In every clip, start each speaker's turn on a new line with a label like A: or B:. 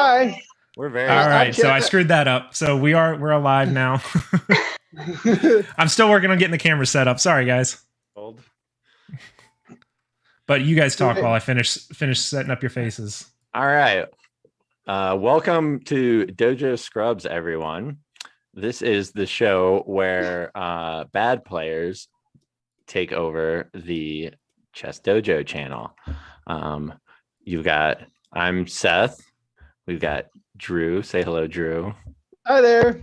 A: Hi.
B: We're very
C: all right. So I screwed that up. So we're alive now. I'm still working on getting the camera set up. Sorry, guys.
B: old.
C: But you guys talk while I finish setting up your faces.
B: All right. Welcome to Dojo Scrubs, everyone. This is the show where bad players take over the ChessDojo channel. I'm Seth. We've got Drew. Say hello, Drew.
A: Hi there.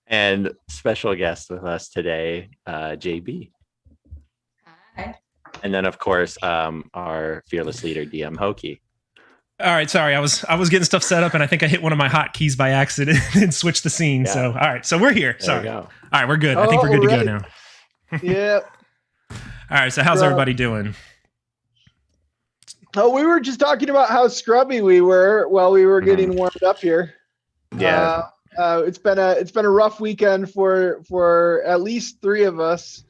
B: And special guest with us today, JB.
D: Hi.
B: And then, of course, our fearless leader, DM Hokie.
C: All right, sorry, I was getting stuff set up, and I think I hit one of my hotkeys by accident and switched the scene. Yeah. So, all right, so we're here. Sorry. All right, we're good. I think we're good to go now.
A: Yeah.
C: All right, so how's everybody doing?
A: Oh, we were just talking about how scrubby we were while we were getting warmed up here.
B: Yeah.
A: It's been a rough weekend for at least three of us.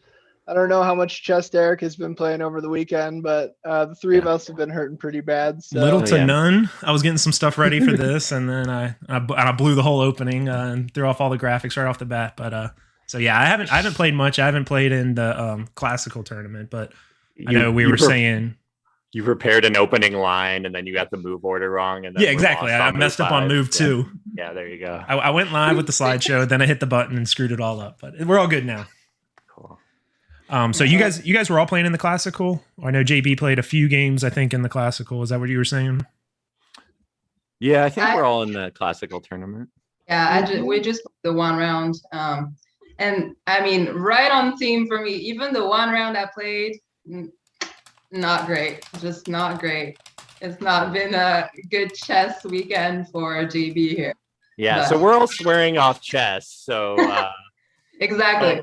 A: I don't know how much chess Derek has been playing over the weekend, but the three of us have been hurting pretty bad. So.
C: Little to none. I was getting some stuff ready for this, and then I blew the whole opening and threw off all the graphics right off the bat. But so yeah, I haven't played much. I haven't played in the classical tournament, but I know we were saying
B: you prepared an opening line, and then you got the move order wrong. And then
C: yeah, exactly. I messed up on move 2.
B: Yeah, there you go.
C: I went live with the slideshow, then I hit the button and screwed it all up. But we're all good now.
B: Cool.
C: So you guys were all playing in the classical. I know JB played a few games, I think, in the classical. Is that what you were saying?
B: Yeah, I think we're all in the classical tournament.
D: Yeah, we just the one round. And I mean, right on theme for me. Even the one round I played, not great. Just not great. It's not been a good chess weekend for JB here.
B: Yeah,
D: but.
B: So we're all swearing off chess. So
D: exactly.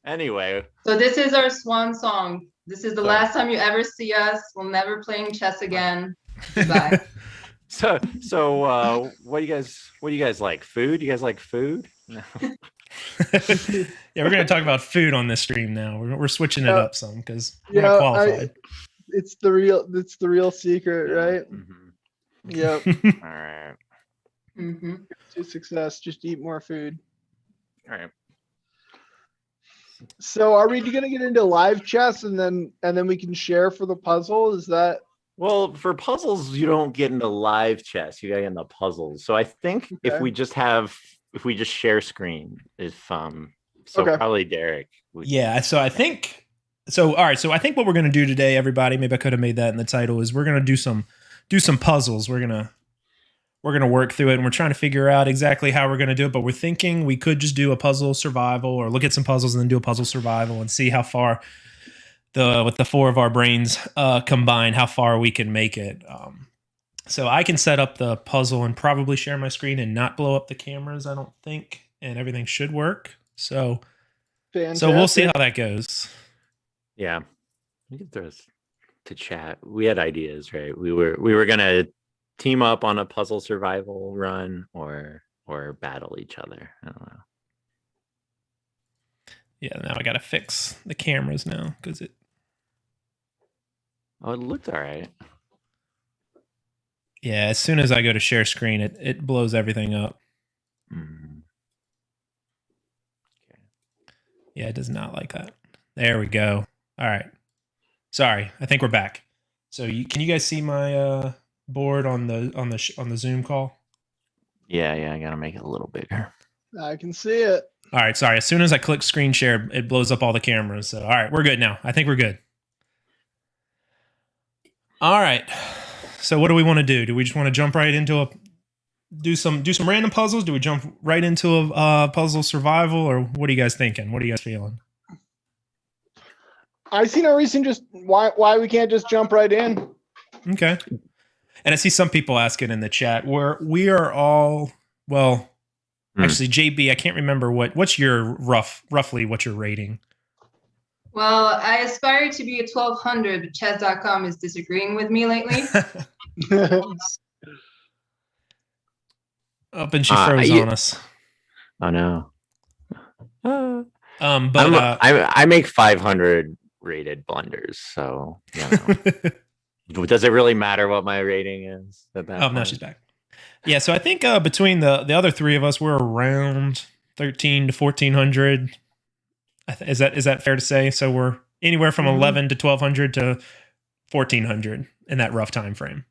B: Anyway.
D: So this is our swan song. This is the last time you ever see us. We'll never playing chess again. Goodbye.
B: So what do you guys like? Food? You guys like food? No.
C: Yeah, we're going to talk about food on this stream now. We're switching it up some because we're not qualified.
A: It's the real secret, right?
B: Mm-hmm.
A: Yep.
B: All right.
D: Mm-hmm.
A: To success, just eat more food.
B: All right.
A: So are we going to get into live chess and then we can share for the puzzle? Is that?
B: Well, for puzzles, you don't get into live chess. You got to get into puzzles. So I think if we just share screen, probably Derek.
C: Yeah. So I think all right. So I think what we're going to do today, everybody, maybe I could have made that in the title, is we're going to do some puzzles. We're going to work through it, and we're trying to figure out exactly how we're going to do it. But we're thinking we could just do a puzzle survival, or look at some puzzles and then do a puzzle survival and see how far with the 4 of our brains combined, how far we can make it. So I can set up the puzzle and probably share my screen and not blow up the cameras, I don't think, and everything should work. So we'll see how that goes.
B: Yeah, we can throw this to chat. We had ideas, right? We were gonna team up on a puzzle survival run or battle each other. I don't know.
C: Yeah, now I gotta fix the cameras now because it.
B: Oh, it looked all right.
C: Yeah, as soon as I go to share screen, it blows everything up.
B: Mm-hmm. Okay.
C: Yeah, it does not like that. There we go. All right. Sorry, I think we're back. So can you guys see my board on the Zoom call?
B: Yeah, I gotta make it a little bigger.
A: I can see it.
C: All right, sorry. As soon as I click screen share, it blows up all the cameras. So all right, we're good now. I think we're good. All right. So what do we want to do? Do we just want to jump right into do some random puzzles? Do we jump right into a puzzle survival, or what are you guys thinking? What are you guys feeling?
A: I see no reason why we can't just jump right in.
C: Okay. And I see some people asking in the chat where we are all, well, actually JB, I can't remember what's your roughly what's your rating?
D: Well, I aspire to be a 1200, but chess.com is disagreeing with me lately.
C: Up and she froze on us.
B: Oh no.
C: But
B: I make 500 rated blunders, so you know. Does it really matter what my rating is at that
C: Oh, no,
B: point?
C: she's back. Yeah, so I think between the other three of us, we're around 13 to 1400. Is that fair to say? So we're anywhere from 11 to 1200 to 1400 in that rough time frame.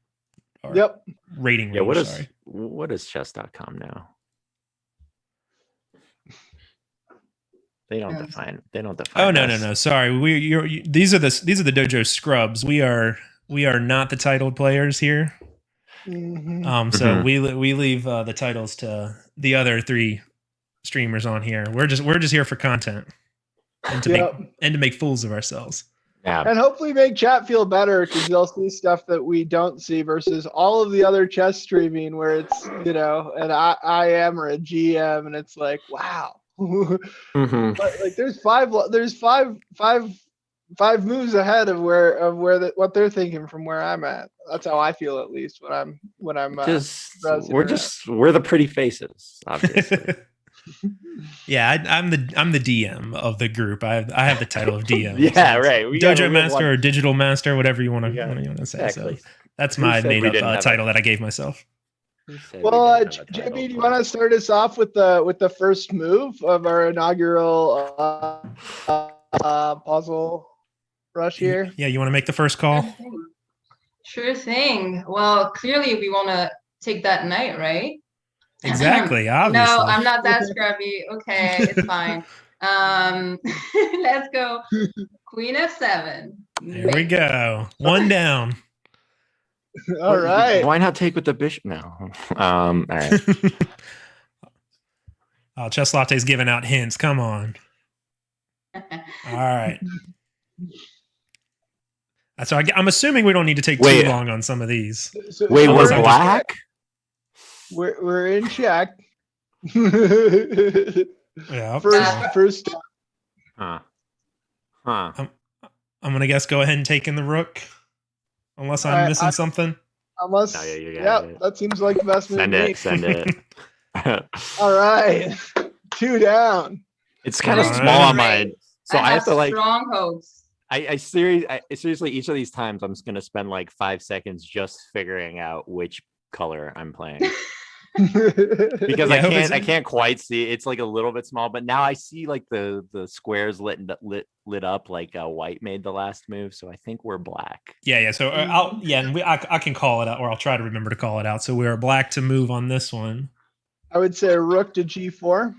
C: Or
A: Yep.
C: rating
B: Yeah,
C: range,
B: what is chess.com now? They don't define.
C: Oh no,
B: us.
C: no. Sorry. These are the Dojo scrubs. We are not the titled players here. So we leave the titles to the other three streamers on here. We're just here for content and to make fools of ourselves.
B: Yeah.
A: And hopefully make chat feel better because they'll see stuff that we don't see versus all of the other chess streaming where it's, you know, an IM or a GM and it's like, wow. But like there's five moves ahead of what they're thinking from where I'm at. That's how I feel, at least when I'm
B: we're the pretty faces, obviously.
C: Yeah, I'm the DM of the group. I have the title of DM.
B: Yeah, right.
C: Dojo master or digital master, whatever you want to say.
B: Exactly.
C: So that's my made up title that I gave myself.
A: Well, JB, do you want to start us off with the first move of our inaugural puzzle rush here?
C: Yeah, you want to make the first call?
D: Sure thing. Well, clearly we want to take that knight, right?
C: Exactly. Obviously.
D: No, I'm not that scrubby. Okay, it's fine. Let's go. Queen F7.
C: There we go. One down.
A: All right.
B: Why not take with the bishop now? All right.
C: Oh, Chess Latte's giving out hints. Come on. All right. So I'm assuming we don't need to take too long on some of these.
B: Wait, we're black?
A: We're in check.
C: Yeah.
A: First.
B: Huh.
C: I'm gonna guess. Go ahead and take in the rook, unless I'm missing something.
A: Unless, that seems like the best move.
B: Send it.
A: All right, 2 down.
B: It's kind of small on mine, so I have to like
D: strong hopes.
B: I seriously, each of these times I'm just gonna spend like 5 seconds just figuring out which color I'm playing. Because I can't quite see. It's like a little bit small, but now I see like the squares lit up like white made the last move, so I think we're black.
C: Yeah. So I can call it out, or I'll try to remember to call it out. So we're black to move on this one.
A: I would say rook to G4.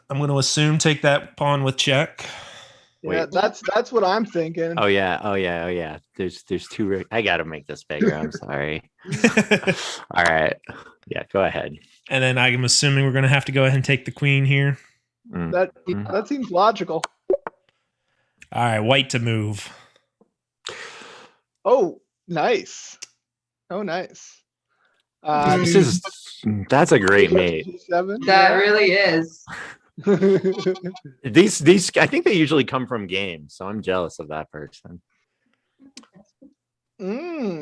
C: I'm going to assume take that pawn with check.
A: Yeah, that's what I'm thinking.
B: Oh yeah. There's 2. I gotta make this bigger. I'm sorry. All right. Yeah, go ahead.
C: And then I'm assuming we're gonna have to go ahead and take the queen here.
A: That seems logical.
C: All right, white to move.
A: Oh, nice. Oh, nice.
B: That's a great mate.
D: That really is.
B: These I think they usually come from games, so I'm jealous of that person.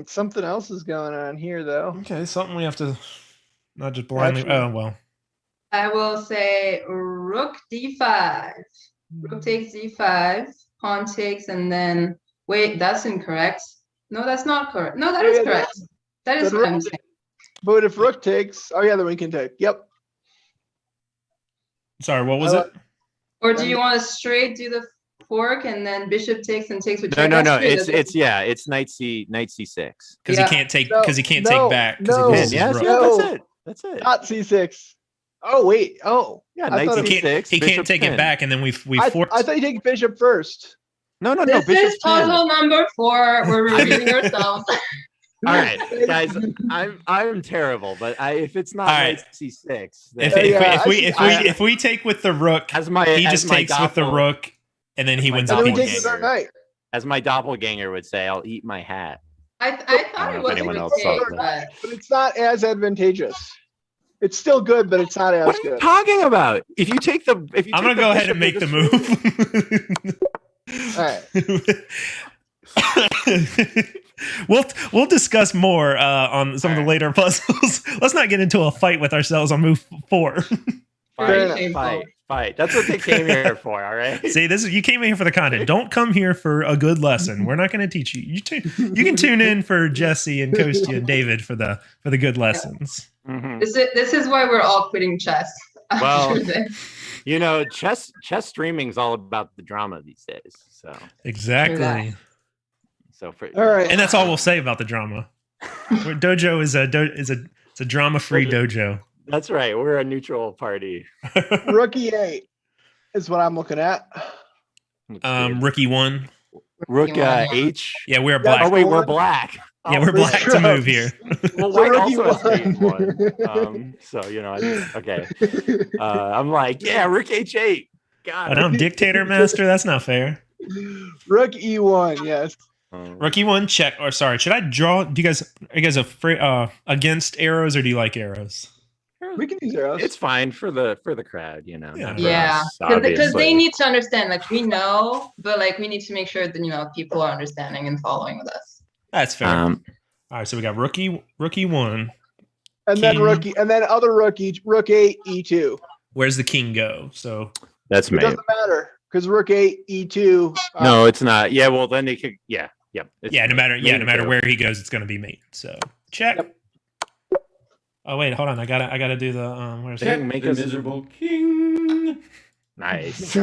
A: Something else is going on here, though.
C: Okay, something we have to not just blindly. Oh well.
D: I will say rook D5. Rook takes D5. Pawn takes, and then wait. That's incorrect. No, that's not correct. No, that is correct. That is what I'm saying.
A: But if rook takes, then we can take. Yep.
C: Sorry, what was it?
D: Or do you want to straight do the fork and then bishop takes and takes with check?
B: No. It's knight c6.
C: Because he can't take back.
B: That's it.
A: Not c6. Oh wait. Oh
B: yeah, knight c6.
C: He can't take it back, and then we force.
A: I thought you take bishop first.
B: No.
D: This is puzzle number 4. We're repeating ourselves.
B: All right, guys, I'm terrible, but if it's not knight c6,
C: if we take with the rook, he just takes with the rook, and then he wins a piece.
B: As my doppelganger would say, I'll eat my hat.
D: I thought it was
B: anyone else
A: but it's not as advantageous. It's still good, but it's not as
B: good. What are you talking about? If you take the,
C: I'm gonna go ahead and make the move.
A: All right.
C: We'll discuss more on some of the later puzzles. Let's not get into a fight with ourselves on move 4.
B: Fight. fight. That's what they came here for. All right.
C: See, you came in here for the content. Don't come here for a good lesson. We're not going to teach you. You can tune in for Jesse and Kostya and David for the good lessons.
B: Mhm.
D: This is why we're all quitting chess.
B: Well,
D: after this.
B: You know, chess streaming is all about the drama these days. So
C: Exactly.
A: All right.
C: And that's all we'll say about the drama. Dojo is a drama-free dojo.
B: That's right. We're a neutral party.
A: Rookie 8 is what I'm looking at.
C: Rookie 1.
B: Rook H.
C: Yeah, we're black.
B: Oh wait, we're black.
C: Yeah, we're black to move here.
B: Well,
A: So
B: white
A: rookie
B: also has
A: one.
B: H1. So you know, okay. I'm like, yeah, Rook H8. God.
C: But I'm dictator master. That's not fair.
A: Rook E1, yes.
C: Rookie 1 check. Or sorry, should I draw? Are you guys afraid against arrows, or do you like arrows?
A: We can use arrows.
B: It's fine for the crowd, you know.
C: Yeah.
B: not for
D: Yeah,
B: us,
D: because
B: obviously.
D: they need to understand. Like we know, but like we need to make sure that people are understanding and following with us.
C: That's fair. All right, so we got rookie 1.
A: And then
C: King.
A: rookie, and then other rookie, Rook 8 E2.
C: Where's the king go? So
B: That's
A: It
B: me.
A: doesn't matter because Rook 8 E2.
B: No, it's not. Yeah, well then they could. Yeah.
C: no matter
B: too.
C: where he goes, it's gonna be mate. So check.
A: Yep.
C: Oh wait, hold on. I gotta do the where's
B: Check.
C: it?
B: Make
E: the
B: us-
E: miserable king.
B: Nice.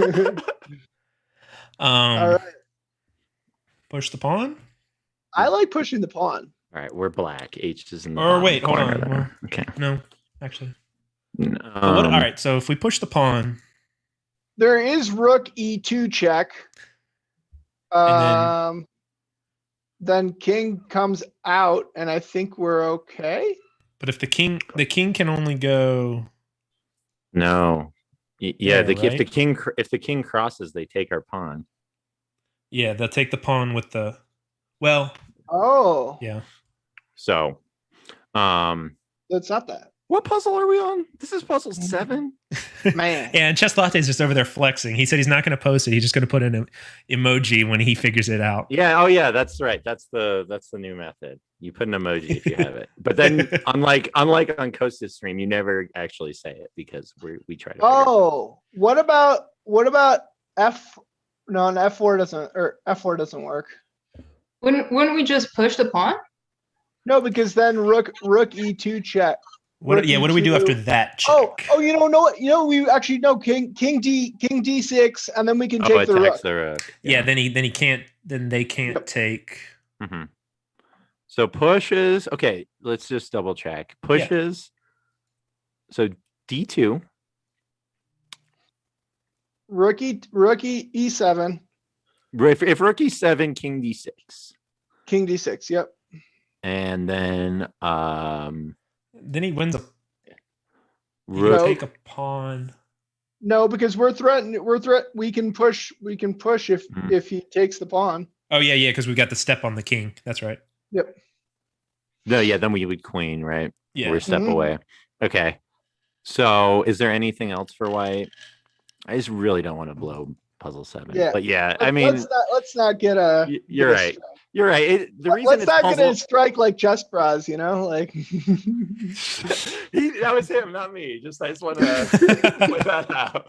A: All right.
C: Push the pawn.
A: I like pushing the pawn.
B: All right, we're black. H is in the
C: Or
B: bottom
C: wait, hold
B: corner
C: on.
B: there.
C: Well,
B: Okay.
C: No, actually.
B: But
C: All right, so if we push the pawn,
A: There is Rook E2 check.
C: And
A: Then King comes out, and I think we're okay.
C: but if the king can only go.
B: No. Yeah,
C: Yeah,
B: if the king crosses, they take our pawn.
C: Yeah, they'll take the pawn with the. Well,
A: Oh,
C: yeah.
B: So,
A: that's not that.
B: what puzzle are we on? This is puzzle 7.
A: Man.
C: Yeah, and Chess Latte's just over there flexing. He said he's not going to post it. He's just going to put in an emoji when he figures it out.
B: Yeah. Oh, yeah. That's right. That's the new method. You put an emoji if you have it. But then, unlike on Costa's stream, you never actually say it because we try to. figure it out.
A: Oh, what about F? No, an F4 doesn't work.
D: Wouldn't we just push the pawn?
A: No, because then Rook E2 check.
C: What do we do
A: Rook
C: after
A: E2.
C: that check?
A: Oh, you don't know what? We actually know King D6, and then we can
B: Oh,
A: take
B: it
A: the
B: attacks
A: Rook.
B: the rook.
C: Yeah, then he can't. Then they can't take.
B: Mhm. So pushes. Okay, let's just double check. Pushes. So D2.
A: Rookie E7,
B: If rook E7, King D6,
A: King D6. Yep.
B: and then
C: Then he wins a.
B: rook.
A: No.
C: Take a pawn.
A: No, because we're threatened. We can push if
B: Mhm.
A: if he takes the pawn.
C: Oh yeah, because we got the step on the king. That's right.
A: Yep.
B: No, yeah, then we would queen, right?
C: Yeah.
B: We're a step
A: Mhm.
B: away. Okay. So is there anything else for white? I just really don't want to blow puzzle 7.
A: Yeah.
B: But yeah, I mean,
A: let's not get a.
B: you're
A: get a
B: right.
A: strike.
B: You're right. The reason
A: Let's
B: it's
A: not
B: puzzle,
A: get a strike like Chess Bras. Like.
B: that was him, not me. I just want to put that out.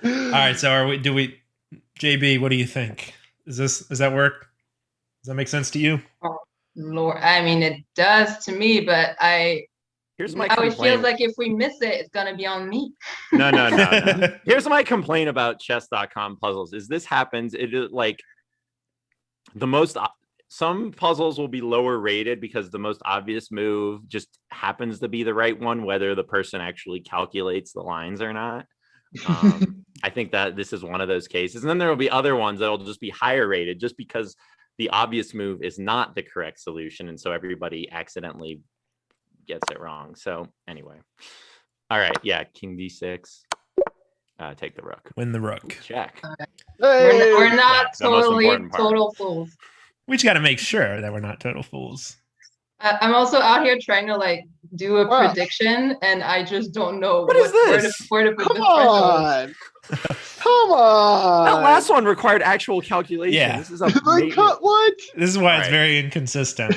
C: All right. So JB? What do you think? Does that work? Does that make sense to you?
D: Lord, I mean it does to me, but
B: Here's my
D: now it
B: complaint.
D: feels like if we miss it, it's gonna be on me.
B: No. Here's my complaint about chess.com puzzles is this happens. It is like some puzzles will be lower rated because the most obvious move just happens to be the right one, whether the person actually calculates the lines or not. I think that this is one of those cases. And then there will be other ones that will just be higher rated just because the obvious move is not the correct solution. And so everybody accidentally gets it wrong. So anyway. All right. Yeah. King D6. Take the rook.
C: Win the rook.
B: Check.
A: Hey!
D: We're not
B: the most
D: totally
B: important part.
D: total fools.
C: We just got to make sure that we're not total fools.
D: I'm also out here trying to do a
A: Wow.
D: prediction, and I just don't know
B: What is this?
D: where to put
A: Come
D: this threshold.
A: on. Come on.
B: That last one required actual calculation.
C: Yeah.
B: This is a
A: Like,
B: maintenance-
A: what?
C: This is why
B: All
C: it's
B: right.
C: very inconsistent.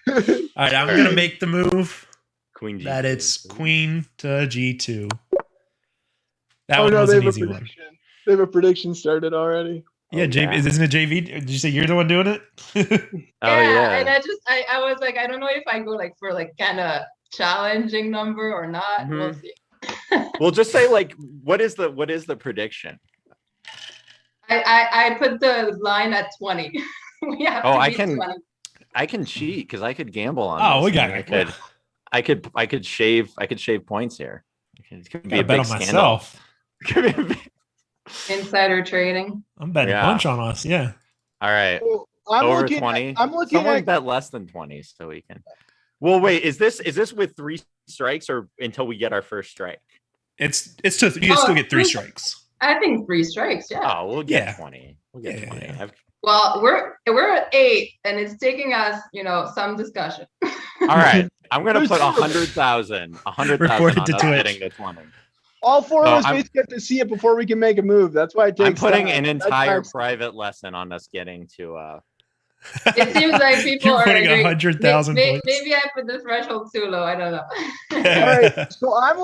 C: All right, I'm gonna make the move
B: Queen G2.
C: that it's queen to G2. That
A: Oh
C: one
A: no,
C: was
A: they
C: an
A: have a
C: easy one.
A: prediction. They have a prediction started already.
C: Yeah,
B: Oh,
C: JV. Isn't it JV? Did you say you're the one doing it?
B: Oh
D: And
B: yeah.
D: I was like, I don't know if I go like for like kind of challenging number or not. We'll
B: Mhm.
D: see.
B: We'll just say like, what is the prediction?
D: I put the line at 20. We have
B: Oh,
D: to
B: I
D: beat
B: can
D: 20.
B: I can cheat because I could gamble on
C: Oh,
B: this.
C: we
B: I
C: got
B: mean,
C: it.
B: I could shave points here. It could be
C: Gotta
B: a
C: bet
B: big
C: on
B: scandal.
C: myself.
B: Could be a big-
D: Insider trading.
C: I'm betting
B: Yeah.
C: a bunch on us. Yeah.
B: All right.
A: Well, I'm
B: Over
A: looking
B: 20.
A: At, I'm looking
B: Someone
A: at
B: bet less than 20 so we can. Well, wait, is this with 3 strikes or until we get our first strike?
C: It's you still get 3 strikes.
D: I think 3 strikes. Yeah.
B: Oh, we'll get
C: Yeah.
B: 20. We'll get
C: Yeah,
B: 20.
C: yeah.
D: Well, we're at 8, and it's taking us, some discussion.
B: All right. I'm gonna put 100,000
C: Recorded
B: on
C: to
B: us
C: Twitch.
B: getting the 20.
A: all four
B: So
A: of us
B: I'm-
A: basically have to see it before we can make a move. That's why it takes
B: I'm putting
A: time.
B: an
A: That's
B: entire
A: why
B: private lesson on us getting to
D: It seems like people
C: You're
D: are
C: putting
D: agreeing.
C: 100,000 points.
D: Maybe I put the threshold too low. I don't know.
A: All right. So I'm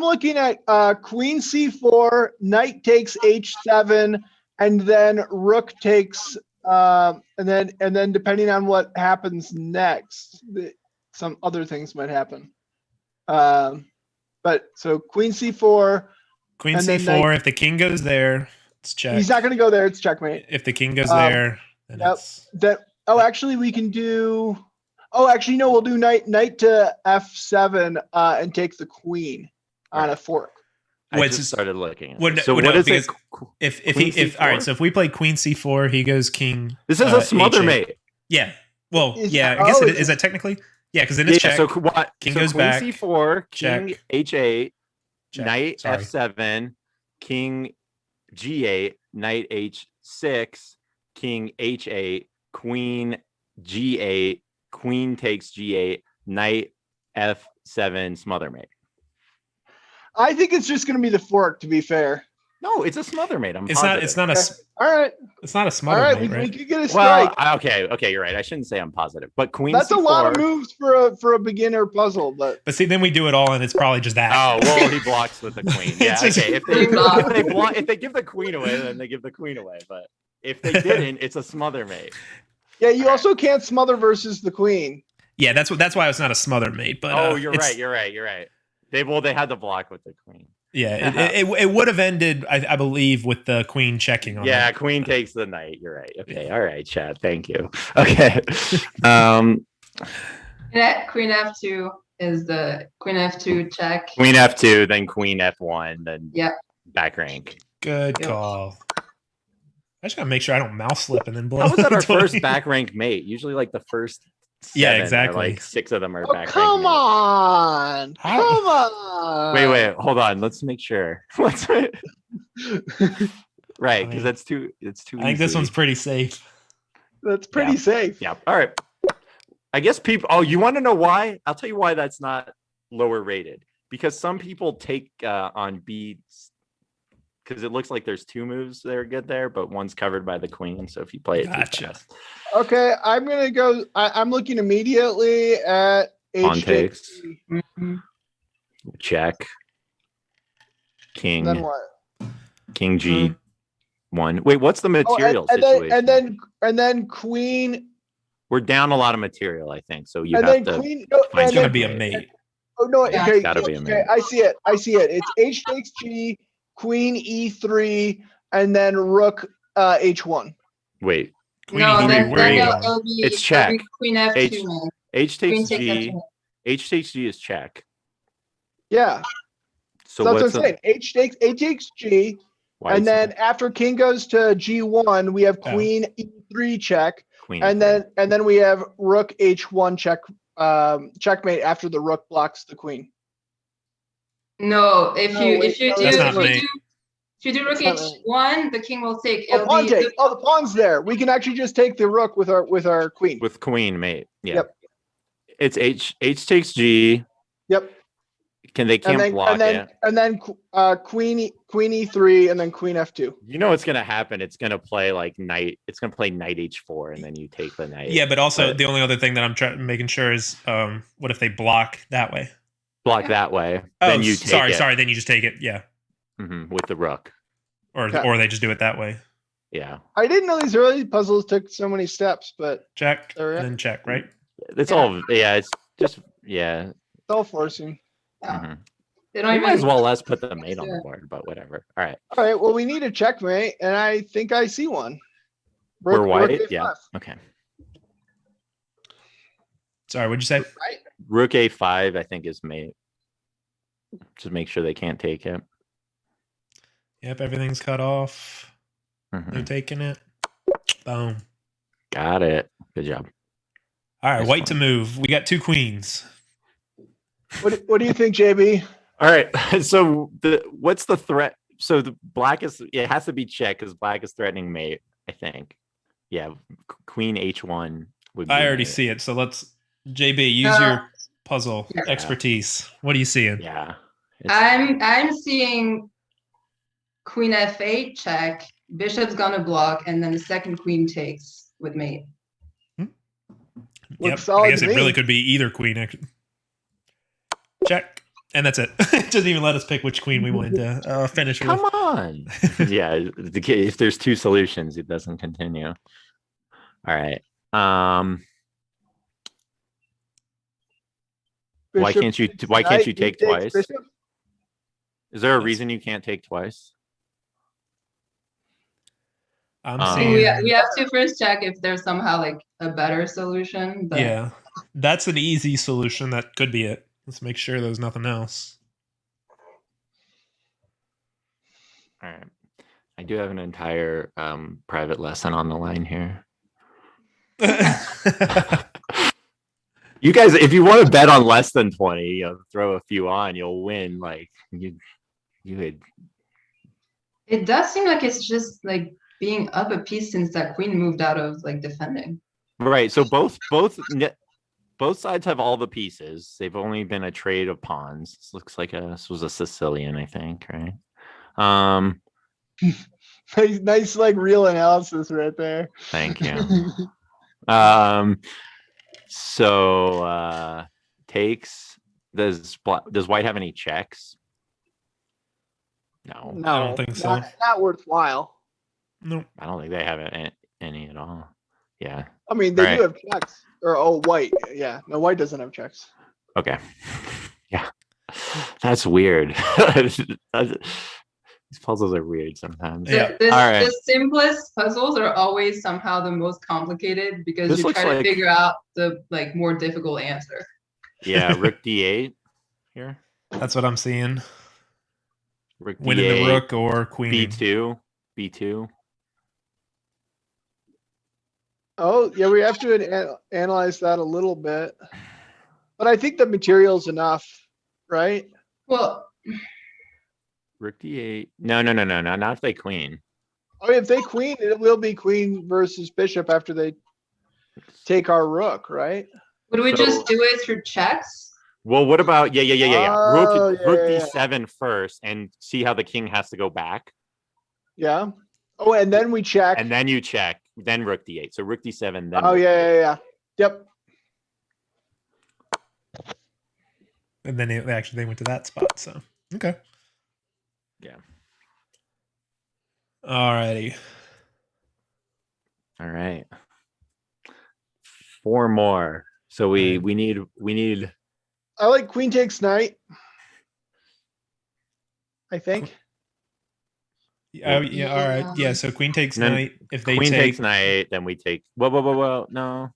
A: looking
B: right.
A: at Queen C4, Knight takes H7, and then Rook takes and then depending on what happens next, some other things might happen. But so Queen C4,
C: Queen
A: and then
C: C4. If the king goes there, it's check.
A: he's not going to go there. It's checkmate.
C: If the king goes there, then
A: Yep.
C: it's
A: Actually, we can do. Oh, actually, no. We'll do knight to F7 and take the queen on a fork.
B: I
C: Wait,
B: just
C: so-
B: started looking at
C: What-
B: this. So
C: what-
B: what
C: no,
B: is it?
C: if
B: Queen
C: all right.
B: C4?
C: So if we play Queen C4, he goes king.
B: This is a smother
C: H8.
B: mate.
C: Yeah. Well,
A: Is-
C: yeah. I guess
A: oh,
C: is that technically? Yeah, because then it's check.
B: So what?
C: King
B: so
C: goes
B: Queen
C: back,
B: C4, King
C: check.
B: H8,
C: Check.
B: Knight
C: Sorry.
B: F7, King G8, Knight H6, King H8, Queen G8, Queen takes G8, Knight F7, smother mate.
A: I think it's just going to be the fork. To be fair.
B: No, it's a smother mate.
C: It's not. It's not a.
A: All right.
C: It's not a
A: All
C: smother
A: right.
C: mate,
A: We
C: right?
A: could get a
B: Well,
A: strike.
B: okay, you're right. I shouldn't say I'm positive, but Queen
A: That's
B: C4,
A: a lot of moves for a beginner puzzle, but
C: But see, then we do it all, and it's probably just that.
B: Oh well, he blocks with the queen. Yeah,
C: It's just-
B: okay. If they give the queen away, then they give the queen away. But if they didn't, it's a smother mate.
A: yeah, you also can't smother versus the queen.
C: Yeah, that's why it's not a smother mate. But
B: Oh, you're
C: it's-
B: right. You're right. They had to block with the queen.
C: Yeah, it would have ended, I believe, with the queen checking on.
B: Yeah,
C: it.
B: queen takes the knight. You're right. Okay, all right, Chad. Thank you. Okay.
D: Queen F2 is the Queen F2 check.
B: Queen F2, then Queen F1, then
D: Yep.
B: back rank.
C: Good
D: Yep.
C: call. I just gotta make sure I don't mouse slip and then blow.
B: How was that our
C: 20.
B: first back rank mate? Usually, like the first.
C: Yeah,
B: 7 or,
C: exactly.
B: like 6 of them are
A: Oh,
B: back rank.
A: come
B: mates.
A: on.
C: How-
A: Come on.
B: Wait, hold on. Let's make sure. Right,
C: I
B: because
C: mean,
B: that's too. It's too.
C: I think this
B: easy.
C: one's pretty safe.
A: That's pretty
B: Yeah.
A: safe.
B: Yeah. All right. I guess people. Oh, you want to know why? I'll tell you why that's not lower rated. Because some people take on beats. Because it looks like there's 2 moves that are good there, but one's covered by the queen. So if you play it too
C: Gotcha.
B: fast,
A: Okay, I'm gonna go. I'm looking immediately at
B: Pawn
A: H
B: takes.
D: Mhm.
B: check. King.
A: Then what?
B: King G1. Wait, what's the
A: Oh,
B: material
A: and
B: situation?
A: then Queen.
B: We're down a lot of material, I think. So you
A: And
B: have
A: then
B: to.
A: Queen. No,
B: find
C: It's
A: and
C: gonna
A: then,
C: be a mate.
A: oh no.
D: Yeah.
A: Okay,
B: Gotta be a
A: okay,
B: mate.
A: I see it. It's H takes G, Queen E3, and then Rook H1.
B: Wait.
C: Queen
D: No,
C: E3,
D: then,
C: where are you
D: it'll,
C: going?
D: it'll be,
B: It's
D: it'll be
B: check.
D: Queen F2,
B: H-
D: man.
B: H
D: Queen
B: takes
D: takes
B: G.
D: F2.
B: H takes G is check.
A: Yeah,
B: So
A: that's what I'm
B: what's
A: saying. H takes G,
B: why
A: and
B: is
A: then after King goes to G1, we have
C: Oh.
A: Queen E3 check,
B: Queen
A: and
B: E3?
A: then we have Rook H1 check, checkmate after the Rook blocks the Queen.
D: No, if
A: No,
D: you
A: wait,
D: if you
A: no,
D: do
C: that's
D: if
C: not
D: you
C: mate.
D: do if you do Rook
A: That's not
D: H1, the king will take.
A: Oh,
D: It'll
A: pawn
D: be
A: take. Oh, the pawn's there. We can actually just take the Rook with our Queen.
B: with queen mate. Yeah.
A: Yep.
B: It's H takes G.
A: Yep.
B: They can't block it.
A: and then Queen E3 and then Queen F2.
B: You know what's gonna happen? It's gonna play like knight. It's gonna play knight H4, and then you take the knight.
C: Yeah, but also
B: But-
C: the only other thing that I'm making sure is, what if they block that way?
B: block that way.
C: Oh,
B: then you take
C: sorry.
B: it.
C: Then you just take it. Yeah.
B: with the rook.
C: Or they just do it that way.
B: Yeah,
A: I didn't know these early puzzles took so many steps, but
C: Check
A: They're
C: and
A: in.
C: then check, right?
B: it's
D: Yeah.
B: all. Yeah, it's just yeah.
A: it's all forcing.
D: Yeah.
B: Mhm.
D: They don't
B: We might as
D: even.
B: well let's put the mate on the board, but whatever. All right,
A: All right, well, we need a checkmate, and I think I see one.
B: we're white.
A: A5,
B: Yeah. Okay.
C: Sorry, what'd you say?
A: Right?
B: Rook A5, I think is mate. Just make sure they can't take it.
C: Yep, everything's cut off. No
B: Mhm.
C: taking it. Boom.
B: Got it. Good job.
C: All right,
B: Nice
C: white
B: one.
C: to move. We got 2 queens.
A: What do you think, JB?
B: All right. So what's the threat? So the black is it has to be check because black is threatening mate. I think. Yeah. Queen H1 would be
C: I already
B: mate.
C: see it. So let's JB use your puzzle
D: Yeah.
C: expertise. What are you seeing?
B: Yeah. It's-
D: I'm seeing queen f8 check, bishop's gonna block, and then the second queen takes with mate.
C: Yep.
A: Looks
C: I
A: solid
C: guess
A: to
C: it really
A: me.
C: could be either queen. Check. And that's it. It doesn't even let us pick which queen we wanted to finish
B: Come
C: with.
B: on. Yeah. If there's 2 solutions, it doesn't continue. All right. Why
A: Bishop
B: can't you
A: takes
B: why can't
A: knight,
B: you
A: he
B: take
A: takes
B: twice?
A: bishop.
B: Is there a
C: That's-
B: reason you can't take twice?
C: I'm
B: Um,
D: So
C: seeing.
D: we have to first check if there's somehow like a better solution. But
C: Yeah. That's an easy solution. That could be it. Let's make sure there's nothing else.
B: All right. I do have an entire private lesson on the line here. You guys, if you want to bet on less than 20, throw a few on, you'll win. Like you would.
D: it does seem like it's just like being up a piece since that queen moved out of like defending.
B: Right. So both sides have all the pieces. They've only been a trade of pawns. This looks like this was a Sicilian, I think, right?
A: Nice, like real analysis right there.
B: Thank you. So takes. Does white have any checks? No.
A: No,
C: I don't think so.
A: Not worthwhile.
C: Nope.
B: I don't think they have any at all. Yeah.
A: I mean, they
B: Right.
A: do have checks. Or white. Yeah, no, white doesn't have checks.
B: Okay. Yeah. That's weird. These puzzles are weird sometimes.
C: Yeah.
D: The
B: All right.
D: the simplest puzzles are always somehow the most complicated because
B: This
D: you
B: looks
D: try to
B: like-
D: figure out the like more difficult answer.
B: Yeah. Rook D8 here.
C: That's what I'm seeing.
B: Rook
C: Winning the
B: D8,
C: rook or queen.
B: B2.
A: Oh, yeah, we have to analyze that a little bit. But I think the material's enough, right?
D: Well,
B: Rook D8. No. Not if they queen.
A: Oh, if they queen, it will be queen versus bishop after they take our rook, right?
D: would we
B: So-
D: just do it through checks?
B: Well, what about yeah.
A: Oh,
B: Rook
A: yeah.
B: D7 first and see how the king has to go back.
A: Yeah. Oh, and then we check.
B: And then you check. Then Rook D8. So Rook D7. Then
A: Oh,
B: Rook
A: yeah. Yep.
C: And then they went to that spot. So okay.
B: Yeah.
C: Alrighty.
B: All right. 4 more. So we need
A: I like queen takes knight. I think.
C: Oh yeah. All right. Yeah. So queen takes
B: Then
C: knight. If they
B: queen
C: take,
B: takes knight, then we take well, no.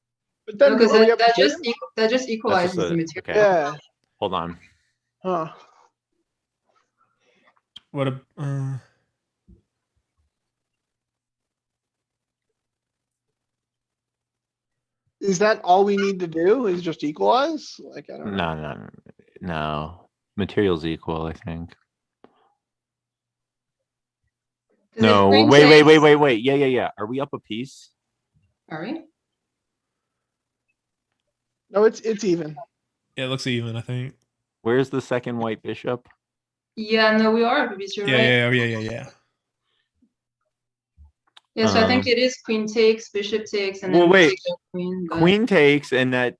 A: But then
D: Because
A: oh, we have
D: that
A: material?
D: just equalizes
B: a-
D: the material.
B: okay.
A: Yeah.
B: Hold on.
A: Huh.
C: what a
A: Is that all we need to do? Is just equalize? Like, I don't know.
B: No. Materials equal, I think.
D: 'Cause if
B: No,
D: queen
B: wait.
D: takes-
B: Yeah. Are we up a piece?
D: Are we?
A: No, it's even.
C: yeah, it looks even. I think.
B: Where's the second white bishop?
D: Yeah, no, we are. Because you're
C: Yeah.
D: right.
C: Yeah.
D: Yeah, so I think it is queen takes, bishop takes, and
B: Well,
D: then we
B: wait.
D: take the queen. But
B: Queen takes, and that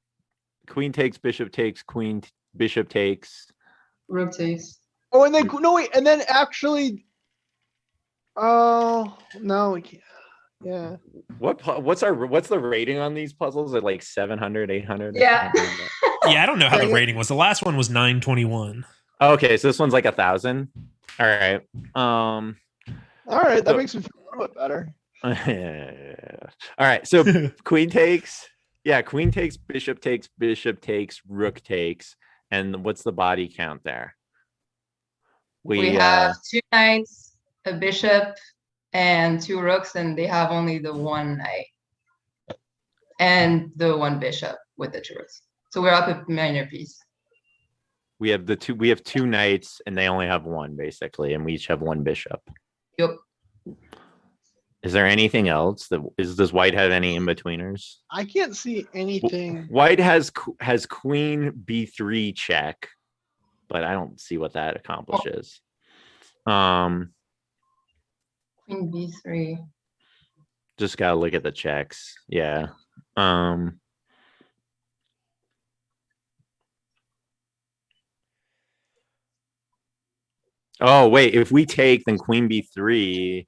B: queen takes, bishop takes, queen, bishop takes.
D: rook takes.
A: Oh, and then no wait, and then actually, oh no, we can't. Yeah.
B: What's the rating on these puzzles? At like 700, 800?
D: Yeah.
C: Yeah, I don't know how the
A: Dang it.
C: rating was. The last one was 921.
B: Okay, so this one's like 1,000. All right.
A: All right, that
B: So-
A: makes me feel a little bit better.
B: All right. So queen takes. Yeah, queen takes, bishop takes, rook takes, and what's the body count there?
D: We have 2 knights, a bishop, and 2 rooks, and they have only the 1 knight and the 1 bishop with the 2 rooks. So we're up a minor piece.
B: we have 2 knights, and they only have 1 basically, and we each have 1 bishop.
D: Yep.
B: Is there anything else does white have any in-betweeners?
A: I can't see anything.
B: White has queen b3 check, but I don't see what that accomplishes.
D: Queen b3.
B: Just gotta look at the checks. Yeah. Oh wait, if we take, then queen b3,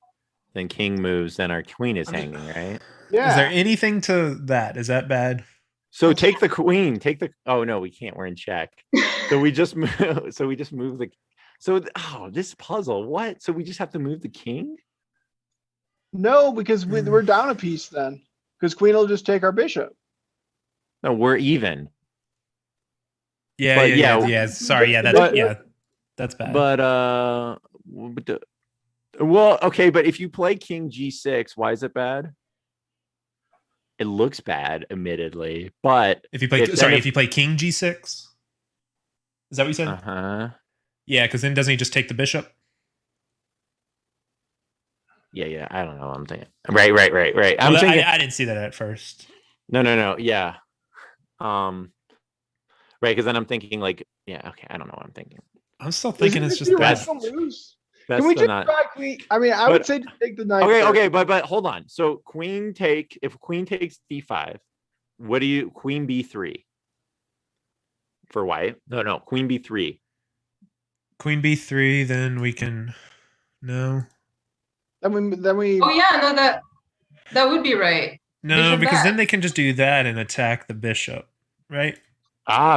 B: then king moves, then our queen is hanging, right?
A: Yeah.
C: Is there anything to that? Is that bad?
B: So take the queen. Oh no, we can't. We're in check. So we just move. So we just move the. So this puzzle. What? So we just have to move the king?
A: No, because we're down a piece then. Because queen will just take our bishop.
B: No, we're even.
C: Yeah,
B: But
C: yeah. Sorry, yeah, that's bad.
B: But well, okay, but if you play king g6, why is it bad? It looks bad, admittedly, but
C: if you play, if you play king g6, is that what you said? Yeah, because then doesn't he just take the bishop?
B: Yeah. I don't know what I'm thinking. Right. I'm
C: Well,
B: thinking.
C: I didn't see that at first.
B: No. Yeah. Right, because then I'm thinking like, yeah, okay, I don't know what I'm thinking.
C: I'm still thinking
A: Isn't
C: it's
A: it
C: just bad.
A: theoretical moves?
B: Best
A: Can we
B: to
A: just
B: not.
A: try queen? I mean, I would say to take the knight.
B: Okay, but hold on. So if queen takes d5, what do you queen b3 for white? No, queen b3.
C: Queen b3, then we can no.
A: Then we.
D: Oh yeah, no, that would be right.
C: No,
D: Bishop
C: because
D: back.
C: then they can just do that and attack the bishop, right?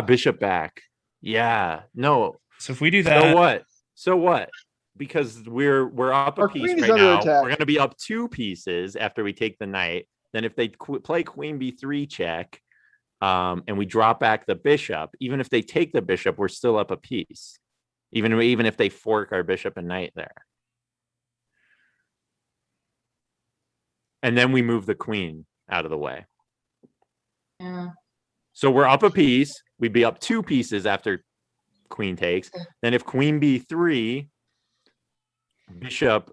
B: Bishop back. Yeah. No.
C: So if we do that,
B: So what? Because we're up a
A: Our
B: piece
A: queen is
B: right
A: under
B: now.
A: attack.
B: We're going to be up 2 pieces after we take the knight. Then if they play queen b3 check, and we drop back the bishop, even if they take the bishop, we're still up a piece. Even if they fork our bishop and knight there. And then we move the queen out of the way.
D: Yeah.
B: So we're up a piece. We'd be up 2 pieces after queen takes. Then if queen b3, bishop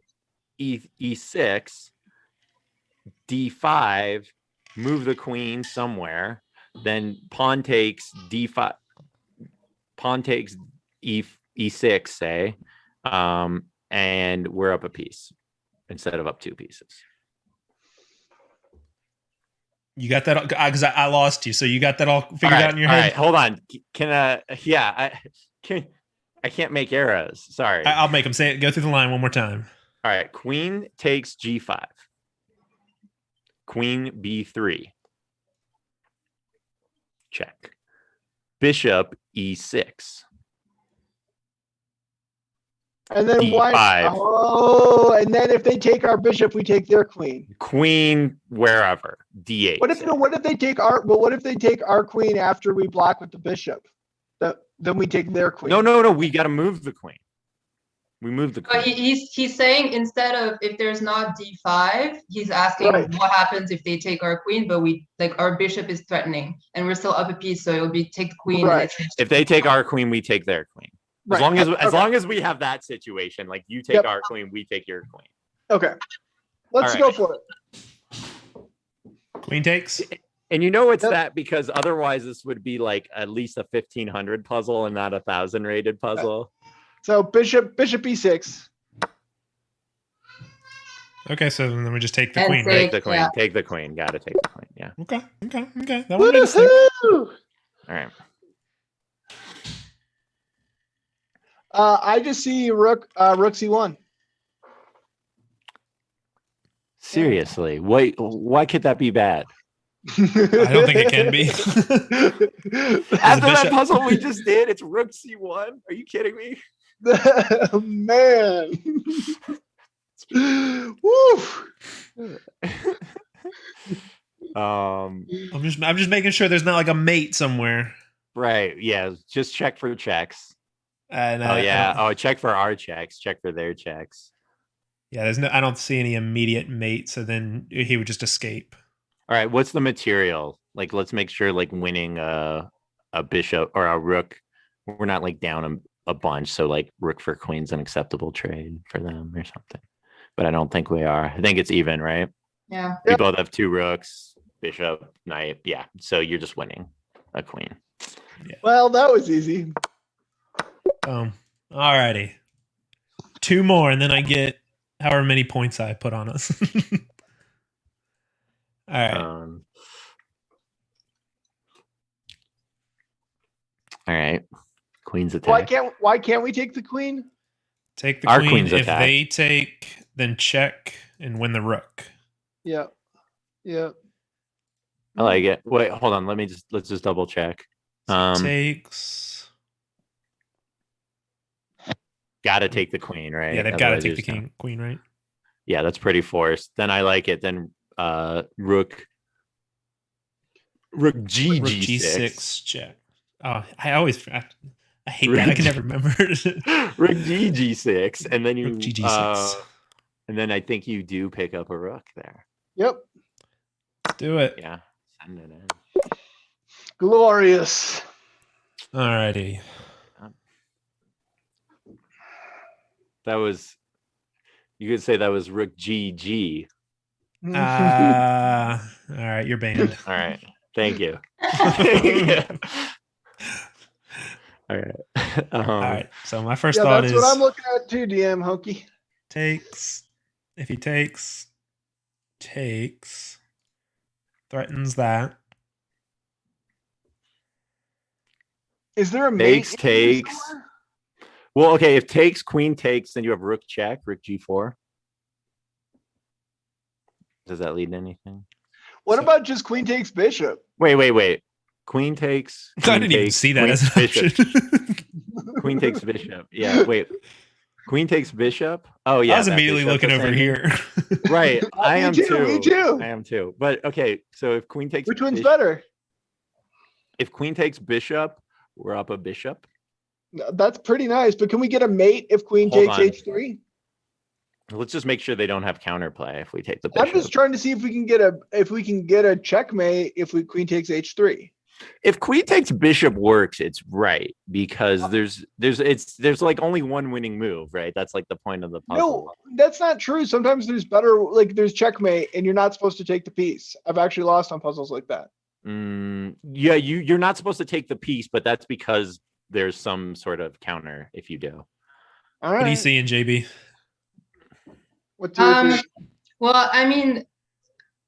B: e6, d5, move the queen somewhere. Then pawn takes d5, pawn takes e6, say, and we're up a piece instead of up 2 pieces.
C: you got that because I lost you, so you got that all figured out in your head.
B: All right, hold on. I can't make arrows. Sorry.
C: I'll make them say it. Go through the line one more time.
B: All right, queen takes g5. Queen b3. Check. Bishop e6.
A: And then
B: D5.
A: white. Oh, and then if they take our bishop, we take their queen.
B: Queen wherever. d8.
A: What if they take our queen after we block with the bishop? Then we take their queen.
B: No. We got to move the queen. We move the queen.
D: But he's saying instead of if there's not d5, he's asking what happens if they take our queen, but our bishop is threatening and we're still up a piece, so it'll be take the queen.
A: Right.
B: If they take our queen, we take their queen. As
A: Right.
B: long as we have that situation, like you take our queen, we take your queen.
A: Okay. Let's go for it.
C: Queen takes.
B: And you know it's that because otherwise this would be like at least a 1,500 puzzle and not 1,000 rated puzzle.
A: So bishop e6.
C: Okay, so then we just take the
D: And
C: queen.
D: say-
C: Right?
B: Take the queen.
D: Yeah.
B: Take the queen. Got to take the queen. Yeah.
C: Okay. That one made sense.
A: Woohoo!
B: All right.
A: I just see rook c1.
B: Seriously, wait, why could that be bad?
C: I don't think it can be.
B: After that
C: bishop-
B: puzzle we just did, it's rook c1. Are you kidding me?
A: Man. Woo.
B: Um,
C: I'm just making sure there's not like a mate somewhere.
B: right, yeah, just check for checks.
C: And
B: Oh yeah, check for our checks, check for their checks.
C: yeah. I don't see any immediate mate. So then he would just escape.
B: All right, what's the material? Like, let's make sure like winning a bishop or a rook, we're not like down a bunch. So like rook for queen's an acceptable trade for them or something. But I don't think we are. I think it's even, right?
D: Yeah.
B: We both have 2 rooks, bishop, knight. Yeah, so you're just winning a queen.
A: Well, that was easy.
C: All righty. 2 more, and then I get however many points I put on us. All right.
B: All right. Queen's attack.
A: Why can't we take the queen?
C: Take the
B: Our
C: queen.
B: queen's
C: If
B: attack.
C: they take, then check and win the rook.
A: Yeah. Yeah.
B: I like it. Wait, hold on. Let's just double check.
C: Takes.
B: Gotta take the queen, right?
C: Yeah, they've got to
B: Otherwise
C: take the
B: there's no-
C: queen, right?
B: Yeah, that's pretty forced. Then I like it. Then rook
C: Rook
B: G6.
C: G6 check. Oh, I hate that. I can never remember.
B: Rook G6, and then you
C: Rook G6.
B: and then I think you do pick up a rook there.
A: Yep.
C: Let's do it.
B: Yeah, send it in.
A: Glorious.
C: All righty.
B: That was. You could say that was rook GG.
C: All right, you're banned.
B: All right, thank you. All right.
C: All right. So my first
A: Yeah,
C: thought
A: that's
C: is
A: what I'm looking at too, DM Hokey.
C: takes. If he takes, threatens that.
A: Is there a mate?
B: Takes,
A: in here
B: takes.
A: somewhere?
B: Well, okay. If takes, queen takes, then you have rook check, rook G4. Does that lead to anything?
A: What
C: So-
A: about just queen takes bishop?
B: Wait. Queen takes.
C: I
B: queen
C: didn't even
B: takes,
C: see that
B: queen,
C: as an
B: bishop.
C: option.
B: Queen takes bishop. Yeah. Wait. Queen takes bishop. Oh yeah.
C: I was
B: that
C: immediately
B: bishop
C: looking over
B: ascending.
C: here.
B: Right. I
A: Me
B: am
A: too,
B: too.
A: me too.
B: I am too. But okay. So if queen takes
A: Which one's
B: bishop,
A: better?
B: if queen takes bishop, we're up a bishop.
A: That's pretty nice. But can we get a mate if queen
B: Hold
A: takes
B: on.
A: h3?
B: Let's just make sure they don't have counterplay if we take the bishop.
A: I'm just trying to see if we can get a checkmate if queen takes h3.
B: If queen takes bishop works, it's right because there's like only one winning move, right? That's like the point of the puzzle.
A: No, that's not true. Sometimes there's better, like there's checkmate and you're not supposed to take the piece. I've actually lost on puzzles like that.
B: Yeah, you're not supposed to take the piece, but that's because there's some sort of counter if you do.
A: All
C: What are you
A: right.
C: seeing, JB?
A: What do you think?
D: Well, I mean,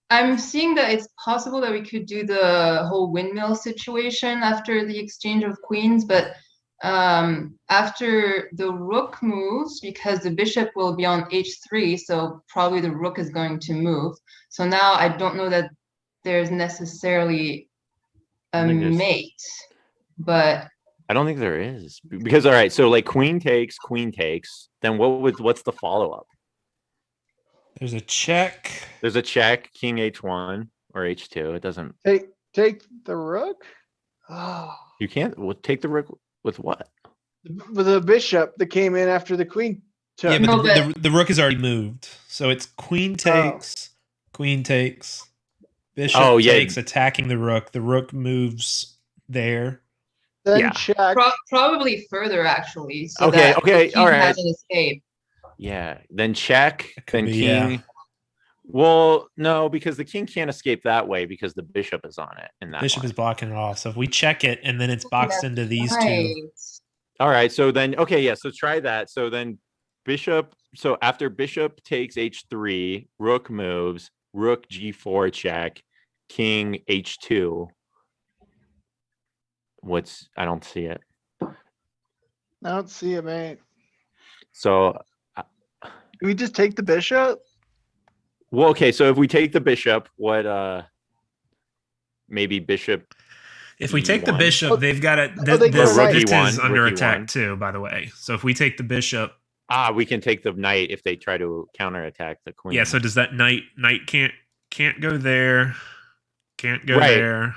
D: I'm seeing that it's possible that we could do the whole windmill situation after the exchange of queens, but after the rook moves, because the bishop will be on h3, so probably the rook is going to move. So now I don't know that there's necessarily a mate, but
B: I don't think there is because all right, so like queen takes, then what's the follow-up?
C: There's a check.
B: There's a check, king h1 or h2. It doesn't.
A: Take the rook? Oh,
B: You can't take the rook with what?
A: with the bishop that came in after the queen took.
C: Yeah, but,
D: No,
C: the rook is already moved. So it's queen takes, bishop
B: Oh, yeah.
C: takes, attacking the rook. The rook moves there.
A: Then
B: yeah.
A: check.
D: probably further actually. So
B: Okay,
D: that
B: okay,
D: the king
B: all right.
D: has an escape.
B: Yeah, then check,
C: could
B: then
C: be,
B: king.
C: yeah.
B: Well, no, because the king can't escape that way because the bishop is on it. And that
C: Bishop
B: one.
C: is blocking it off. So if we check it and then it's boxed into these two.
D: Right.
B: All right, so then okay, yeah, so try that. So then bishop. So after bishop takes h3, rook moves, rook g4 check, king h2. I don't see it.
A: I don't see it, mate.
B: So,
A: Do we just take the bishop?
B: well, okay. So if we take the bishop, what? Maybe bishop.
C: If we take the
B: E1.
C: bishop, they've got it.
A: Oh, they
C: This,
A: got
C: this
B: knight.
C: is under
B: Rook
C: attack
B: E1.
C: too, by the way. So if we take the bishop,
B: We can take the knight if they try to counterattack the queen.
C: yeah. So does that knight can't go there? Can't go
B: Right.
C: there.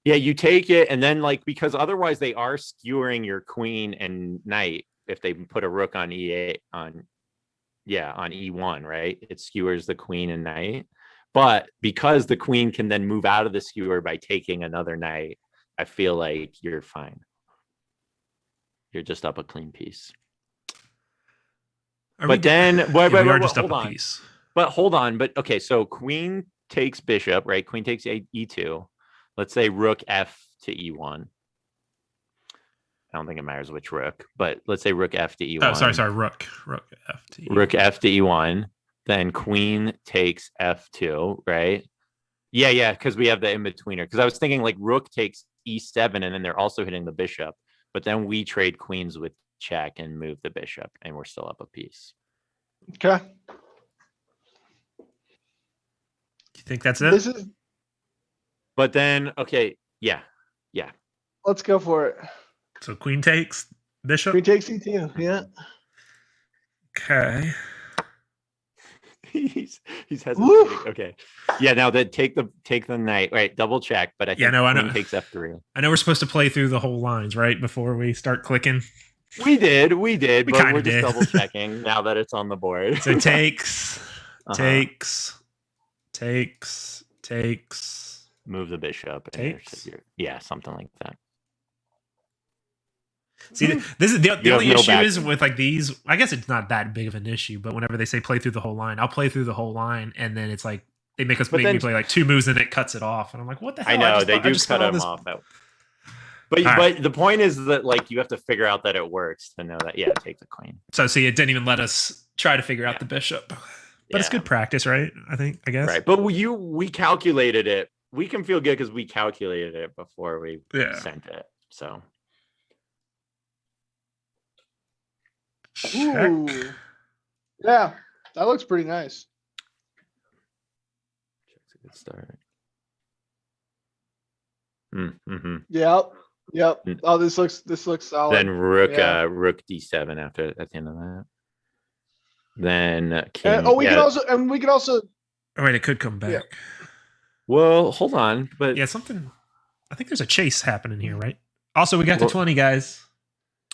B: Yeah, you take it, and then because otherwise they are skewering your queen and knight if they put a rook on E8 on E1, right? It skewers the queen and knight. But because the queen can then move out of the skewer by taking another knight, I feel like you're fine. You're just up a clean piece. But then
C: we are just
B: hold
C: up a
B: on.
C: piece.
B: But hold on. But okay, so queen takes bishop, right? Queen takes E2. Let's say rook F to E1. I don't think it matters which rook, but let's say rook F to E1.
C: Oh, sorry, rook F to E1.
B: Rook F to E1. Then queen takes F2, right? Yeah, because we have the in-betweener. Because I was thinking rook takes E7, and then they're also hitting the bishop. But then we trade queens with check and move the bishop, and we're still up a piece.
A: Okay.
C: You think that's it?
A: This is.
B: But then, okay, yeah.
A: Let's go for it.
C: So queen takes bishop.
A: Queen takes E2. Yeah.
C: Okay.
B: he's hesitating.
A: Woo!
B: Okay. Yeah, now that take the knight. Right, double check, but I think
C: I know.
B: queen takes F3.
C: I know we're supposed to play through the whole lines, right? Before we start clicking.
B: We did,
C: We
B: but
C: kinda
B: we're just
C: did.
B: double checking now that it's on the board.
C: So takes,
B: Uh-huh.
C: takes.
B: Move the bishop. And
C: Takes?
B: yeah, something like that.
C: See, this is the
B: You
C: only
B: have no
C: issue
B: back.
C: is with these. I guess it's not that big of an issue, but whenever they say play through the whole line, I'll play through the whole line, and then it's like they make
B: But
C: me
B: then-
C: play 2 moves, and it cuts it off, and I'm like, what the hell?
B: I know they
C: I
B: do
C: just
B: cut
C: spent all
B: them
C: this-
B: off. But
C: All right.
B: but the point is that you have to figure out that it works to know that take the queen.
C: So see, it didn't even let us try to figure out the bishop, but it's
B: Yeah.
C: good practice, right? I guess.
B: Right, but we calculated it. We can feel good because we calculated it before we
C: Yeah.
B: sent it. So
C: Check.
A: Ooh. Yeah. That looks pretty nice.
B: check's a good start. Mm-hmm.
A: Yep.
B: Mm.
A: Oh, this looks solid.
B: Then rook
A: Yeah.
B: rook D7 at the end of that. Then king.
A: And, we can also.
C: Oh, wait, it could come back.
A: Yeah.
B: Well, hold on, but
C: Yeah, something. I think there's a chase happening here, right? Also, we got to
B: Well-
C: 20, guys.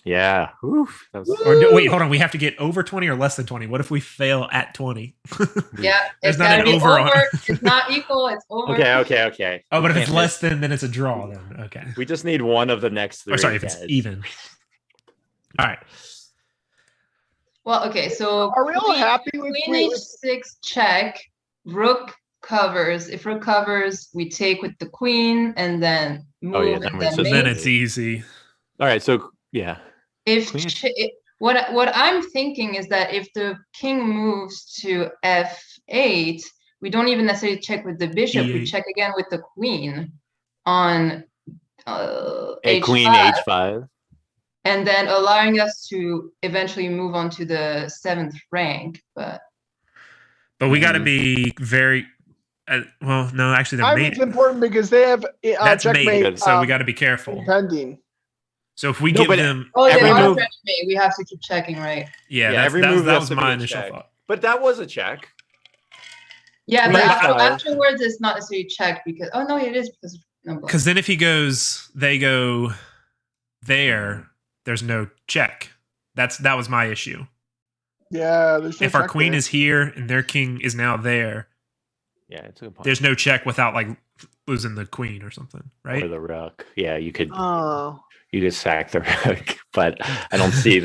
B: yeah. Oof, that was,
C: Or wait, hold on. We have to get over 20 or less than 20. What if we fail at 20?
D: Yeah,
C: There's
D: it's
C: not
D: gotta
C: an
D: be
C: over on-
D: over. It's not equal. It's over.
B: okay.
C: Oh, but if it's
B: Can't
C: less than, then it's a draw. Then okay.
B: We just need one of the next three.
C: Or sorry, if it's
B: guys.
C: even. All right.
D: Well, okay, so
A: Are we all happy with
D: queen h6 check, rook covers. If rook covers, we take with the queen and then move.
B: Oh, yeah,
D: and
B: then we-
D: then
B: so
C: So then
D: mate.
C: it's easy.
B: All right, so yeah.
D: If
B: Queen-
D: what I'm thinking is that if the king moves to f8, we don't even necessarily check with the bishop. We
C: E8.
D: check again with the queen on
B: Queen
D: h5,
B: H5.
D: and then allowing us to eventually move on to the 7th rank. But
C: But we got to
B: Mhm.
C: be very. Well, no, actually, they're
A: I think
C: mate.
A: it's important because they have
C: That's
A: checkmate.
C: mate. So we got to be careful.
A: pending.
C: So if we
B: No,
C: give
B: but-
C: them,
D: oh,
B: Every
D: they are
B: move-
D: checkmate. We have to keep checking, right?
C: yeah,
B: Yeah, every
C: that
B: move has
C: was
B: to be
C: my
B: a
C: initial
B: check.
C: thought.
B: But that was a check.
D: Yeah,
B: Queen
D: but
B: h5.
D: afterwards it's not necessarily checked because no, it is because of no.
C: Because then if he goes, they go there. There's no check. That was my issue.
A: Yeah. There's no
C: If our
A: check
C: queen
A: there.
C: is here and their king is now there,
B: Yeah, it's a good point.
C: there's no check without losing the queen or something, right?
B: Or the rook. Yeah, you could
A: Oh.
B: sack the rook, but I don't see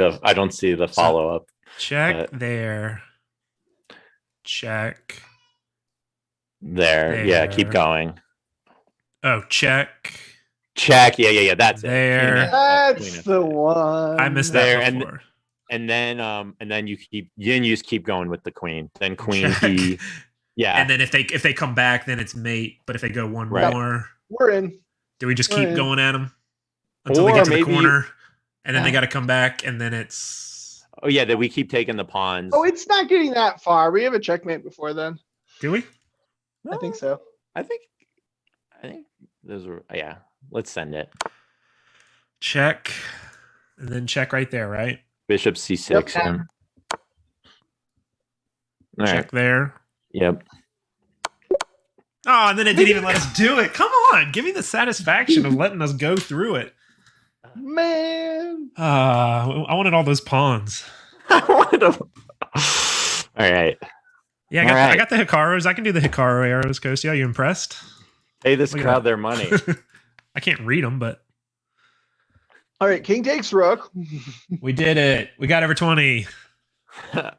B: the follow up.
C: Check there. Check.
B: There. Yeah, keep
C: There.
B: going.
C: Oh, check.
B: Check. Yeah. That's
C: There.
B: it.
A: That's the one.
C: I missed
B: There,
C: that
B: and-
C: before.
B: And then you just keep going with the queen. Then queen
C: Check.
B: E. Yeah.
C: And then if they come back, then it's mate. But if they go one
B: Right.
C: more,
A: We're in.
C: do we just
A: Right.
C: keep going at them until they
B: Or
C: get to the
B: maybe-
C: corner, and then they
D: Yeah.
C: got to come back, and then it's
B: Oh yeah, that we keep taking the pawns.
A: Oh, it's not getting that far. We have a checkmate before then.
C: Do we?
A: I think so.
B: I think those were yeah. Let's send it.
C: Check. And then check right there, right?
B: Bishop c6.
D: Yep.
B: Yeah. All
C: Check
B: right.
C: there.
B: Yep.
C: Oh, and then it didn't even let us do it. Come on. Give me the satisfaction of letting us go through it.
A: Man.
C: I wanted all those pawns.
B: All right.
C: Yeah, I got the Hikaros. I can do the Hikaru arrows, Kostya. Are you impressed?
B: Pay this
C: Look at
B: crowd
C: that.
B: their money.
C: I can't read them, but
A: All right, king takes rook.
C: we did it. We got over 20.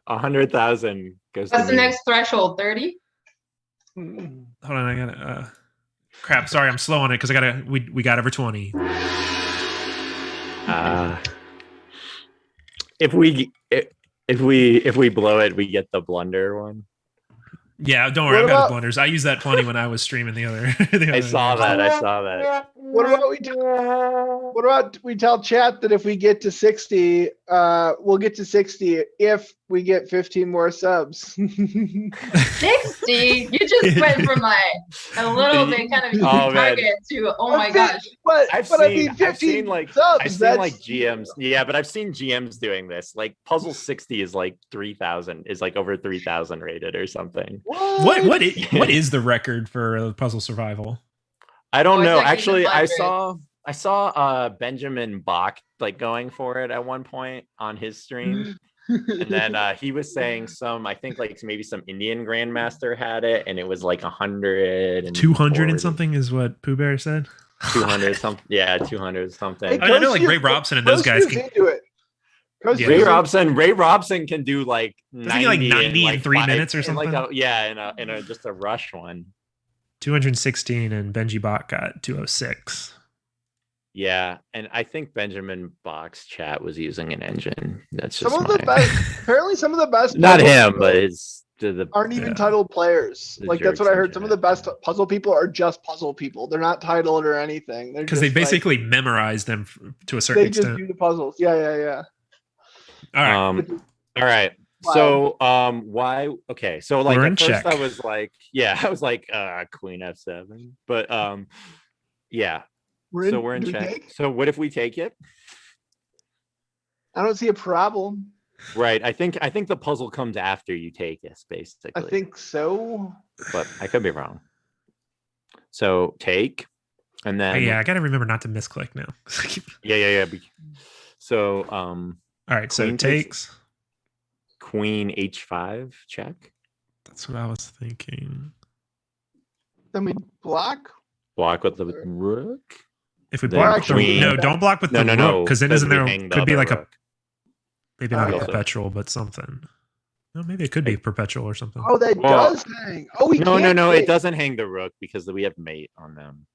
B: 100,000 goes to
D: What's the
B: me.
D: next threshold? 30?
C: Hold on, I gotta. Crap. Sorry, I'm slow on it because I gotta. We got over 20.
B: If we blow it, we get the blunder one.
C: Yeah, don't worry.
A: What
C: I've got
A: about-
C: the blunders. I used that plenty when I was streaming the other.
B: I saw that. I saw that.
A: What about we tell chat that if we get to 60, we'll get to 60 if we get 15 more subs.
D: 60? You just went from like a little bit kind of easy
B: Oh, man.
D: target to, oh my gosh.
A: But
B: I've
A: I
B: seen-
A: mean,
B: I've
A: 15
B: seen, like-
A: subs.
B: I've seen
A: that's
B: like GMs. Yeah, but I've seen GMs doing this. Like Puzzle 60 is like 3,000, is like over 3,000 rated or something.
C: What is the record for puzzle survival?
B: I don't
D: Oh, it's
B: know.
D: like
B: Actually, I
D: 800.
B: saw Benjamin Bach like going for it at one point on his stream. And then he was saying I think like maybe some Indian grandmaster had it, and it was like 100 and
C: 200 and something is what Pooh Bear said.
B: 200 something. Yeah, 200 something.
A: Hey,
C: I know like
A: Kostya-
C: Ray Robson and those guys
A: Kostya's
C: can.
A: into it. Kostya's
C: Yeah.
B: Ray Robson can do like
C: Doesn't he, like, 90 in 3 minutes or
B: in
C: something?
B: in a just a rush one.
C: 216 and Benji Bot got 206.
B: Yeah, and I think Benjamin Bach's chat was using an engine. That's just
A: Some of the best. Apparently, some of the best.
B: not
A: puzzle
B: him,
A: people
B: but it's the
A: aren't even
C: yeah.
A: titled players.
B: The
A: Like that's what
B: jerks
A: I
B: in
A: heard. Some of the
B: chat.
A: best puzzle people are just puzzle people. They're not titled or anything. They're
C: Because they
A: just, like,
C: basically memorize them to a certain
A: they just
C: extent.
A: do the puzzles. Yeah, yeah, yeah.
C: All right.
B: All right. So why okay, so like
C: We're in
B: at first
C: check.
B: I was like, I was like Queen F7. But yeah. So we're in
A: do
B: check.
A: take?
B: So what if we take it?
A: I don't see a problem.
B: Right. I think the puzzle comes after you take us, basically.
A: I think so.
B: But I could be wrong. So take, and
C: Oh,
B: then
C: yeah, I got to remember not to misclick now.
B: yeah. So
C: All right, so
B: Queen
C: takes.
B: Queen H5 check.
C: That's what I was thinking.
A: Then we block.
B: Block with the rook.
C: If we
B: Then
C: block with the
A: queen.
C: no, don't block with the
B: No.
C: rook, because then isn't
B: we
C: there
B: hang the
C: could be
B: other
C: like a
B: rook.
C: maybe not a
A: Okay.
C: perpetual, but something. No, maybe it could be perpetual or something.
A: Oh, that
B: Well,
A: does hang. Oh, we
B: No.
A: can't
B: It
A: take.
B: doesn't hang the rook because we have mate on them.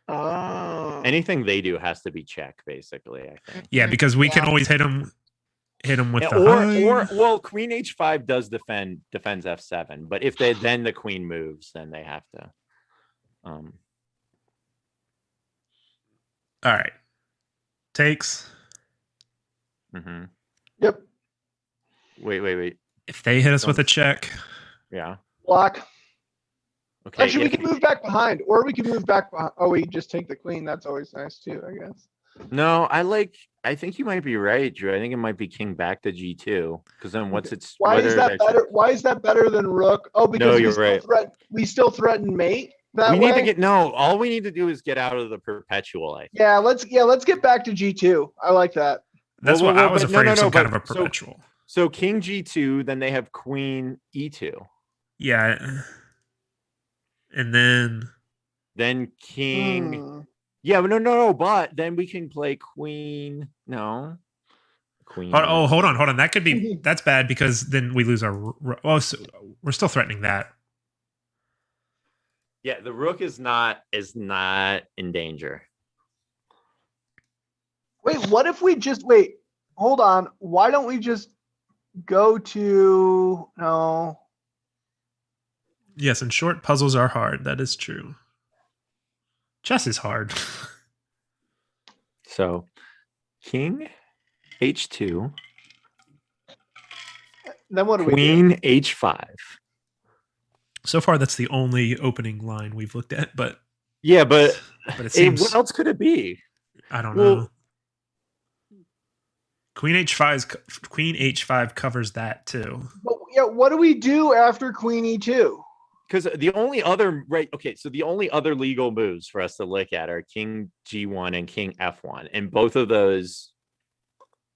A: Oh.
B: Anything they do has to be check, basically. I think.
C: Yeah, because we can
D: Yeah.
C: always hit them with
B: Yeah,
C: the high.
B: or well, Queen H5 does defends F7, but if then the queen moves, then they have to.
C: All right, takes.
B: Mhm.
A: Yep.
B: Wait.
C: If they hit us with a check,
B: Yeah.
A: Block.
B: Okay.
A: Actually, we
B: if-
A: can move back behind, or we can move back behind. Oh, we just take the queen. That's always nice too, I guess.
B: No, I think you might be right, Drew. I think it might be king back to G2 because then what's its
A: Why
B: whether
A: is that
B: they're-
A: better? Why is that better than rook? Oh, because we
B: you're
A: still
B: right.
A: we still threaten mate that
B: We
A: way.
B: need to get all we need to do is get out of the perpetual. I think.
A: Let's get back to G2. I like that.
C: that's
B: Well,
C: what I was
B: but no,
C: afraid
B: no,
C: of some
B: no,
C: kind of a
B: but- so-
C: perpetual.
B: So king G2, then they have queen E2,
C: Yeah, and then
B: then king.
A: Hmm.
B: Yeah, but no, but then we can play queen. No, queen.
C: hold on. That could be that's bad because then we lose our. Oh, so we're still threatening that.
B: Yeah, the rook is not in danger.
A: Wait, what if we just wait? Hold on. Why don't we just go to no?
C: Yes, and short puzzles are hard. That is true. Chess is hard.
B: So king H2,
A: Then what do we do?
B: Queen h5.
C: So far, that's the only opening line we've looked at, but
B: Yeah, but
C: it seems
B: what else could it be?
C: I don't
B: Well-
C: know. Queen h5 covers that too.
A: But yeah, what do we do after Queen e2?
B: Because the only other so the only other legal moves for us to look at are King G1 and King F1, and both of those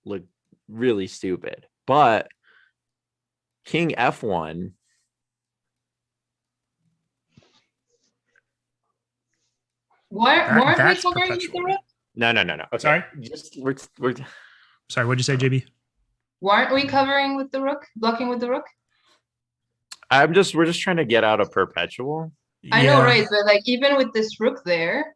B: look really stupid. But King F1.
D: Weren't we
C: That's
D: covering with
C: perpetual.
D: the rook?
B: No. Okay.
C: Sorry?
B: Just we're
C: Sorry, what'd you say, JB?
D: Weren't we covering with the rook? Blocking with the rook?
B: we're just trying to get out of perpetual.
D: I know,
C: Yeah.
D: right? But like even with this rook there,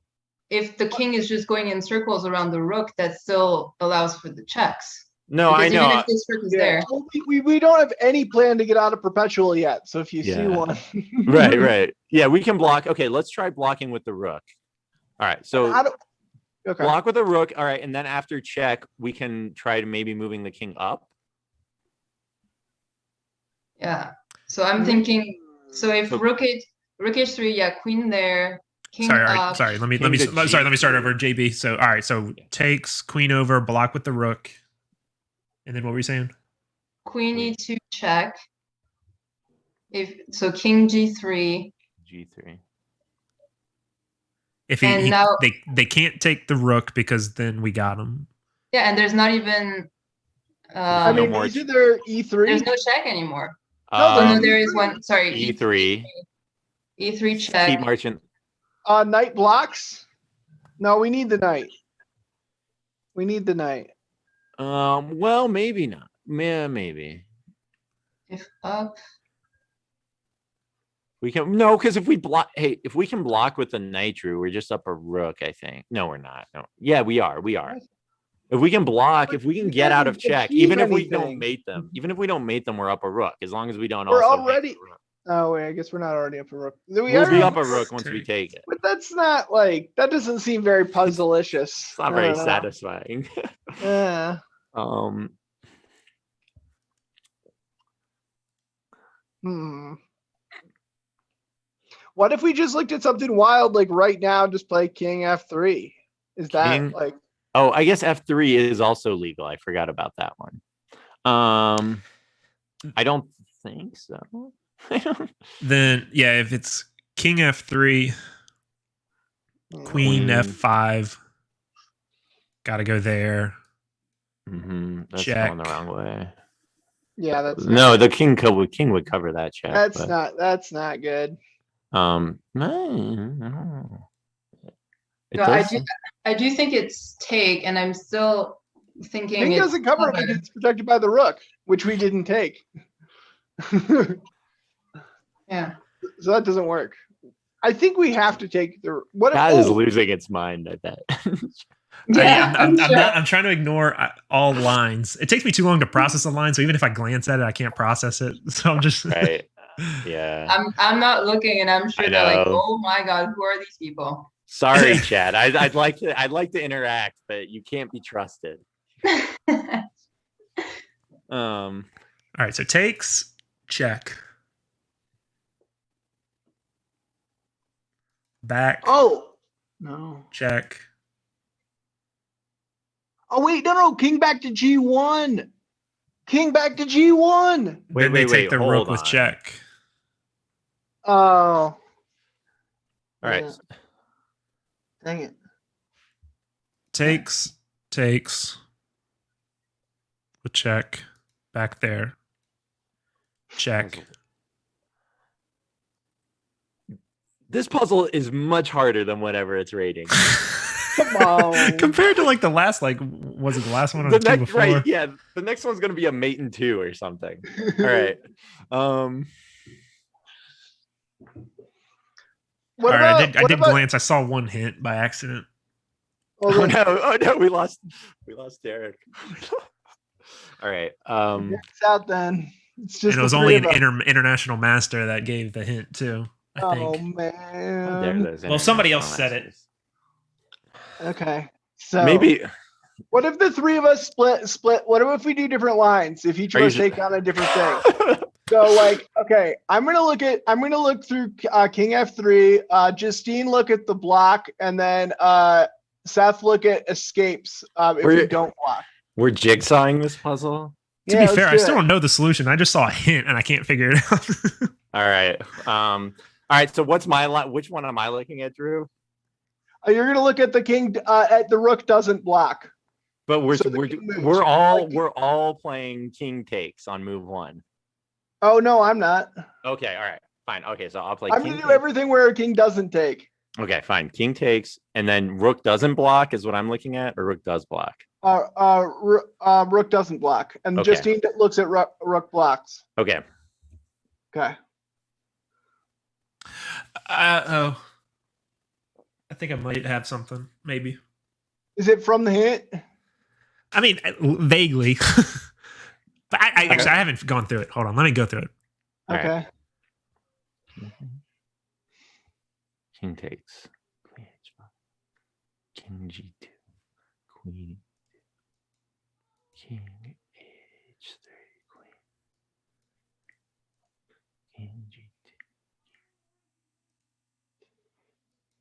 D: if the king is just going in circles around the rook, that still allows for the checks.
B: No,
D: Because
B: I
D: even
B: know.
D: if this rook is
A: Yeah,
D: there,
A: we don't have any plan to get out of perpetual yet. So if you see
B: Yeah.
A: one,
B: Right. Yeah, we can block. Okay, let's try blocking with the rook. All right, so
A: okay.
B: block with a rook. All right, and then after check, we can try to maybe moving the king up.
D: yeah. So I'm thinking. So if
B: So-
D: rook h3, yeah, queen there, king
C: Sorry, all right,
D: up.
C: sorry. Let me
B: King to
C: let me start
B: G3.
C: over, JB. So all right, so takes queen over, block with the rook, and then what were you saying?
D: Queen e2 check. If so, king g3.
B: G3.
C: If
D: And now-
C: they can't take the rook because then we got him.
D: Yeah, and there's not even.
A: I
B: no
A: mean,
B: more
A: isn't there e3?
D: There's no check anymore.
A: No,
D: Oh no,
B: Um,
D: there is one. Sorry,
B: E3.
D: E3 check.
B: Keep marching.
A: Knight blocks. No, we need the knight. We need the knight.
B: Well, maybe not. Yeah, maybe.
D: If up.
B: We can because if we block, if we can block with the knight, Drew, we're just up a rook. I think. No, we're not. No. Yeah, we are. We are. If we can block, if we can get out of check,
A: achieve
B: even if we
A: anything.
B: don't mate them, we're up a rook. As long as we don't
A: We're
B: also mate
A: already-
B: the rook.
A: Oh wait, I guess we're not already up a rook.
B: We'll be
A: are-
B: up a rook once we take it.
A: But that's not like that. Doesn't seem very puzzleicious.
B: It's not very satisfying.
A: Yeah. What if we just looked at something wild like right now? Just play King F3. Is that
B: King-
A: like?
B: Oh, I guess F3 is also legal. I forgot about that one. I don't think so.
C: Then yeah, if it's king f3, queen
B: Queen.
C: f5, got to go there.
B: That's
C: Check.
B: going the wrong way.
A: Yeah, that's
B: No, the king would cover that check.
A: that's
B: but,
A: not good.
B: no. It
D: No,
B: does-
D: I do think it's take, and I'm still thinking
A: King
D: it's
A: doesn't cover it
D: covered.
A: because it's protected by the rook, which we didn't take. So
D: Yeah.
A: that doesn't work. I think we have to take the. What?
B: That
A: oh,
B: is losing its mind, I bet.
C: I'm
D: sure.
C: not. I'm trying to ignore all lines. It takes me too long to process a line, so even if I glance at it, I can't process it. So I'm just
B: Right. Yeah.
D: I'm not looking, and I'm sure
B: I
D: they're like,
B: know.
D: oh my god, who are these people?
B: Sorry, Chad. I'd like to interact, but you can't be trusted.
C: all right. So takes, check, back,
A: Oh no.
C: check.
A: Oh wait, no. King back to G1. King back to G1.
C: Then
B: Wait,
C: they take
B: wait,
C: the
B: hold
C: rook with
B: on.
C: check.
A: Oh.
B: All right.
A: Yeah. Dang it.
C: Takes with check, back there, check.
B: This puzzle is much harder than whatever it's rating.
A: Come on.
C: Compared to like the last, like was it the last one or
B: The
C: the two
B: next,
C: before?
B: right? Yeah, the next one's gonna be a mate and 2 or something. All right.
A: What
C: All right,
A: about,
C: I
A: what
C: did
A: about-
C: glance. I saw one hint by accident.
A: Well,
B: Oh
A: then-
B: no! We lost Derek. All right.
A: It's out then. It's just
C: And it was
A: the
C: only
A: three
C: an
A: of us.
C: international master that gave the hint too. I
A: Oh
C: think.
A: man.
C: Well, somebody else said it.
A: Okay. So
B: Maybe
A: What if the three of us split? What if we do different lines? If each of
B: Are you
A: us
B: sure?
A: take down a different thing. So like, okay, I'm gonna look through King F3. Justine look at the block, and then Seth look at escapes if we don't block.
B: We're jigsawing this puzzle.
C: To be fair, I still don't know the solution. I just saw a hint and I can't figure it out.
B: All right. All right. So what's my line? Which one am I looking at, Drew?
A: You're gonna look at the king. At the rook doesn't block.
B: But we're
A: So the king moves.
B: we're all playing king takes on move 1.
A: Oh no, I'm not.
B: Okay. All right. Fine. Okay. So I'll play.
A: I'm gonna do everything where a king doesn't take.
B: Okay. Fine. King takes, and then rook doesn't block is what I'm looking at, or rook does block.
A: Rook doesn't block, and
B: Okay.
A: Justine looks at rook blocks.
B: Okay.
A: Okay.
C: I think I might have something. Maybe.
A: Is it from the hint?
C: I mean, vaguely. But I actually I haven't gone through it. Hold on, let me go through it.
B: All
A: Okay.
B: right. King takes. Queen H5. King G2. Queen. King H3. Queen. King G2.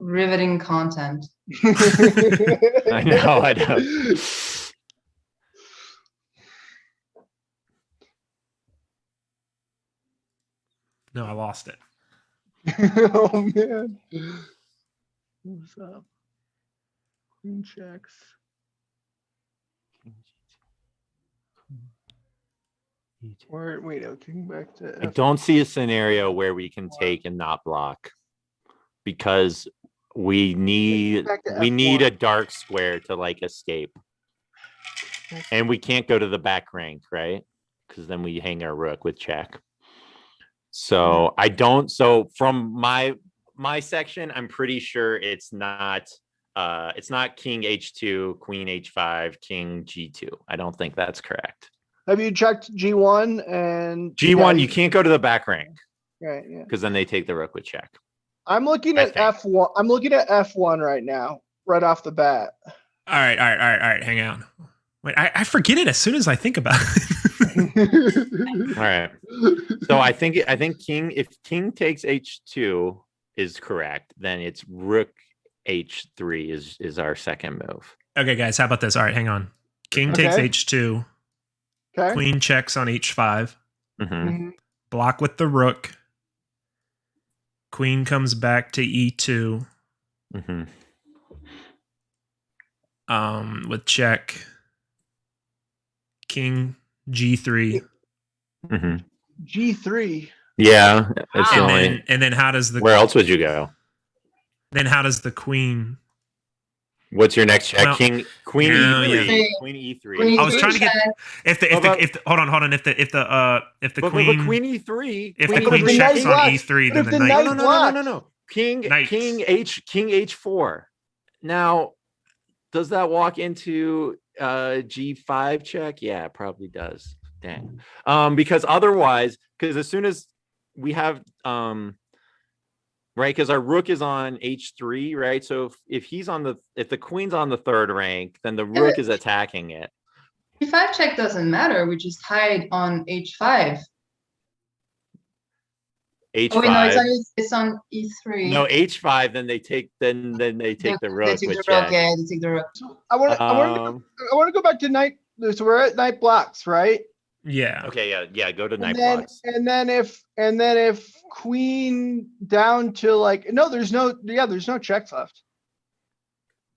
D: Riveting content.
B: I know.
C: No, I lost it.
A: Oh man. What's up? Queen checks. Or wait, king back to
B: I
A: F.
B: don't see a scenario where we can take and not block, because we need
A: Back to
B: a
A: F1.
B: dark square to like escape, and we can't go to the back rank, right? Because then we hang our rook with check. So I don't. So from my section, I'm pretty sure it's not king H2, queen H5, king G2. I don't think that's correct.
A: Have you checked G1 and
B: G1, you can't go to the back rank
A: Right, yeah.
B: because then they take the rook with check.
A: I'm looking at F1. I'm looking at F1 right now, right off the bat.
C: All right. Hang on. Wait, I forget it as soon as I think about it.
B: All right. So I think if king takes H2 is correct, then it's rook H3 is our second move.
C: Okay, guys, how about this? All right, hang on. King takes
A: Okay.
C: H2.
A: Okay.
C: Queen checks on H5.
B: Mm-hmm.
A: Mhm.
C: Block with the rook. Queen comes back to E2.
B: Mm-hmm.
C: With check. King G3.
B: Mm-hmm.
A: G3.
B: Yeah. It's the only,
C: And then how does the
B: where else would you go?
C: Then how does the queen?
B: What's your next check?
C: Well,
B: Queen
C: yeah,
B: E3.
D: yeah.
B: Queen E3.
D: Queen
C: I was trying to get
D: check.
C: hold on if the
B: But
C: queen
B: Queen E3.
C: if
A: Queen-
C: the queen
A: the
C: checks
A: knight
C: on
A: blocks.
C: E3
A: But
C: then
A: if
C: the
A: the
C: knight
A: knight-
B: No. King
C: Knight.
B: H4. Now, does that walk into G5 check? Yeah, it probably does. Dang. Because otherwise, because as soon as we have right, because our rook is on H3, right? So if the queen's on the third rank, then the rook is attacking it.
D: E5 check doesn't matter. We just hide on H5.
B: H5.
D: Oh wait, no, it's on E3.
B: No, H5. Then they take the rook
D: They take
B: with
D: the
B: check.
D: rook. Yeah, they take the rook.
A: I want to go back to knight. So we're at knight blocks, right?
C: Yeah.
B: Okay, yeah. Go to knight
A: then,
B: blocks.
A: And then if queen down to like there's no checks left.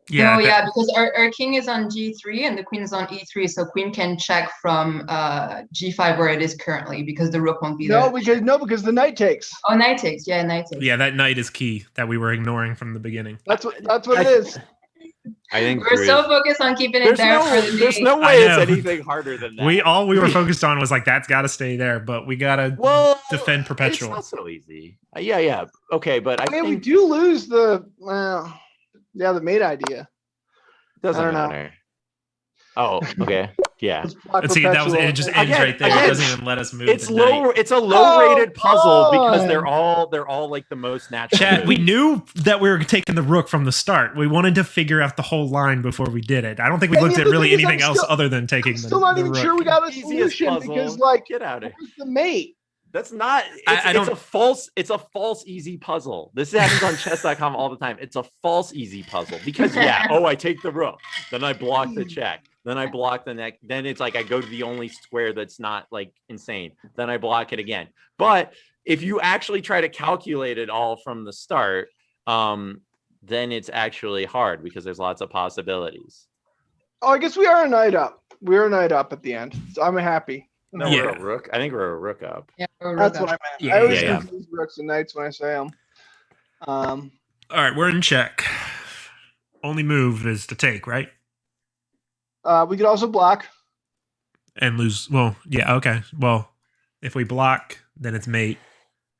C: Yeah.
D: No, yeah, because our king is on G3 and the queen is on E3, so queen can check from G5 where it is currently because the rook won't be there.
A: Because the knight takes.
D: Oh, knight takes. Yeah, knight takes.
C: Yeah, that knight is key that we were ignoring from the beginning.
A: That's what it is.
B: I think
D: We're so focused on keeping it
B: there's
D: there for the
B: there's
D: day.
B: no
C: I
B: way it's
C: know.
B: anything harder than that.
C: We were focused on was like that's got to stay there, but we got to defend perpetual.
B: It's not so easy. Yeah. Okay, but I
A: mean, we
B: think
A: do lose the mate idea.
B: doesn't
A: I don't know.
B: matter. Oh, okay. Yeah.
A: It's block
C: Let's see, that was
A: perpetual.
C: it. Just
A: And-
C: ends
B: Again-
C: right there. It
B: again,
C: doesn't even let us move.
B: It's
C: the
B: low.
C: knight.
B: It's a low-rated puzzle because
A: on.
B: they're all like the most natural.
C: Chat, we
B: moves.
C: knew that we were taking the rook from the start. We wanted to figure out the whole line before we did it. I don't think we
A: And
C: looked
A: the
C: at
A: other
C: really
A: thing is
C: anything
A: I'm
C: else
A: still-
C: other than taking
A: I'm still not
C: the
A: even
C: rook.
A: sure we got a
B: Easiest
A: solution
B: puzzle.
A: because, like,
B: Get out of here.
A: where's the mate?
B: That's not.
C: I
B: It's
C: don't-
B: a false. It's a false easy puzzle. This happens on chess.com all the time. It's a false easy puzzle because I take the rook, then I block the check, then I block the neck. Then it's like I go to the only square that's not like insane. Then I block it again. But if you actually try to calculate it all from the start, then it's actually hard because there's lots of possibilities.
A: Oh, I guess we are a knight up. We're a knight up at the end, so I'm happy.
B: No,
C: Yeah.
B: we're a rook. I think we're a rook up.
D: Yeah, we're
A: That's
D: rook
A: what I
D: up.
A: meant.
C: Yeah,
A: I always
B: yeah.
A: confuse rooks and knights when I say them.
C: All right, we're in check. Only move is to take, right?
A: We could also block.
C: And lose. Well, yeah, okay. Well, if we block, then it's mate.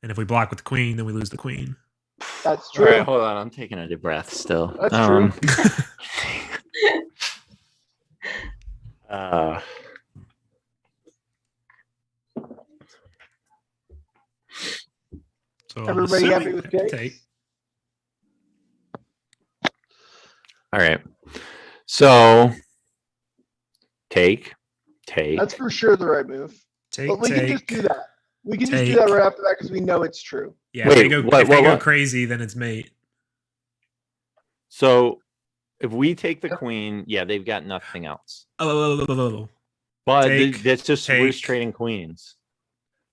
C: And if we block with the queen, then we lose the queen.
A: That's
B: All
A: true.
B: right, hold on. I'm taking a deep breath still.
A: That's true.
C: So I'm
A: Everybody happy
C: assuming
A: with take?
B: All right. So take.
A: That's for sure the right move.
C: Take,
A: But we can just do that. We can just do
C: take.
A: that right after that because we know it's true.
C: Yeah,
B: Wait,
C: if
B: what-
C: they go
B: what?
C: crazy, then it's mate.
B: So if we take the queen, they've got nothing else.
C: Oh.
B: But
C: Take,
B: that's just we're just
C: take.
B: trading queens.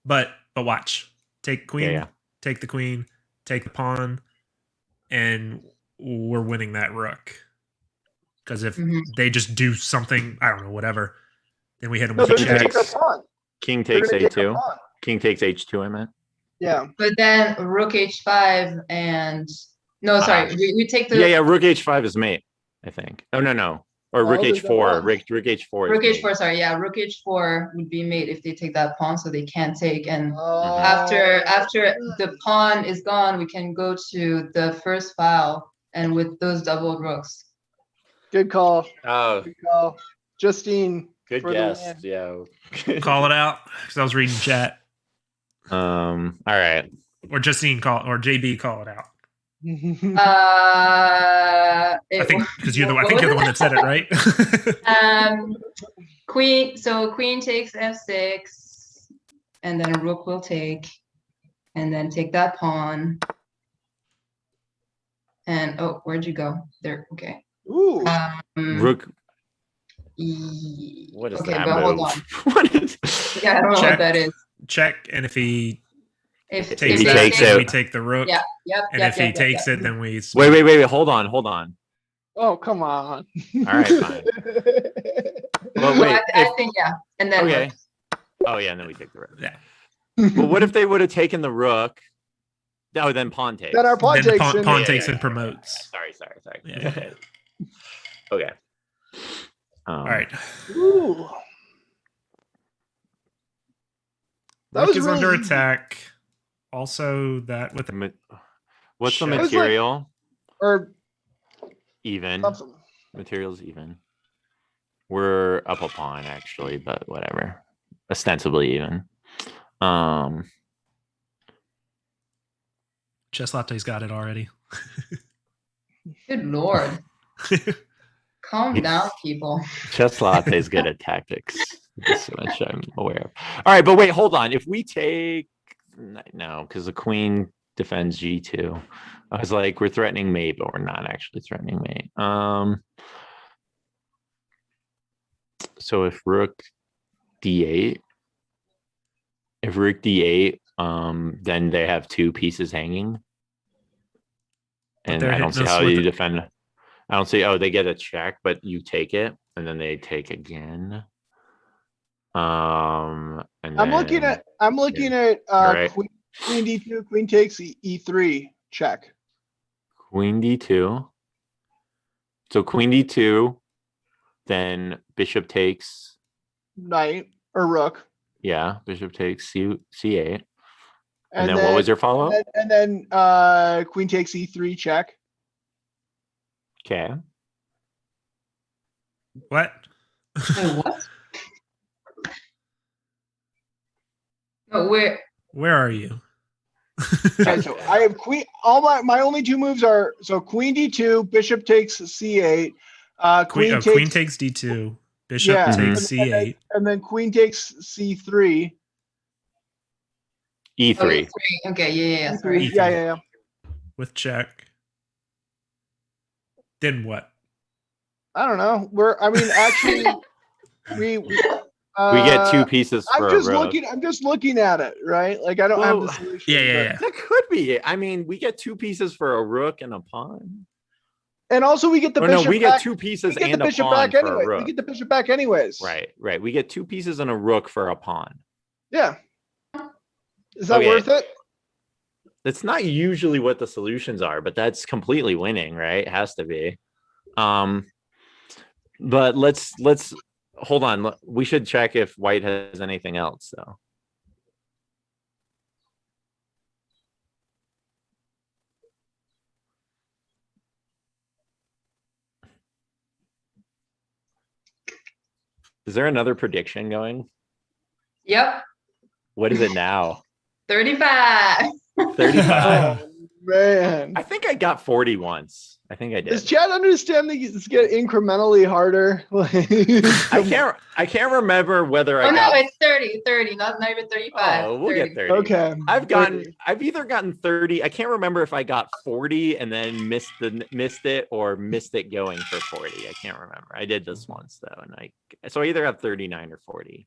C: But watch. Take queen,
B: Yeah.
C: take the queen, take the pawn, and we're winning that rook. Because if
D: Mhm.
C: they just do something, I don't know, whatever, then we hit them
A: No,
C: with
A: they're
C: a
A: gonna
C: check.
A: take our pawn.
B: King
A: They're
B: takes
A: gonna take our
B: a2.
A: pawn.
B: King takes h2, I meant.
A: Yeah.
D: But then rook h5 and no, sorry, we take the
B: Yeah, rook h5 is mate, I think. Oh no. Or rook
A: there's no
B: h4.
A: one.
B: Rook h4
D: rook
B: is mate.
D: h4. Sorry, yeah, rook h4 would be mate if they take that pawn, so they can't take. And
A: Oh.
D: after the pawn is gone, we can go to the first file and with those doubled rooks.
A: Good call.
B: Oh,
A: Good call. Justine.
B: good
A: for the
B: guess.
A: win.
B: Yeah.
C: Call it out. Because I was reading chat.
B: All right.
C: Or Justine call or JB call it out.
D: I
C: I think because you're the one that said it, right?
D: Queen. So queen takes f6, and then a rook will take, and then take that pawn. And oh, where'd you go? There. Okay.
A: Ooh.
B: Rook. What is
D: okay,
B: that
D: but
B: move?
D: hold on.
B: What is?
D: Yeah, I don't know
C: Check.
D: what that is.
C: Check, and if he
D: If
C: takes
B: he
C: it,
B: takes
C: then
B: it.
C: we take the rook.
D: Yeah. Yep.
C: And
D: yep,
C: if he
D: yep,
C: takes
D: yep.
C: it, then we
B: Wait. Hold on.
A: Oh, come on.
B: All right, fine. Well,
D: So
B: wait.
D: I think yeah, and then
B: Okay.
D: rook.
B: Oh yeah, and then we take the rook.
C: Yeah.
B: But what if they would have taken the rook? Oh, then pawn takes.
A: Then our pawn
C: then
A: takes.
C: pawn
A: in.
C: takes
B: yeah.
C: and promotes.
B: Sorry.
C: Yeah.
B: Okay.
C: All right.
A: Ooh. That
C: Rook
A: was
C: is
A: really
C: under
A: easy.
C: attack. Also, that with
B: What's the
C: That was
A: like-
B: material?
A: Or
B: Even.
A: something.
B: Materials even. We're up a pawn actually, but whatever. Ostensibly even.
C: Chess Latte's got it already.
D: Good lord, calm down, people.
B: Chess Latte's good at tactics. That's so much I'm aware of. All right, but wait, hold on. If we take no, because the queen defends g2. I was like, we're threatening mate, but we're not actually threatening mate. So if rook d8, then they have two pieces hanging. And
C: they're
B: I don't
C: hitting
B: see
C: us
B: how
C: with
B: you
C: it.
B: defend. I don't see. Oh, they get a check, but you take it, and then they take again. And
A: I'm looking
B: then-
A: at
B: right.
A: queen d2, queen takes e3 check.
B: Queen d2. So queen d2, then bishop takes.
A: Knight or rook.
B: Yeah, bishop takes c8. And then what was your follow up?
A: And then queen takes e3 check.
B: Okay.
C: What?
D: Wait, what? No,
C: Where are you?
A: Okay, so I have queen. All my only two moves are so queen d2, bishop takes c8,
C: Queen takes d2, bishop
A: yeah,
C: takes c8.
A: and then queen takes c3.
B: E3.
D: Oh, E3. Okay, yeah. Sorry.
C: E3.
A: Yeah.
C: With check. Then what?
A: I don't know. Actually, we
B: We get two pieces for a rook.
A: I'm just looking at it, right? Like I don't have the solution.
C: Yeah.
B: That could be it. I mean, we get two pieces for a rook and a pawn.
A: And also we get the bishop.
B: No, we
A: back.
B: get two pieces and a pawn
A: back
B: for
A: anyway.
B: a rook.
A: We get the bishop back anyways.
B: Right. We get two pieces and a rook for a pawn.
A: Yeah. Is that
B: Okay.
A: worth it?
B: That's not usually what the solutions are, but that's completely winning, right? It has to be. But let's hold on. We should check if white has anything else, though. Is there another prediction going?
D: Yep.
B: What is it now?
D: 35.
B: 35.
A: Oh man.
B: I think I got 40 once. I think I did.
A: Does Chad understand that it's get incrementally harder?
B: I can't remember whether I
D: Oh
B: got.
D: no, it's 30, not even 35.
B: Oh, we'll get 30.
A: Okay.
B: I've either gotten 30. I can't remember if I got 40 and then missed it or missed it going for 40. I can't remember. I did this once though, and I either have 39 or 40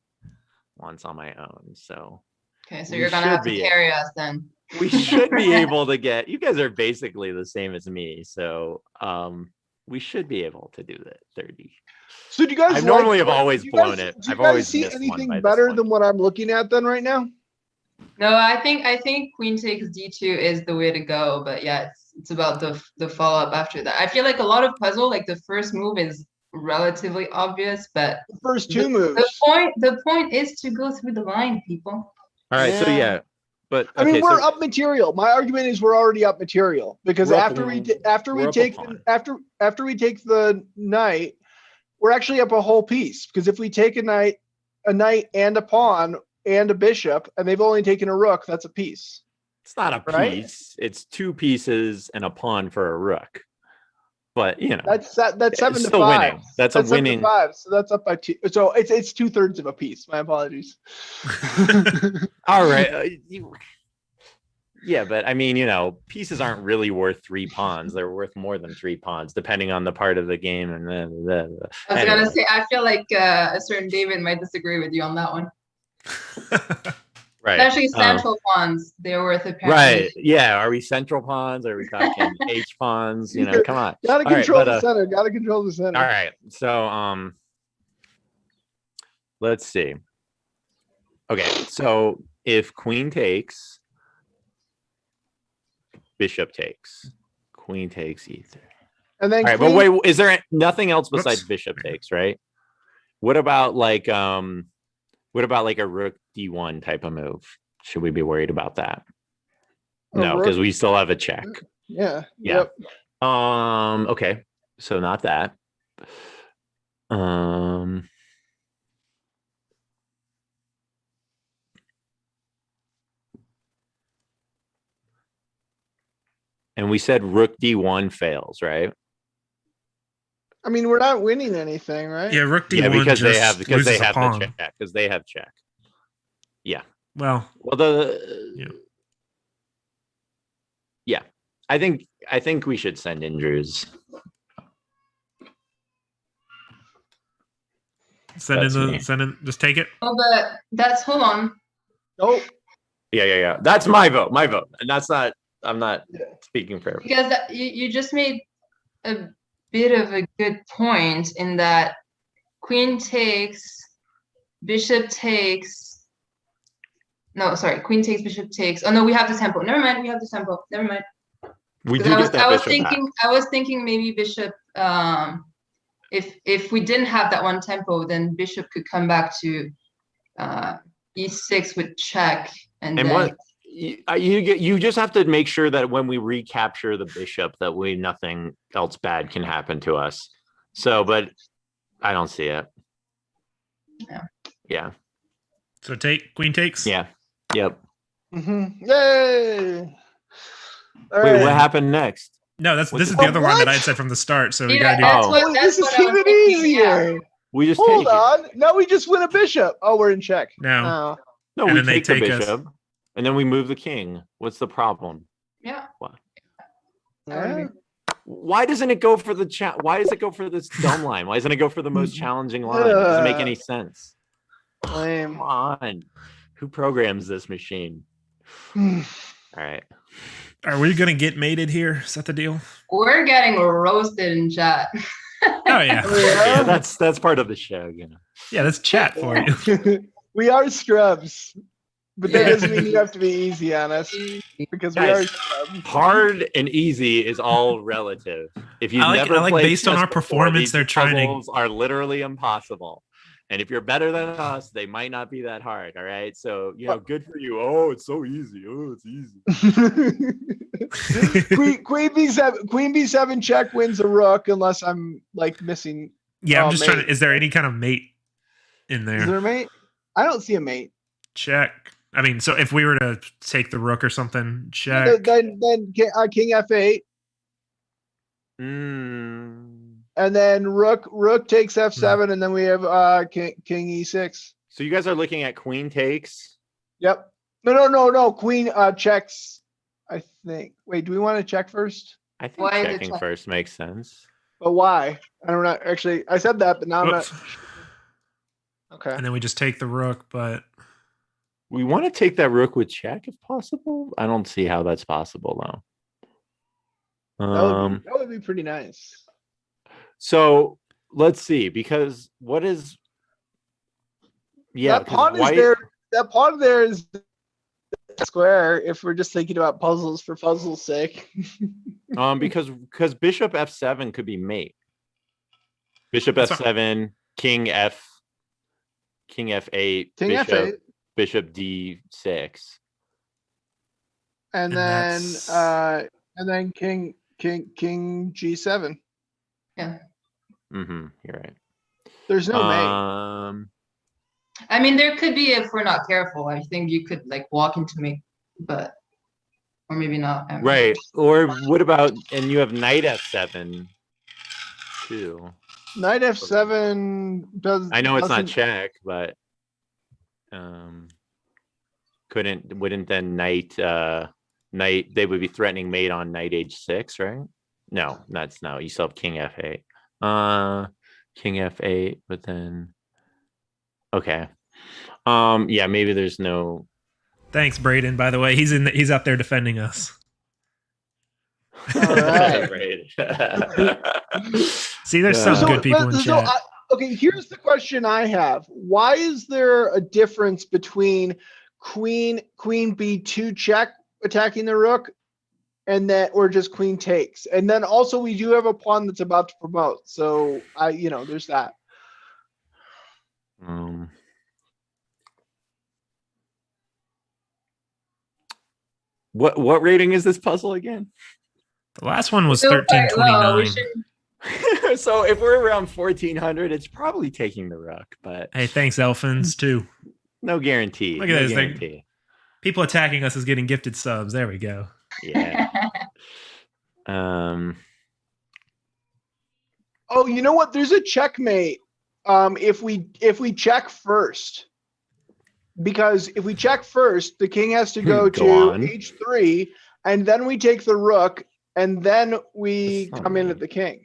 B: once on my own. So
D: Okay, so you're gonna have to carry us then.
B: we should be able to get. You guys are basically the same as me, so we should be able to do that 30.
A: So do you guys?
B: I normally have always blown it.
A: Do you
B: I've
A: guys
B: always
A: see
B: missed one
A: anything
B: by
A: better
B: this
A: than what I'm looking at then right now?
D: No, I think queen takes d2 is the way to go, but yeah, it's about the follow up after that. I feel like a lot of puzzle, like the first move is relatively obvious, but
A: The first two moves.
D: the point is to go through the line, people.
B: All right, so yeah, but
A: I mean,
B: okay,
A: we're
B: so
A: up material. My argument is we're already up material because
B: We're up
A: after we
B: a
A: take
B: pawn.
A: after we take the knight, we're actually up a whole piece because if we take a knight and a pawn and a bishop, and they've only taken a rook, that's a piece.
B: it's not a
A: right?
B: piece. It's two pieces and a pawn for a rook. But you know,
A: That's 7 to
B: still
A: 5.
B: winning. That's a
A: 7 to
B: winning.
A: 5, so that's up by 2. So it's 2/3 of a piece. My apologies.
B: All right. Yeah, but I mean, you know, pieces aren't really worth 3 pawns. They're worth more than 3 pawns, depending on the part of the game. And then
D: I was gonna say, I feel like a certain David might disagree with you on that one.
B: right.
D: Especially central pawns, they're worth apparently.
B: Right. Yeah. Are we central pawns? Are we talking H pawns? You know, come on.
A: Gotta
B: All right,
A: control
B: but,
A: the center. Gotta control the center.
B: All right. So let's see. Okay, so if queen takes, bishop takes, queen takes e3.
A: And then
B: All right, but wait, is there nothing else besides bishop takes, right? What about like a rook d1 type of move? Should we be worried about that? No, because we still have a check.
A: Yeah.
B: Yeah.
A: Yep.
B: Okay, so not that. And we said rook d1 fails, right?
A: I mean, we're not winning anything, right?
C: Yeah, rook d1
B: Yeah, because they
C: just
B: have the
C: pawn.
B: check. Because they have check. Yeah.
C: Well,
B: yeah. I think we should send in Drews.
C: send in, just take it.
D: Oh, but that's, hold on.
A: Nope.
B: Yeah. That's my vote. And that's not, I'm not speaking for everyone.
D: Because you just made a bit of a good point in that queen takes, bishop takes. No, sorry, queen takes, bishop takes. Oh no, we have the tempo. Never mind, we have the tempo. Never mind.
B: We do
D: I
B: get that
D: was
B: bishop back.
D: I was thinking maybe bishop. If we didn't have that one tempo, then bishop could come back to e6 with check, and then
B: what you just have to make sure that when we recapture the bishop, that nothing else bad can happen to us. So, but I don't see it. Yeah.
C: So queen takes.
B: Yeah. Yep.
A: Yay! All
B: Wait,
A: right.
B: what happened next?
C: No, this
B: What's
C: is
B: the-
C: the other line that
A: What?
C: I had said from the start. So we
D: Yeah,
C: gotta do.
D: that's
B: Oh.
D: what
A: Oh,
D: that's
A: this is
D: what I was
A: even
D: thinking. Yeah.
A: easier.
B: We just
A: Hold
B: take it.
A: on. No, we just win a bishop. Oh, we're in check.
C: No.
A: Oh.
B: No,
C: And
B: we
C: then they
B: take the
C: take us.
B: bishop, and then we move the king. What's the problem?
D: Yeah.
B: What?
D: I would agree.
B: Why doesn't it go for the chat? Why does it go for this dumb line? Why doesn't it go for the most challenging line? It doesn't make any sense.
A: Lame.
B: Come on. Who programs this machine? All right.
C: Are we gonna get mated here? Is that the deal?
D: We're getting roasted in chat.
C: Oh yeah.
B: Yeah, that's part of the show, you know.
C: Yeah, that's chat for you.
A: We are scrubs, but that
D: Yeah.
A: doesn't mean you have to be easy on us because we are
B: Guys,
A: scrubs.
B: hard and easy is all relative. If you
C: I like-
B: never
C: I like
B: played
C: based on
B: chess
C: our
B: before,
C: performance,
B: these
C: they're trying to-
B: puzzles are literally impossible. And if you're better than us, they might not be that hard. All right. So, good for you. Oh, it's so easy. Oh, it's easy.
A: Queen B7 check wins a rook unless I'm like missing.
C: Yeah, I'm
A: Oh,
C: just trying
A: mate.
C: to. Is there any kind of mate in
A: Is
C: there?
A: there a mate? I don't see a mate.
C: Check. I mean, so if we were to take the rook or something, check.
A: Then King F8, and then Rook takes F7, and then we have King E6.
B: So you guys are looking at queen takes.
A: Yep. No. Queen checks. I think. Wait, do we want to check first?
B: I think
D: Why is it
B: checking
D: check?
B: first makes sense.
A: But why? I don't know. Actually, I said that, but now I'm
C: Oops.
A: not. Okay.
C: And then we just take the rook, but
B: We want to take that rook with check if possible. I don't see how that's possible though.
A: That would be pretty nice.
B: So let's see, because what is
A: That pawn is there. That pawn there is square. If we're just thinking about puzzles for puzzles' sake.
B: because bishop F7 could be mate. Bishop
C: That's
B: F7, King F8,
A: King
B: bishop,
A: F8,
B: bishop D6.
A: and then King G7.
D: Yeah.
B: You're right.
A: There's no mate.
D: I mean, there could be if we're not careful. I think you could like walk into me, or maybe not.
B: Right. Or what about, and you have knight F7 too.
A: Knight F7 does.
B: I know it's not
A: doesn't-
B: check, but wouldn't then knight they would be threatening mate on knight H6, right? No, that's no. You still have King F8. King F8, but then okay. Yeah, maybe there's no.
C: thanks, Braden. By the way, he's out there defending us.
A: All right.
C: See, there's
B: Yeah.
C: some good people in chat.
A: Okay, here's the question I have. Why is there a difference between queen B2 check attacking the rook and that, or just queen takes? And then also we do have a pawn that's about to promote. So there's that.
B: What rating is this puzzle again?
C: The last one was
D: Still quite low.
C: 1329.
D: We should-
B: So if we're around 1400, it's probably taking the rook, but
C: Hey, thanks, Elfins, too.
B: no guarantee.
C: Look at
B: no
C: this thing.
B: guarantee.
C: People attacking us is getting gifted subs. There we go.
B: Yeah.
A: Oh, you know what? There's a checkmate. If we check first, because if we check first, the king has to go to
B: on.
A: H3, and then we take the rook, and then we
B: That's not
A: come in
B: right.
A: at the king.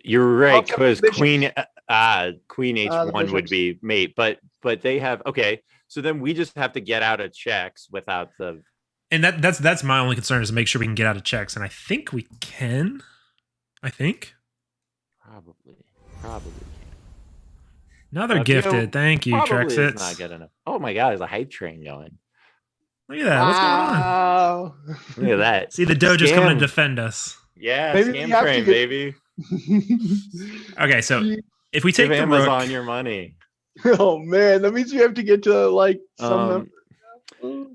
B: You're right,
A: Also,
B: because
A: bishop.
B: queen
A: The
B: H1 would
A: bishops.
B: be mate, but they have okay. So then we just have to get out of checks without the.
C: And that's my only concern is to make sure we can get out of checks. And I think we can. I think.
B: Probably.
C: Now they're
B: You know,
C: gifted. Thank you,
B: Probably is
C: Trexits.
B: not good enough. Oh my god, there's a hype train going.
C: Look at that. What's going on?
A: Wow.
B: Look at that.
C: See, the Dojo's coming
B: Scam.
C: to defend us.
B: Yeah,
A: Maybe we
B: scam
A: have to
B: train,
A: get-
B: baby.
C: Okay, so if we take
B: Give
C: the
B: Amazon
C: rook,
B: your money.
A: Oh man, that means we have to get to like some
B: Um,
A: number.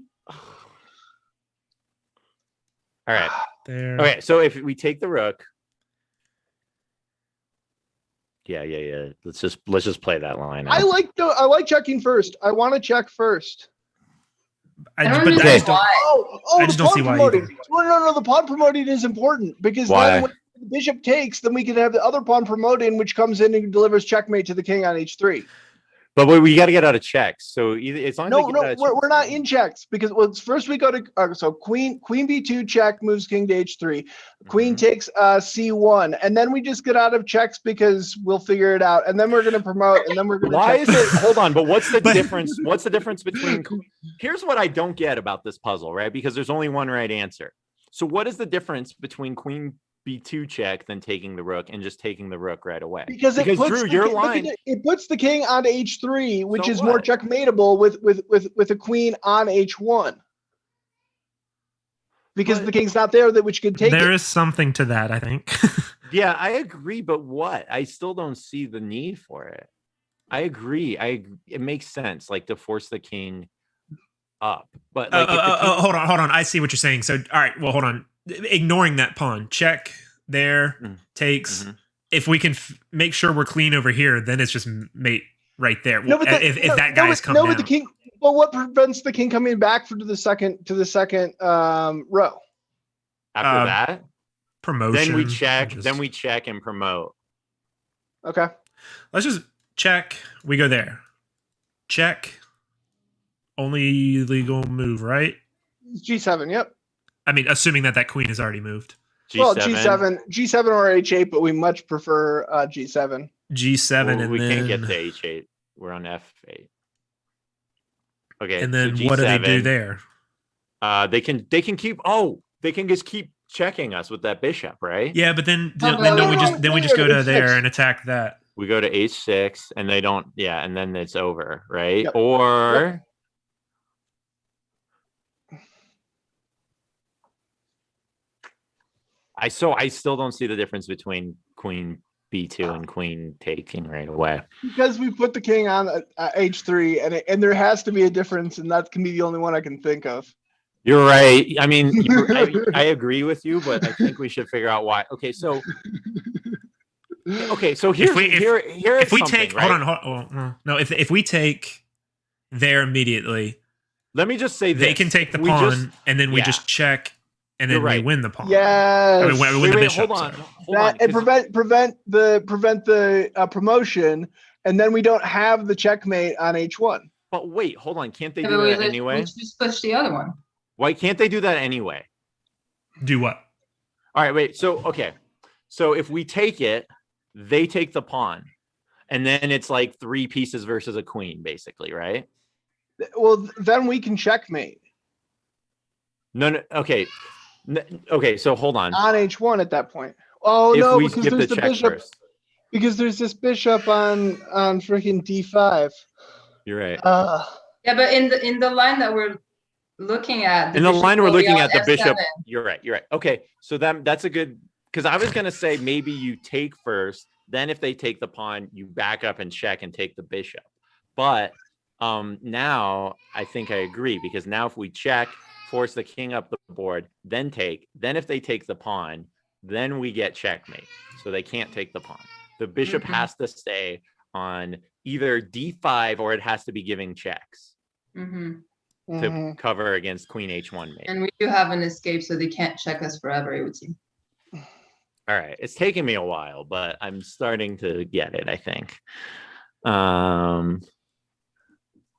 B: All right.
C: there.
B: Okay, so if we take the rook, Yeah. Let's just play that line.
A: I like checking first. I want to check first.
D: I don't
C: but I
D: understand
C: just don't.
D: why.
A: Oh,
C: I just
A: the
C: don't see
A: pawn
C: why
A: promoting.
C: either.
A: No. The pawn promoting is important because
B: Why?
A: then when the bishop takes, then we can have the other pawn promoting, which comes in and delivers checkmate to the king on h3.
B: But we got to get out of checks. So either as long as
A: No,
B: we get out of
A: we're
B: checks,
A: not in checks because first we go to so queen b2 check moves king to h3. Queen takes c1, and then we just get out of checks because we'll figure it out, and then we're gonna promote, and then we're gonna.
B: Why
A: check.
B: is it? Hold on, but what's the
C: But-
B: difference? What's the difference between? Here's what I don't get about this puzzle, right? Because there's only one right answer. So what is the difference between queen b2 check then taking the rook and just taking the rook right away?
A: Because
B: Drew, your
A: look at
B: line.
A: it puts the king on h3, which
B: So
A: is more
B: what?
A: checkmateable with a queen on h1. Because
B: But-
A: the king's not there, which could take
C: There
A: it.
C: is something to that, I think.
B: Yeah, I agree, but what? I still don't see the need for it. I agree. It makes sense, like to force the king up, but like if the king,
C: hold on. I see what you're saying. So, all right. Well, hold on. Ignoring that pawn, check there, takes.
B: Mhm.
C: If we can make sure we're clean over here, then it's just mate right there.
A: No, but
C: If that guy's come down,
A: but the king. Well, what prevents the king coming back to the second row?
B: after that,
C: promotion.
B: then we check.
C: just-
B: Then we check and promote.
A: Okay.
C: let's just check. We go there. Check. Only legal move, right?
A: G7. Yep.
C: I mean, assuming that queen has already moved.
B: G7.
A: Well, G7 or H8, but we much prefer G7.
C: G7,
B: Well,
C: and
B: we
C: then
B: can't get to H8. We're on F8. Okay.
C: and then
B: so
C: what do they
B: G7,
C: do there?
B: They can keep. Oh, they can just keep checking us with that bishop, right?
C: Yeah, but then
D: Oh,
C: then
D: no,
C: we just go to
A: it's
C: there
A: fixed.
C: and attack that.
B: We go to H6, and they don't. Yeah, and then it's over, right?
A: Yep.
B: Or. I still don't see the difference between queen b2 and queen taking right away.
A: Because we put the king on H3, and there has to be a difference, and that can be the only one I can think of.
B: You're right. I mean, I agree with you, but I think we should figure out why. Okay, so here
C: If we take,
B: right?
C: hold on, no, if we take there immediately,
B: Let me just say this.
C: they can take the
B: We
C: pawn,
B: just-
C: and then we
B: yeah.
C: just check, and
B: You're
C: then we
B: right.
C: win the pawn.
A: Yes.
C: I mean, we win the bishop.
B: hold on.
C: sorry.
B: Hold on.
A: And
B: 'cause-
A: prevent the promotion, and then we don't have the checkmate on H1.
B: But wait, hold on. Can't they
D: Yeah,
B: do
D: but we
B: that anyway?
D: just push the other one.
B: Why can't they do that anyway?
C: Do what?
B: All right, wait. So, okay. So if we take it, they take the pawn. And then it's like 3 pieces versus a queen, basically, right?
A: Well, then we can checkmate
B: No, okay. Okay, so hold on.
A: on H1 at that point. Oh
B: If
A: no,
B: we
A: because
B: skip the
A: there's the
B: check
A: bishop.
B: first.
A: Because there's this bishop on freaking D5.
B: You're right.
D: Yeah, but in the line that we're looking at,
B: In the
D: bishop
B: line we're
D: will be
B: looking
D: on
B: at, the bishop.
D: F7.
B: You're right. Okay, so that's a good, because I was gonna say maybe you take first, then if they take the pawn, you back up and check and take the bishop. But now I think I agree, because now if we check, force the king up the board, then take, then if they take the pawn, then we get checkmate. So they can't take the pawn. The bishop
D: Mhm.
B: has to stay on either D5 or it has to be giving checks
D: Mhm.
B: to cover against queen H1 mate.
D: And we do have an escape, so they can't check us forever, it would seem.
B: All right, it's taken me a while, but I'm starting to get it, I think.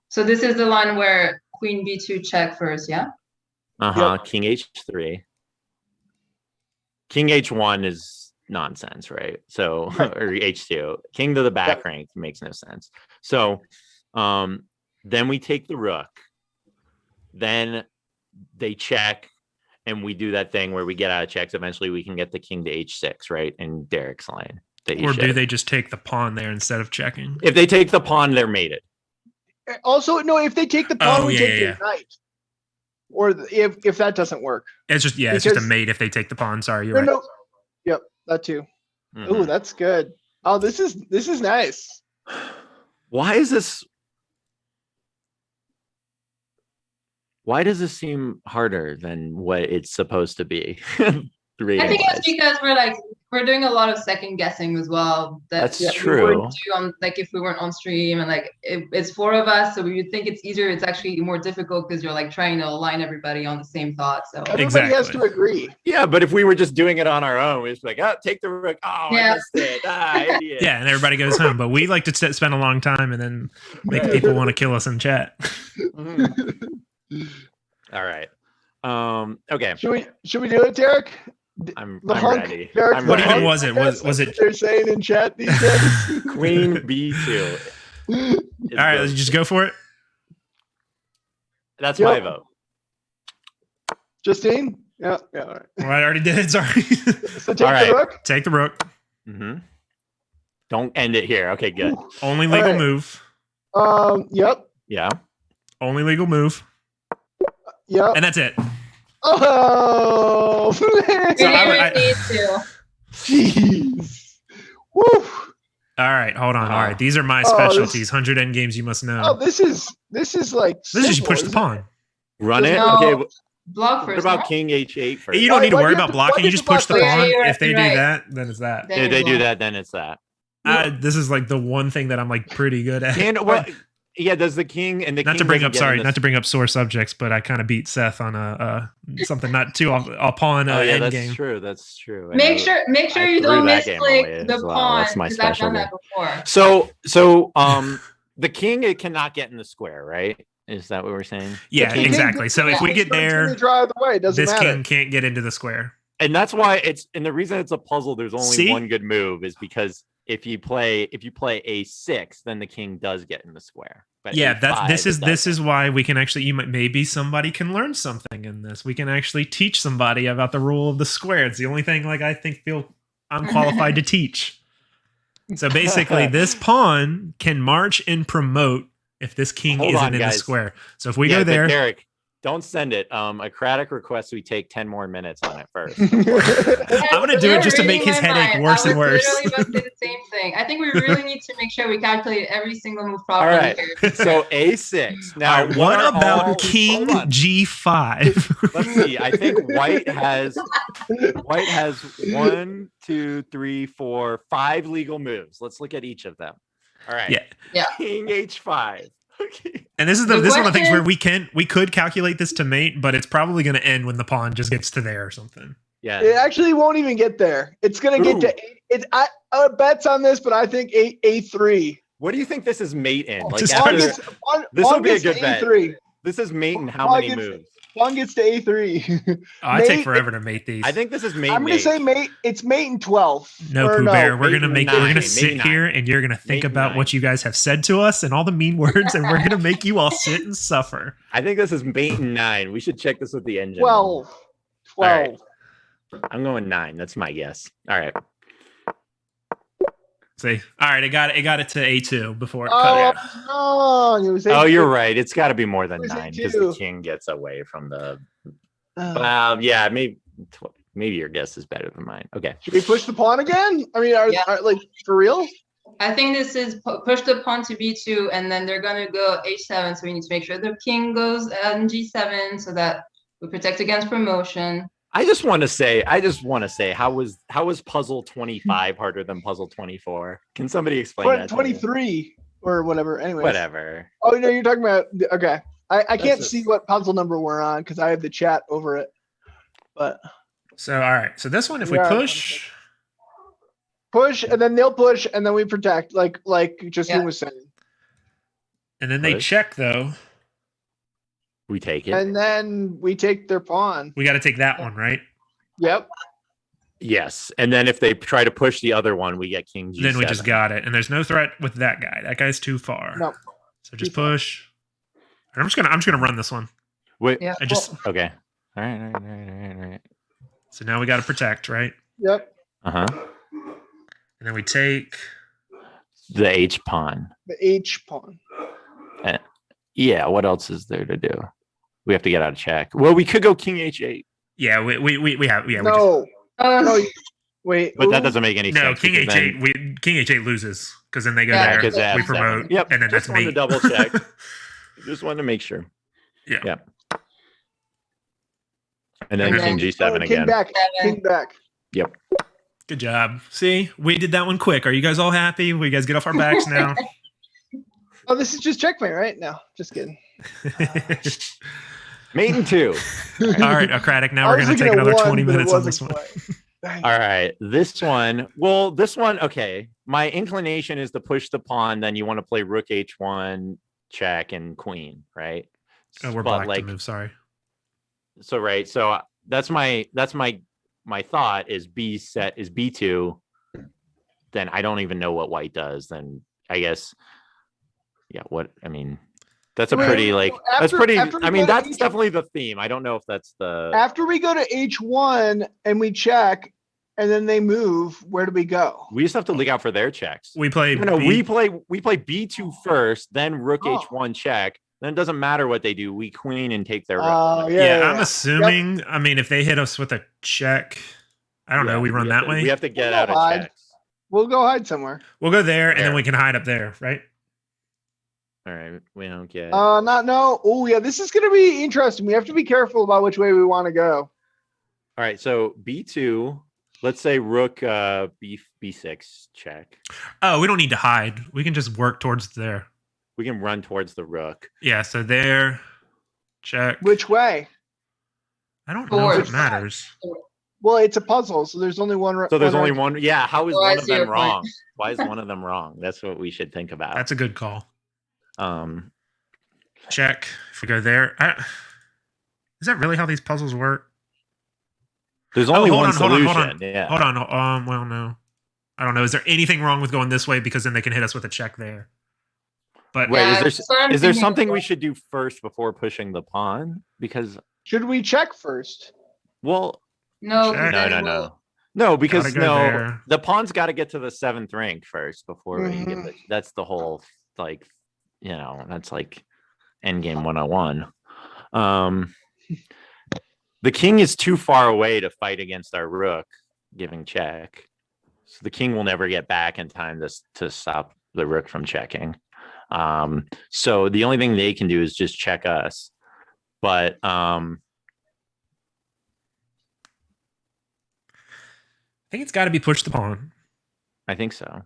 D: So this is the line where queen b2 check first, yeah?
B: King H3. King H1 is nonsense, right? So or H2. King to the back rank makes no sense. So then we take the rook. Then they check, and we do that thing where we get out of checks. Eventually we can get the king to H6, right? In Derek's line. that you
C: Or do
B: should.
C: they just take the pawn there instead of checking?
B: If they take the pawn, they're mated.
A: Also, no, if they take the pawn,
C: Oh,
A: we
C: yeah,
A: take
C: yeah,
A: the knight. Or if that doesn't work.
C: It's just it's just a
A: Because-
C: mate if they take the pawn. Sorry, you're
A: No,
C: right.
A: no. Yep, that too.
B: Mhm.
A: Ooh, that's good. Oh, this is nice.
B: Why is this? Why does this seem harder than what it's supposed to be?
D: I think it's because we're like we're doing a lot of second guessing as well.
B: That's
D: we
B: true.
D: wouldn't do on, like, if we weren't on stream, and like it's 4 of us, so we would think it's easier. It's actually more difficult because you're like trying to align everybody on the same thought. So
A: Everybody has to agree.
B: Yeah, but if we were just doing it on our own, we'd just be like, oh, take the rook. Oh,
D: Yeah.
B: I missed it. Ah, idiot.
C: Yeah, and everybody goes home. But we like to spend a long time and then make people want to kill us in chat.
B: All right. Okay.
A: Should we do it, Derek?
B: I'm
A: hunk,
B: ready.
A: Derek,
B: I'm
C: What
B: ready.
C: even was it? Was it?
A: They're saying in chat these days.
B: Queen B2?
C: All right, let's just go for it.
B: That's
A: Yep.
B: my vote.
A: Justine? Yeah, all right.
C: Well, I already did it. Sorry.
A: So take
B: All right.
A: the rook.
C: Take the rook.
B: Mm-hmm. Don't end it here. Okay, good.
C: Only legal
A: right.
C: move.
A: Yep.
B: Yeah.
C: Only legal move.
A: Yep.
C: And that's it.
A: Oh,
D: we
C: So I-
D: didn't need to.
A: jeez. Woo.
C: All right, hold on. All right, these are my
A: Oh,
C: specialties. 100 end games you must know.
A: Oh, this is like.
C: This is you
A: simple,
C: push the
A: isn't
C: pawn.
A: it?
B: Run it.
D: No.
B: Okay.
D: Block
B: What
D: first.
B: about
D: no?
B: King H8 first?
C: You don't
A: Why-
C: need to
A: why
C: worry
A: do you
C: about
A: have to-
C: blocking.
A: why
C: You
A: do
C: just
A: you
C: push the
A: block
D: that?
C: pawn.
D: Yeah, you're
C: If they do
D: right.
C: that, then it's that.
D: Then
B: If they
D: you
B: do
D: block.
B: that, then it's that.
C: This is like the one thing that I'm like pretty good at.
B: And what? Yeah. Does the king and the
C: Not
B: king
C: to bring
B: doesn't
C: up,
B: get
C: sorry,
B: in
C: not to bring up sore subjects, but I kind of beat Seth on a something not too a pawn
B: Oh yeah,
C: end
B: that's
C: game.
B: true. That's true.
D: Make sure
B: I
D: you
B: threw
D: don't
B: that game
D: misclick
B: away
D: the
B: as well.
D: pawn,
B: That's my
D: because I've done
B: specialty.
D: that before.
B: So the king, it cannot get in the square, right? Is that what we're saying?
C: Yeah,
B: king-
C: exactly. So if we get there,
A: Draw the way. It doesn't
C: this
A: matter.
C: king can't get into the square.
B: And that's why and the reason it's a puzzle, there's only
C: See?
B: one good move, is because if you play A6, then the king does get in the square. But
C: Yeah,
B: A5,
C: this
B: it
C: is
B: doesn't.
C: why we can actually maybe somebody can learn something in this. We can actually teach somebody about the rule of the square. It's the only thing like I feel I'm qualified to teach. So basically, this pawn can march and promote if this king
B: Hold
C: isn't
B: on,
C: in the
B: guys.
C: square. So if we
B: Yeah,
C: go
B: but
C: there,
B: Derek, don't send it. Acratic requests we take 10 more minutes on it first.
C: I'm gonna do it
D: You're
C: just to make
D: reading
C: his
D: my
C: headache
D: mind.
C: worse
D: I
C: and
D: was
C: worse.
D: literally about to say the same thing. I think we really need to make sure we calculate every single move
B: All
D: properly
B: right.
D: here.
B: So A6. Now,
C: All right, what
B: are
C: about
B: all-
C: King
B: hold on.
C: G5?
B: Let's see. I think white has 1, 2, 3, 4, 5 legal moves. Let's look at each of them. All right.
C: Yeah.
B: King H5. Okay.
C: And this is
D: The
C: this is one of the things where
D: question-
C: we could calculate this to mate, but it's probably going to end when the pawn just gets to there or something.
B: Yeah.
A: It actually won't even get there. It's gonna get to eight. I bets on this, but I think A3.
B: What do you think this is mate in? Like
C: Just
A: Pawn
B: after,
A: gets, pawn,
B: this
A: pawn
B: will be a
A: gets to
B: good bet.
A: A3.
B: this is mate in how
A: Pawn
B: many
A: gets-
B: moves?
A: Pawn gets to A3.
C: Oh, I take
A: Mate-
C: forever to mate these.
B: I think this is mate.
A: I'm gonna say mate. It's mate in 12.
C: No,
A: Or
C: Pooh Bear. We're
B: maybe
C: gonna
B: nine,
C: we're gonna
B: maybe
C: sit
B: nine.
C: here and you're gonna think
B: Maybe
C: about
B: nine.
C: what you guys have said to us and all the mean words, and we're gonna make you all sit and suffer.
B: I think this is mate in 9. We should check this with the engine.
A: 12. 12.
B: right. I'm going 9. That's my guess. All right.
C: See, all right, it got it to A2 before it cut
A: Oh,
C: it.
A: wrong. It was
B: Oh,
A: A2.
B: you're right. It's got to be more than
A: Where's
B: 9 because
A: A2?
B: the king gets away from the.
A: Oh.
B: Yeah, maybe your guess is better than mine. Okay.
A: Should we push the pawn again? I mean,
D: Yeah.
A: are like for real?
D: I think this is push the pawn to B2, and then they're gonna go H7. So we need to make sure the king goes on G7 so that we protect against promotion.
B: I just want to say, how was puzzle 25 harder than puzzle 24? Can somebody explain that? to me?
A: 23 or whatever. Anyway.
B: Whatever.
A: Oh no, you're talking about okay. I can't
B: That's
A: see what puzzle number we're on because I have the chat over it. But
C: So all right, so this one, if we
A: Yeah,
C: push,
A: and then they'll push, and then we protect, like Justine
D: Yeah.
A: was saying.
C: and then they
B: Push.
C: check though,
B: We take it.
A: And then we take their pawn.
C: we got to take that one, right?
A: Yep.
B: Yes. And then if they try to push the other one, we get king G7.
C: Then we just got it, and there's no threat with that guy. That guy's too far.
A: No.
C: So just
A: Too far.
C: push. And I'm just gonna run this one.
B: Wait.
D: Yeah.
C: I just
B: Okay. All right.
C: so now we got to protect, right?
A: Yep.
B: Uh-huh.
C: And then we take.
B: The H pawn.
A: The H pawn.
B: Yeah, what else is there to do? We have to get out of check. Well, we could go king H8,
C: Yeah, we have yeah.
A: No.
D: Oh,
A: No. Wait.
B: but that
A: ooh.
B: doesn't make any
C: No,
B: sense.
C: King
B: because
C: H8.
B: then-
C: King H8 loses because then they go
D: Yeah,
C: there.
B: because they have
C: We
B: seven.
C: promote.
B: Yep.
C: And then
B: just
C: that's
B: wanted
C: me.
B: to double check. Just wanted to make sure.
C: Yeah.
B: Yeah. And then
D: And
B: king
D: then-
B: G7
A: Oh,
B: again.
A: King back.
D: Seven.
A: King back.
B: Yep.
C: Good job. See, we did that one quick. Are you guys all happy? We guys get off our backs now.
A: Oh, this is just checkmate, right? No, just kidding.
B: Mate in 2.
C: All right, Ocratic. Now
A: I
C: we're
A: was
C: going to take
A: looking at
C: another
A: one,
C: 20
A: but it
C: minutes on
A: wasn't
C: this one.
A: quite. Dang.
B: All right, this one. Well, this one. Okay, my inclination is to push the pawn. Then you want to play rook h1, check, and queen, right?
C: Oh, we're
B: But,
C: black to move. Sorry.
B: So right. So that's my thought is b set is b2. Then I don't even know what white does. Then I guess, yeah. What I mean. That's a pretty that's pretty. I mean, that's definitely the theme. I don't know if that's the.
A: After we go to h1 and we check, and then they move, where do we go?
B: We just have to look out for their checks.
C: We play.
B: No, we play b2 first, then rook
A: Oh.
B: h1 check. Then it doesn't matter what they do. We queen and take their rook.
C: Yeah, I'm assuming. I mean, if they hit us with a check, I don't know. We run that way.
B: We have to get
A: We'll
B: out
A: go
B: of
A: hide.
B: checks.
A: We'll go hide somewhere.
C: We'll go there, and
B: There.
C: then we can hide up there, right?
B: All right, we don't get.
A: No. Oh yeah, this is gonna be interesting. We have to be careful about which way we want to go.
B: All right, so b2. Let's say rook b6 check.
C: Oh, we don't need to hide. We can just work towards there.
B: We can run towards the rook.
C: Yeah, so there, check.
A: Which way?
C: I don't know if
D: Towards.
C: it matters.
A: Well, it's a puzzle, so there's only one.
B: So there's only
A: right.
B: one. Yeah, how is
D: Oh, I
B: one of
D: see your
B: them
D: point.
B: wrong? Why is one of them wrong? That's what we should think about.
C: That's a good call.
B: Check.
C: If we go there, is that really how these puzzles work?
B: There's only
C: hold
B: one
C: on, hold on,
B: solution.
C: hold on.
B: Yeah.
C: Hold on. Well, no. I don't know. Is there anything wrong with going this way? Because then they can hit us with a check there. But
B: Wait,
D: Yeah,
B: is
D: that's what I'm
B: there
D: thinking
B: something
D: as
B: we
D: well.
B: should do first before pushing the pawn? Because
A: Should we check first?
B: well,
D: No,
C: Check.
D: then
B: no,
D: it
B: no,
D: will-
B: no, because
C: Gotta go
B: no,
C: there.
B: the pawn's got to get to the 7th rank first before we
A: Mhm.
B: give it. That's the whole that's like endgame 101. The king is too far away to fight against our rook giving check, so the king will never get back in time to stop the rook from checking. So the only thing they can do is just check us, but
C: I think it's got to be push the pawn.
B: I think so.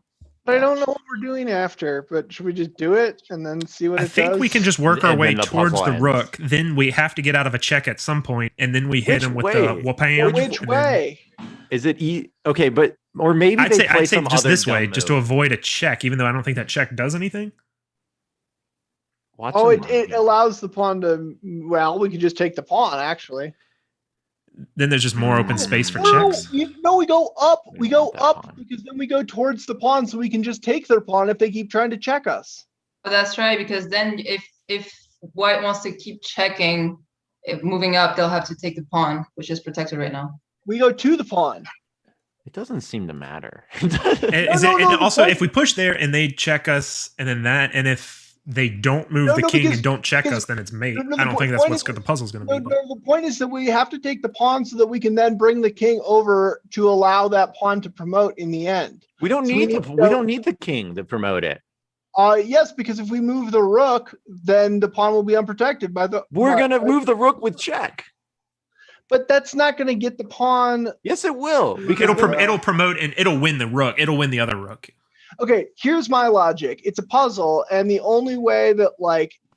A: But I don't know what we're doing after. But should we just do it and then see what
C: I
A: it
C: think
A: does?
C: we can just work our
B: And
C: way
B: then the
C: towards
B: puzzle
C: the
B: ends.
C: rook. Then we have to get out of a check at some point, and then we hit
B: Which
C: him with
B: way?
C: the
A: Well,
C: whoopam.
A: which
C: and then-
A: way?
B: Is it okay? But or maybe
C: I'd
B: they
C: say
B: play some
C: just
B: other
C: this way,
B: dumb
C: just to
B: move.
C: avoid a check, even though I don't think that check does anything.
B: Watch
A: Oh,
B: them
A: it
B: run.
A: allows the pawn to. Well, we could just take the pawn actually.
C: Then there's just more open space for
A: No,
C: checks.
A: no, we go up.
B: We
A: We
B: don't
A: go
B: want that
A: up
B: pawn.
A: because then we go towards the pawn, so we can just take their pawn if they keep trying to check us.
D: But that's right, because then if white wants to keep checking, if moving up, they'll have to take the pawn, which is protected right now.
A: We go to the pawn.
B: It doesn't seem to matter.
C: And,
A: no,
C: also,
A: because-
C: if we push there and they check us, and then that, and if they don't move
A: No,
C: the
A: no,
C: king
A: because-
C: and don't check
A: because-
C: us, then it's mate.
A: no,
C: I don't
A: the
C: think that's
A: point
C: what's
A: is-
C: the puzzle's going to
A: No,
C: be.
A: no, the point is that we have to take the pawn so that we can then bring the king over to allow that pawn to promote in the end.
B: we don't
A: So we
B: need
A: need
B: the
A: to
B: we
A: go-
B: don't need the king to promote it.
A: Yes, because if we move the rook, then the pawn will be unprotected by the.
B: We're
A: by-
B: gonna move the rook with check.
A: But that's not gonna get the pawn.
B: Yes, it will. Because
C: It'll promote and it'll win the rook. It'll win the other rook.
A: Okay, here's my logic. It's a puzzle, and the only way that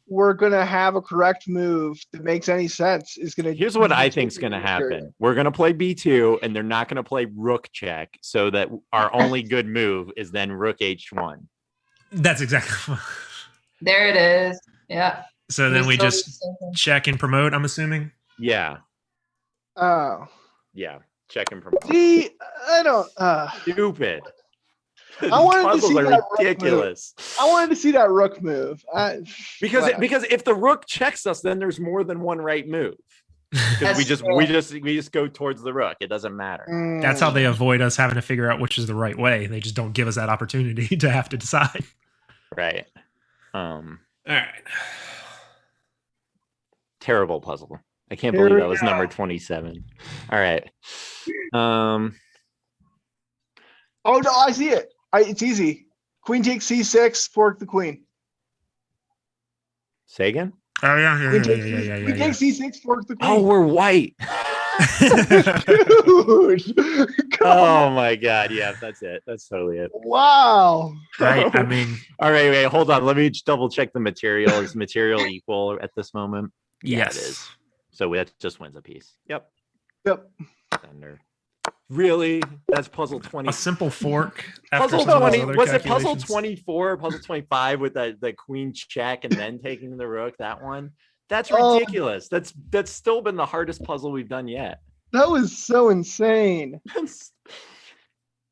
A: we're gonna have a correct move that makes any sense is gonna.
B: here's what I think's gonna happen. We're gonna play b2, and they're not gonna play rook check, so that our only good move is then rook h1.
C: That's exactly.
D: There it is. Yeah.
C: So then we
D: still do
C: just
D: the same thing.
C: check and promote. I'm assuming.
B: Yeah,
A: Oh,
B: yeah. Check and promote.
A: see, I don't.
B: Stupid.
A: I wanted to
B: Puzzles
A: see
B: are
A: that rook move.
B: ridiculous.
A: I wanted to see that rook move.
B: Because if the rook checks us, then there's more than one right move. Because
D: That's
B: we
D: true.
B: just go towards the rook. It doesn't matter.
C: That's how they avoid us having to figure out which is the right way. They just don't give us that opportunity to have to decide.
B: Right.
C: All right.
B: Terrible puzzle. I can't
A: Here
B: believe
A: we
B: that was
A: go.
B: number 27. All right.
A: Oh no, I see it. It's easy. Queen takes c6, fork the queen.
B: Say again?
C: Oh yeah,
A: Queen takes c6, fork the queen.
B: Oh, we're white.
A: Dude. Come
B: Oh
A: on.
B: my god, yeah, that's it. That's totally it.
A: Wow.
C: Right. I mean,
B: All right, wait, hold on. Let me just double check the material. Is material equal at this moment? Yeah,
C: yes.
B: it is. So that just wins a piece. Yep.
A: Yep.
B: Thunder. Really? That's puzzle 20.
C: A simple fork. After
B: Puzzle
C: some of those
B: 20.
C: other
B: Was it puzzle
C: calculations.
B: 24, puzzle 25 with the queen check and then taking the rook? That one? That's
A: Oh.
B: ridiculous. That's still been the hardest puzzle we've done yet.
A: That was so insane.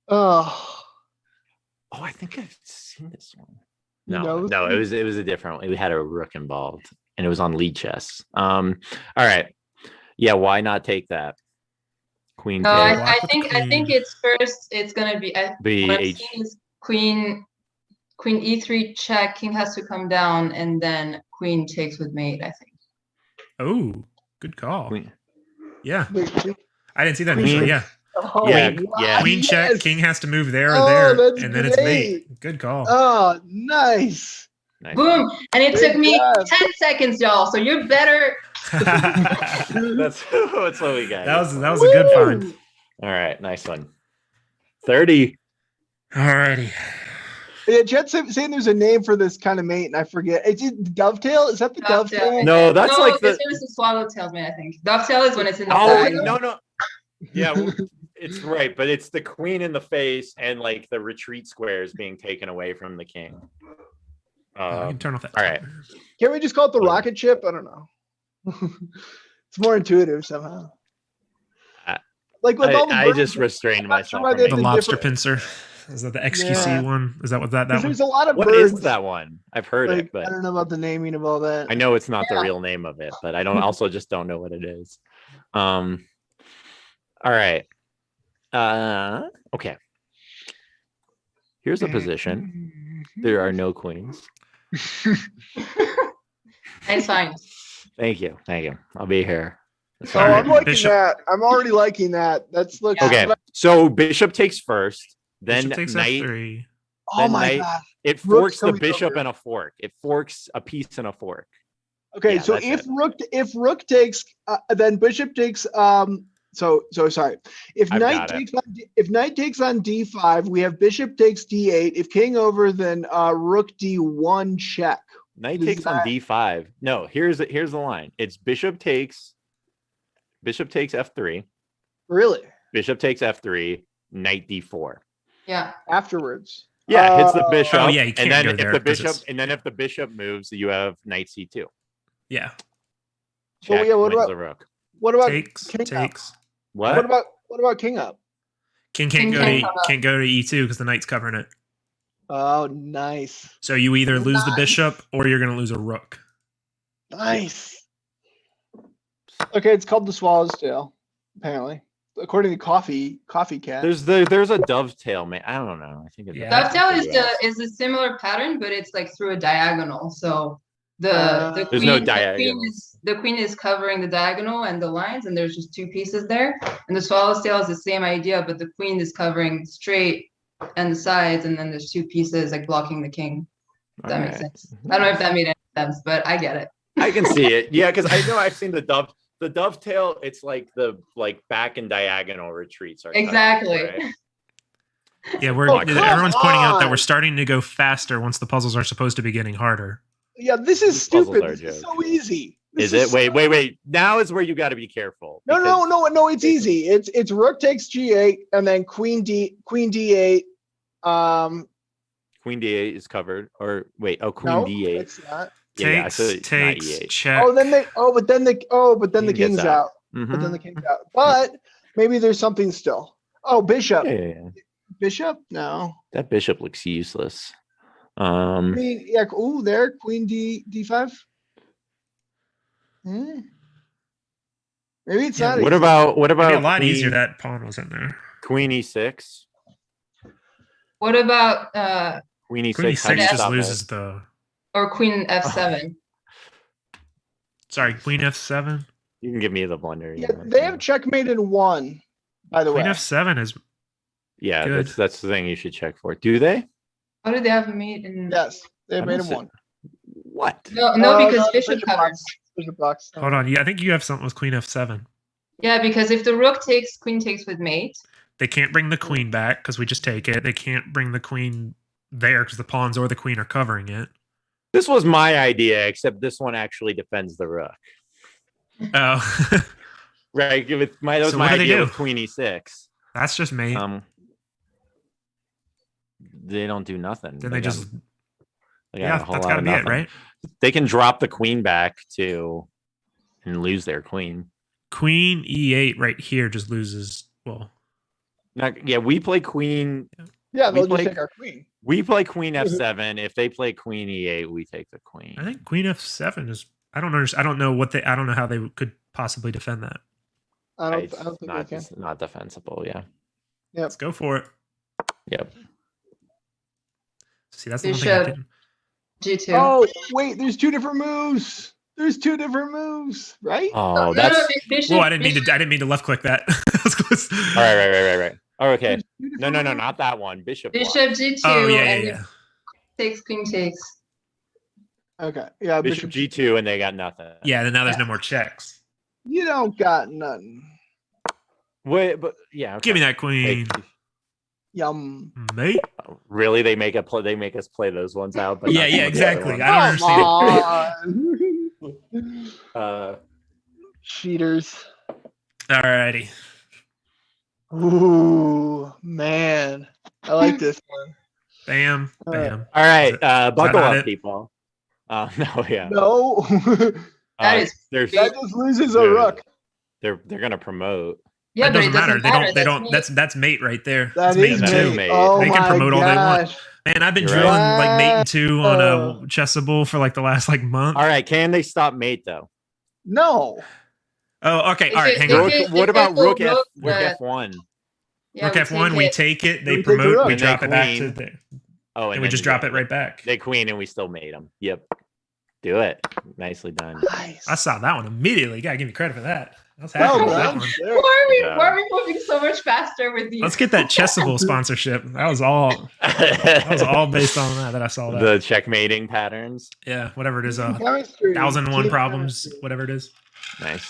A: Oh.
B: Oh, I think I've seen this one.
A: You
B: No,
A: know
B: no,
A: this
B: it was a different one. We had a rook involved, and it was on lead chess. All right, yeah. Why not take that? Queen
D: No,
B: take
C: Block
D: I
C: with
D: think
C: queen.
D: it's first. It's gonna be.
B: the
D: What I'm
B: H.
D: seeing is queen e3 check. King has to come down, and then queen takes with mate. I think.
C: Oh, good call.
B: Queen.
C: Yeah.
A: Wait,
C: I didn't see that
B: Queen.
C: initially. Yeah.
A: oh,
B: Yeah,
A: wow,
B: yeah.
C: Queen check.
A: yes.
C: King has to move there or
A: Oh,
C: there.
A: that's
C: And then it's mate.
A: great.
C: Good call.
A: Oh, nice.
B: Nice.
D: Boom! And it
A: Good
D: took me
A: job.
D: 10 seconds, y'all. So you're better.
C: that
B: That's what we got.
C: was a good find.
A: Woo!
B: All right, nice one. 30.
C: Alrighty.
A: Yeah, Jet's saying there's a name for this kind of mate, and I forget. Is it dovetail? Is that the dovetail?
B: No, that's like
D: this
B: the.
D: one is the swallowtail man. I think dovetail is when it's in the
B: Oh
D: side.
B: no. Yeah, it's right, but it's the queen in the face and like the retreat squares being taken away from the king.
C: I can turn off that.
B: all right.
A: Can't we just call it the rocket ship? I don't know. It's more intuitive somehow. Like with all the
B: I
A: birds,
B: just restrained
A: I'm not sure
B: myself.
A: why
B: From
A: they
C: The
A: the
C: lobster
A: different-
C: pincer. Is that the XQC
A: Yeah.
C: one? Is that what that
A: because
C: one?
A: there's a lot of
B: What
A: birds.
B: is that one? I've heard
A: Like,
B: it,
A: I
B: but
A: don't know about the naming of all that.
B: I know it's not the
D: Yeah.
B: real name of it, but I don't also just don't know what it is. All right. Okay. Here's a position. There are no queens.
D: Nice find.
B: Thank you. Thank you. I'll be here.
A: Oh,
C: All right,
A: I'm liking
C: Bishop.
A: that. I'm already liking that. That's looking.
B: Okay. So bishop takes first, then
C: Bishop takes
B: knight.
C: F3.
A: Oh
B: then
A: my
B: knight-
A: god.
B: It
A: Rook's
B: forks the
A: coming
B: bishop
A: over.
B: and a fork. It forks a piece and a fork.
A: Okay,
B: Yeah,
A: so
B: that's
A: if rook takes, then bishop takes. So sorry. If
B: I've
A: knight
B: got it.
A: takes on if knight takes on d5, we have bishop takes d8. If king over, then rook d1 check.
B: Knight
A: Is
B: takes on
A: that-
B: d5. No, here's the line. It's bishop takes f3.
A: Really?
B: Bishop takes f3. Knight d4.
D: Yeah.
A: Afterwards.
B: Yeah, hits the bishop.
C: Oh, yeah, you can't
B: and then
C: go
B: if
C: there
B: the
C: 'cause
B: bishop
C: it's-
B: and then if the bishop moves, you have knight c2.
C: Yeah.
A: Well,
B: Check,
A: yeah, what
B: wins
A: about-
B: the rook.
A: What about
C: Takes.
A: king up?
C: Takes.
B: What?
A: What about king up?
C: King
D: King
C: can't
D: can't come up.
C: go to E2 because the knight's covering it.
A: Oh, nice.
C: So you either lose the
A: Nice.
C: bishop or you're gonna lose a rook.
A: Nice. Okay, it's called the swallow's tail, apparently. According to Coffee Cat.
B: There's a dovetail, man. I don't know. I think it's
C: Yeah.
D: Dovetail is a similar pattern, but it's like through a diagonal. So the
A: There's
D: queen,
B: no
D: the
B: diagonal.
D: queen is covering the diagonal and the lines, and there's just two pieces there. And the swallow's tail is the same idea, but the queen is covering straight and the sides, and then there's two pieces like blocking the king. If that makes sense. I don't know if that made any sense, but I get it.
B: I can see it. Yeah, because I know I've seen the dovetail. It's like the back and diagonal retreats are cut out,
D: Exactly.
B: right?
C: Yeah,
A: Oh, come
C: everyone's pointing out that
A: on.
C: we're starting to go faster once the puzzles are supposed to be getting harder.
A: Yeah, this is
B: These puzzles
A: stupid.
B: are a
A: This is
B: joke.
A: so easy.
B: Is
A: This
B: it? Wait. Now is where you got to be careful.
A: No,
B: because-
A: no, it's easy. It's rook takes g8 and then queen d8.
B: Queen d8 is covered. Or wait, queen
A: No,
B: d8.
A: it's not.
B: Yeah,
C: Takes,
B: so it's not
C: takes,
B: e8.
C: check.
A: But then the
B: King gets
A: king's
B: out.
A: out.
B: Mhm.
A: But then the king's out. But maybe there's something still. Oh, bishop.
B: Yeah.
A: Bishop? No.
B: That bishop looks useless.
A: I mean, yeah. Ooh, there. Queen d5. Hmm. Maybe it's
C: Yeah,
A: not.
B: What
A: easy.
B: about
C: It'd be a lot
B: queen,
C: easier that pawn was in there.
B: queen e6?
D: What about
B: Queen e6.
C: Queen
B: how do
C: E6
B: you
C: just
B: stop it?
C: loses the.
D: or queen f7?
C: Sorry, Queen F7.
B: You can give me the blunder.
A: Yeah, they have checkmated one. By the
C: Queen
A: way.
C: F7 is.
B: Yeah,
C: Good.
B: that's the thing you should check for. Do they?
D: How did they have mate in?
A: Yes, they have
B: I
A: made
B: must
A: him
B: say-
A: one.
B: What?
D: No,
A: Oh,
D: because
A: no,
D: bishop covers.
A: Bishop box.
C: Hold on. Yeah, I think you have something with Queen F7.
D: Yeah, because if the rook takes, queen takes with mate.
C: They can't bring the queen back because we just take it. They can't bring the queen there because the pawns or the queen are covering it.
B: This was my idea, except this one actually defends the rook.
C: Oh.
B: Right. That was
C: So
B: my
C: what do they
B: idea
C: do?
B: with queen e6.
C: That's just mate.
B: They don't do nothing.
C: Then they just...
B: got
C: Yeah,
B: a whole
C: that's
B: lot
C: got to
B: of
C: be it,
B: nothing.
C: right?
B: They can drop the queen back too and lose their queen.
C: Queen e8 right here just loses. Well,
B: Yeah, we play queen.
A: Yeah,
B: We
A: they'll
B: play-
A: just take our queen.
B: We play queen f7. If they play queen e8, we take the queen.
C: I think queen f7 is... I don't understand. I don't know what they... I don't know how they could possibly defend that.
A: I don't
B: It's
A: think
B: not,
A: they can.
B: it's not defensible. Yeah.
C: Let's go for it.
B: Yep.
C: See, that's the one thing I
D: Bishop.
C: didn't...
D: G2.
A: Oh, wait, there's 2 different moves. There's 2 different moves, right?
B: Oh, that's
D: Bishop,
C: Whoa, I didn't mean to left click that. That was close.
B: right. Oh, okay.
A: There's 2
B: No,
A: different moves.
B: not that one. Bishop.
D: Bishop
B: one.
D: G2.
C: Oh, yeah,
D: and
C: yeah.
D: takes, queen takes.
A: Okay, yeah,
B: Bishop g2, and they got nothing.
C: Yeah, then now there's no more checks.
A: You don't got nothing.
B: Wait, but yeah. Okay.
C: Give me that queen.
B: Wait,
A: Yum.
C: Mate.
B: really? They make us play those ones out. But
C: Yeah,
B: not
C: yeah,
B: the other
C: exactly.
B: ones?
C: I don't
A: Come
C: understand.
A: on. Cheaters.
C: Alrighty.
A: Ooh, man. I like this one.
C: Bam.
A: All right.
C: Bam.
B: All right,
C: Is that
B: buckle
C: not
B: up,
C: it?
B: people. No, yeah.
A: No.
D: That is
B: they're
A: That just loses a
B: Dude.
A: rook.
B: they're gonna promote.
D: Yeah,
C: That
D: but
C: doesn't
D: it
C: matter.
D: doesn't
C: They
D: matter.
C: don't. That's mate right there.
A: That
C: That's mate
A: is
C: and
B: mate.
C: two.
B: Mate.
A: Oh
C: They can
A: my
C: promote all they want.
A: gosh.
C: Man, I've been
B: You're
C: drilling
A: right.
C: like mate and two on
A: Wow.
C: a chessable for like the last like month.
B: All right, can they stop mate though?
A: No.
C: Oh, okay.
D: If
C: All right,
D: it-
C: hang
D: if
C: on.
D: it-
B: What about
D: go
B: rook
D: but-
B: f1?
D: Yeah,
C: Rook
D: we
C: F1,
D: take
C: we
D: it.
C: take it. They
A: We take the
C: promote.
A: rook.
C: We
B: And
C: drop
B: they
C: it back to
B: queen.
C: there,
B: Oh,
C: and we just drop it right back.
B: They queen and we still made them. Yep. Do it. Nicely done.
A: Nice.
C: I saw that one immediately. You gotta give me credit for that. I was
A: Well
C: happy with that
A: done,
C: one.
A: sir.
D: Why are we moving so much faster with these?
C: Let's get that Chessable sponsorship. That was all. That was all based on that I saw that.
B: The checkmating patterns.
C: Yeah, whatever it is.
A: Chemistry.
C: 1001
A: Team
C: problems,
A: chemistry.
C: whatever it is.
B: Nice.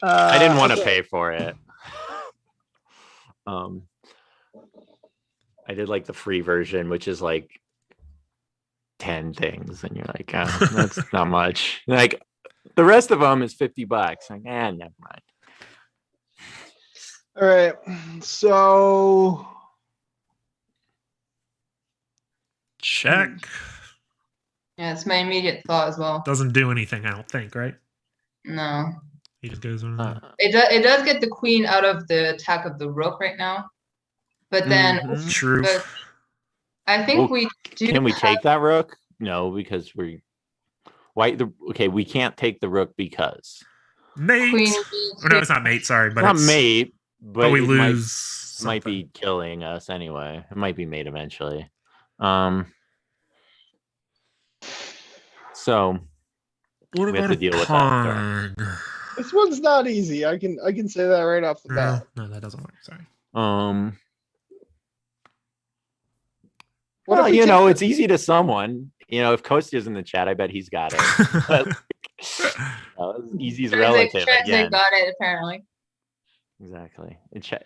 B: I didn't want to
A: Okay.
B: pay for it. I did like the free version, which is like 10 things, and you're like, oh, that's not much. Like the rest of them is $50. Like, never mind.
A: All right. So
C: Check.
D: Yeah, it's my immediate thought as well.
C: Doesn't do anything, I don't think, right?
D: No,
C: He just goes on.
D: it does get the queen out of the attack of the rook right now, but then
B: Mhm.
C: True.
D: but I think
B: Well,
D: we do.
B: Can we
D: have-
B: take that rook? No, because okay, we can't take the rook because
C: Mate.
D: queen?
C: Oh, no, it's not mate. Sorry, but
B: it's not
C: it's,
B: mate, but
C: But we
B: it might-
C: lose.
B: might
C: something.
B: be killing us anyway. It might be made eventually. So
C: What
B: we have
C: about
B: to
C: a
B: deal with that
C: pawn?
A: this one's not easy. I can say that right off the
C: No,
A: bat.
C: no, that doesn't work. Sorry.
A: What
B: well,
A: if we
B: you
A: take
B: know,
A: the-
B: it's easy to someone. You know, if Kostya's in the chat, I bet he's got it. But, easy's relative
D: They
B: again.
D: got it apparently.
B: Exactly.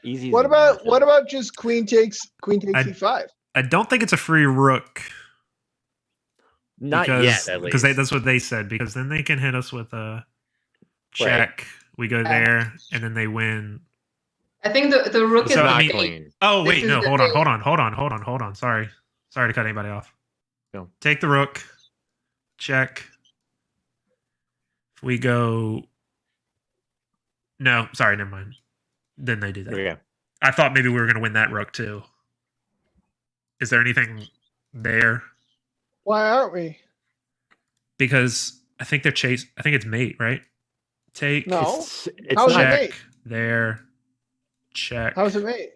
B: Easy's
A: What about
B: relative.
A: just queen takes
C: I-
A: e5?
C: I don't think it's a free rook.
B: Not
C: because,
B: yet, at least.
C: Because that's what they said. Because then they can hit us with a check. We go
D: Yeah.
C: there, and then they win.
D: I think the rook
B: It's
D: is
C: So, I
B: not
C: mean-
B: clean.
C: Oh
D: This
C: wait,
D: is
C: no,
D: the
C: hold on,
D: thing.
C: hold on. Sorry to cut anybody off.
B: Go.
C: Take the rook. Check. If we go. No, sorry, never mind. Then they do that.
B: Here we go.
C: I thought maybe we were going to win that rook too. Is there anything there?
A: Why aren't we?
C: Because I think they're chase. I think it's mate, right? Take.
A: No.
B: It's
A: How's it
B: not.
C: Check.
A: mate?
C: There. Check.
A: How's it mate?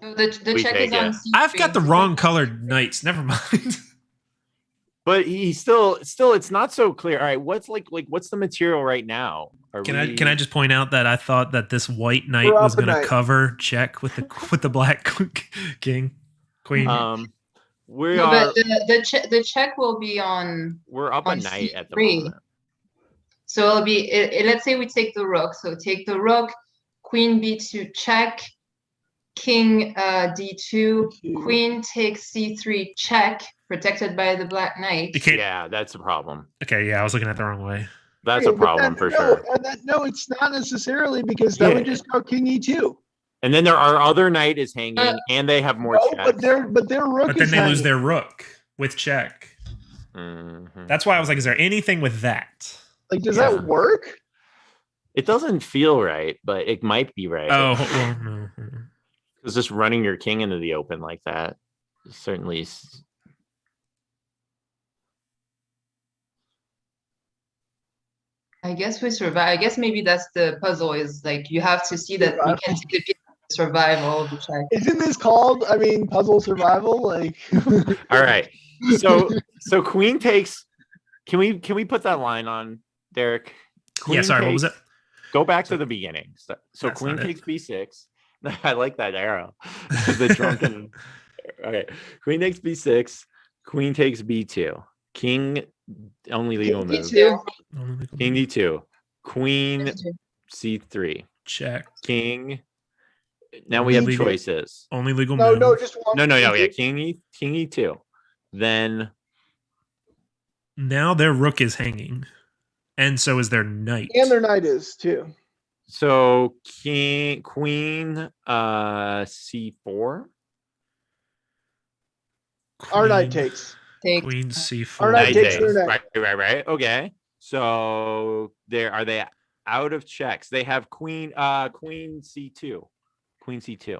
D: the
B: We
D: check
B: take
D: is on
B: it.
D: C3.
C: I've got the wrong colored knights. Never mind.
B: But he's still it's not so clear. All right, what's what's the material right now?
C: Can I just point out that I thought that this white knight
A: We're
C: was
A: up a
C: going to
A: knight.
C: cover check with the black king queen.
B: we
D: No,
B: are
D: but the check will be on.
B: we're up a
D: on
B: knight at the
D: C3.
B: moment.
D: So it'll be, let's say we take the rook. So take the rook, queen b2 check, king d2, queen takes c3 check, protected by the black knight.
C: You can't.
B: Yeah, that's a problem.
C: Okay, yeah, I was looking at the wrong way.
B: That's a problem for sure.
A: No, it's not necessarily, because that would just go king e2.
B: And then our other knight is hanging, and they have more checks.
A: But their rook.
C: But then
A: is
C: they lose
A: hanging.
C: their rook with check.
B: Mhm.
C: That's why I was like, is there anything with that?
A: Like, does that work?
B: It doesn't feel right, but it might be right.
C: Oh, well, no.
B: Because just running your king into the open like that certainly.
D: I guess we survive. I guess maybe that's the puzzle, is like you have to see that we can see the survival of the check.
A: Isn't this called, puzzle survival? Like,
B: All right. So queen takes. Can we put that line on, Derek?
C: Yeah, sorry, what was it?
B: Go back to the beginning. So
C: That's
B: queen
C: not it.
B: takes b6. I like that arrow. The drunken. Okay. Queen takes b6. Queen takes b2. King only legal move.
D: B2.
B: King d2. Queen c3.
C: Check.
B: King. Now we have
C: Legal.
B: choices.
C: Only legal
A: no,
C: move.
A: no, just one.
B: No. Yeah. King e2. Then
C: Now their rook is hanging. And so is their knight.
A: And their knight is too.
B: so queen c4.
A: Our knight
C: Queen-
A: takes.
D: Take.
C: Queen c4.
A: Our knight
B: Knight
A: takes
B: takes.
A: their knight.
B: Right. Okay. So are they out of checks? They have queen c2. Queen c2.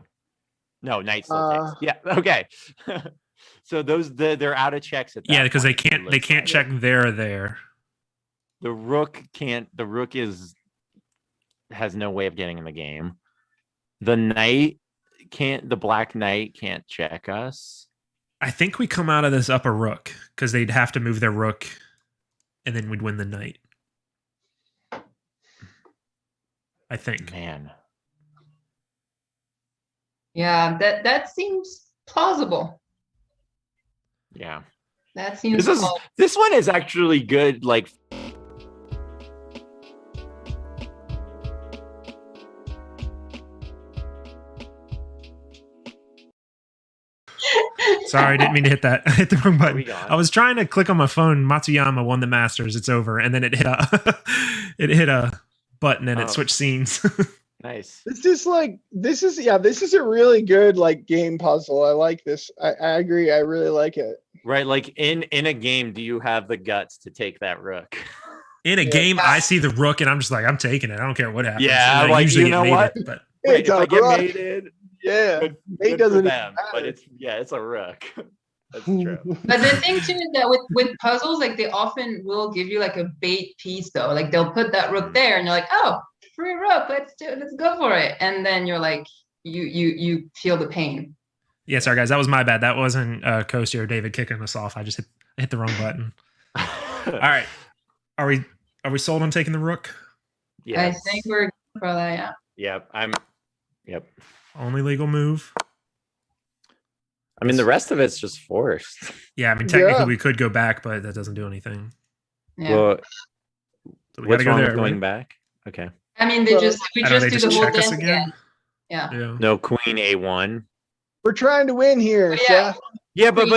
B: No, knight still takes. Yeah. Okay. So they're out of checks at that.
C: Yeah, because they
B: point, it
C: can't
B: looks
C: check
B: like.
C: there or there.
B: The rook can't. The rook has no way of getting in the game. The knight can't. The black knight can't check us.
C: I think we come out of this up a rook because they'd have to move their rook and then we'd win the knight. I think.
B: Man.
D: Yeah, that seems plausible.
B: Yeah.
D: That seems plausible.
B: This one is actually good. Like.
C: Sorry, didn't mean to hit that. I hit the wrong
B: Are
C: button.
B: we gone?
C: I was trying to click on my phone. Matsuyama won the Masters. It's over, and then it hit a button and
B: Oh.
C: it switched scenes.
B: Nice.
A: This is a really good game puzzle. I like this. I agree. I really like it.
B: Right. Like in a game, do you have the guts to take that rook?
C: In a game, I see the rook and I'm just like, I'm taking it. I don't care what happens.
B: Yeah,
C: And I
B: like,
C: usually
B: you
C: get
B: know
C: mated,
B: what?
C: But
B: Right,
A: It's
B: if
A: a
B: I get
A: rook.
B: mated,
A: Yeah.
B: good
A: Mate
B: for
A: doesn't
B: them. But
A: matter.
B: it's a rook. That's true.
D: But the thing too is that with puzzles, like they often will give you like a bait piece though. Like they'll put that rook there and you're like, oh, free rook, let's go for it. And then you're like, you feel the pain.
C: yeah, sorry guys, that was my bad. That wasn't Coasty or David kicking us off. I just hit the wrong button. All right. Are we sold on taking the rook?
B: Yeah.
D: I think we're good for that, yeah.
B: Yep. Yep.
C: Only legal move.
B: I mean, the rest of it's just forced.
C: Yeah, I mean technically
A: Yeah.
C: we could go back, but that doesn't do anything.
D: Yeah.
B: Well,
C: So we
B: what's
C: gotta go
B: wrong
C: there.
B: with going
C: right?
B: back? Okay.
D: I mean,
A: Well,
D: we
C: I don't know, they
D: just do the
C: just
D: whole
C: check us
D: dance
C: again.
D: again. Yeah.
C: Yeah.
B: No, queen a1.
A: We're trying to win here,
D: Oh, yeah.
A: Seth.
B: Yeah, but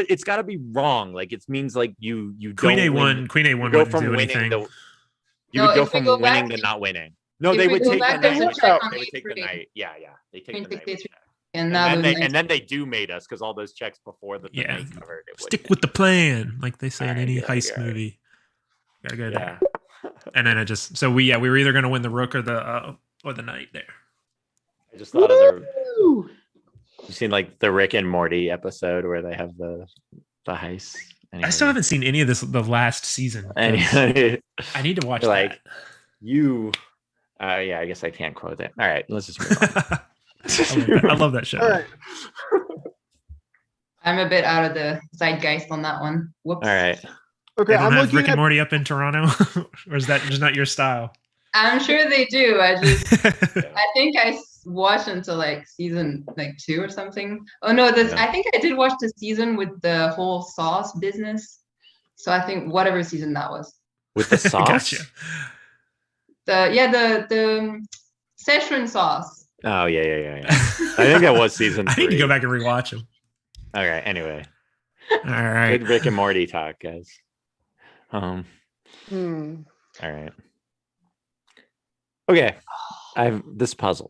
B: it's got to be wrong. Like it means like you
C: Queen
B: don't
C: A1,
B: win.
C: Queen A1
B: You go
C: wouldn't
B: from
C: do
B: winning
C: anything.
B: to you
D: No,
B: would go
D: if we
B: from
D: go
B: winning
D: back-
B: to not winning. No,
D: if
B: they
D: we
B: would
D: go
B: take the
D: back,
B: knight.
A: there's
B: They
A: a
B: would
A: check
B: take,
D: on
B: they would take the
D: A3.
B: knight. Yeah. They take
D: Queen
B: the
D: takes
B: knight.
D: A3.
B: check.
D: And now the
B: And
D: knight-
B: then they do mate us because all those checks before the
C: Yeah.
B: knight's covered. It
C: Stick
B: wouldn't.
C: with the plan, like they say in
B: Alright,
C: any
B: yeah,
C: heist
B: yeah.
C: movie. Gotta go there.
B: Yeah.
C: And then it just we were either gonna win the rook or the knight there.
B: I just thought of the.
A: Woo!
B: You've seen like the Rick and Morty episode where they have the heist.
C: I still haven't seen any of the last season. 'cause
B: Anyway,
C: I need to watch
B: like you. Yeah, I guess I can't quote it. All right, let's just move on.
C: that. I love that show.
A: All right.
D: I'm a bit out of the zeitgeist on that one. Whoops.
B: All right.
A: Okay,
C: They don't
A: I'm
C: have
A: looking
C: Rick and
A: at.
C: Morty up in Toronto, or is that just not your style?
D: I'm sure they do. I just
B: Yeah.
D: I think I watched until like season 2 or something. Oh no, this
B: Yeah.
D: I think I did watch the season with the whole sauce business. So I think whatever season that was.
B: With the sauce?
C: Gotcha.
D: The Szechuan sauce.
B: Oh yeah. I think that was season 3.
C: I need to go back and rewatch them.
B: Okay, anyway.
C: All right.
B: Good Rick and Morty talk, guys. All
A: Hmm.
B: right. Okay. I have this puzzle.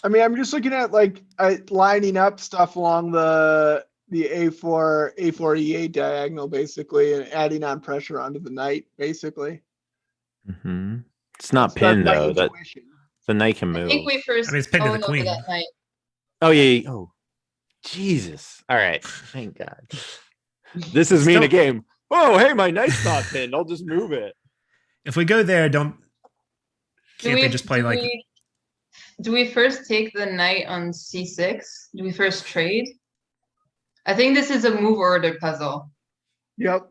A: I mean, I'm just looking at like lining up stuff along the A4 E8 diagonal basically, and adding on pressure onto the knight basically.
B: Mm-hmm. It's not
A: That's
B: pinned
A: my
B: though. That
A: intuition.
B: the knight can
D: I
B: move.
D: think we first
C: I mean, it's pinned to the
D: owned over
C: queen.
D: that night.
B: Oh yeah. Oh, Jesus. All right. Thank God. This is me in a
C: Still-
B: game. Oh, hey, my knight's not pinned. I'll just move it.
C: If we go there, can't
D: Do
C: they just play like?
D: Do we first take the knight on c6? Do we first trade? I think this is a move order puzzle.
A: Yep.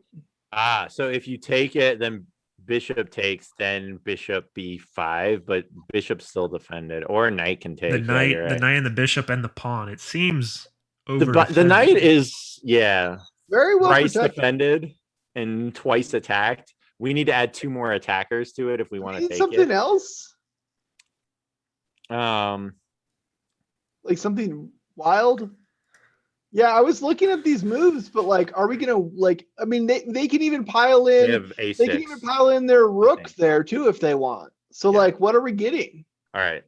B: So if you take it, then bishop takes, then bishop b5, but bishop's still defended, or knight can take
C: The knight,
B: right.
C: the knight and the bishop and the pawn. It seems
B: The knight is
A: Very well
B: twice
A: protected.
B: defended and twice attacked. We need to add 2 more attackers to it if we want to
A: Need
B: take
A: something
B: it.
A: else?
B: Um,
A: Like something wild? Yeah, I was looking at these moves, but like, are we gonna like? I mean, they can even pile
B: they
A: in.
B: have a6.
A: They can even pile in their rook
B: think.
A: there too if they want. So
B: Yeah.
A: like, what are we getting?
B: All right.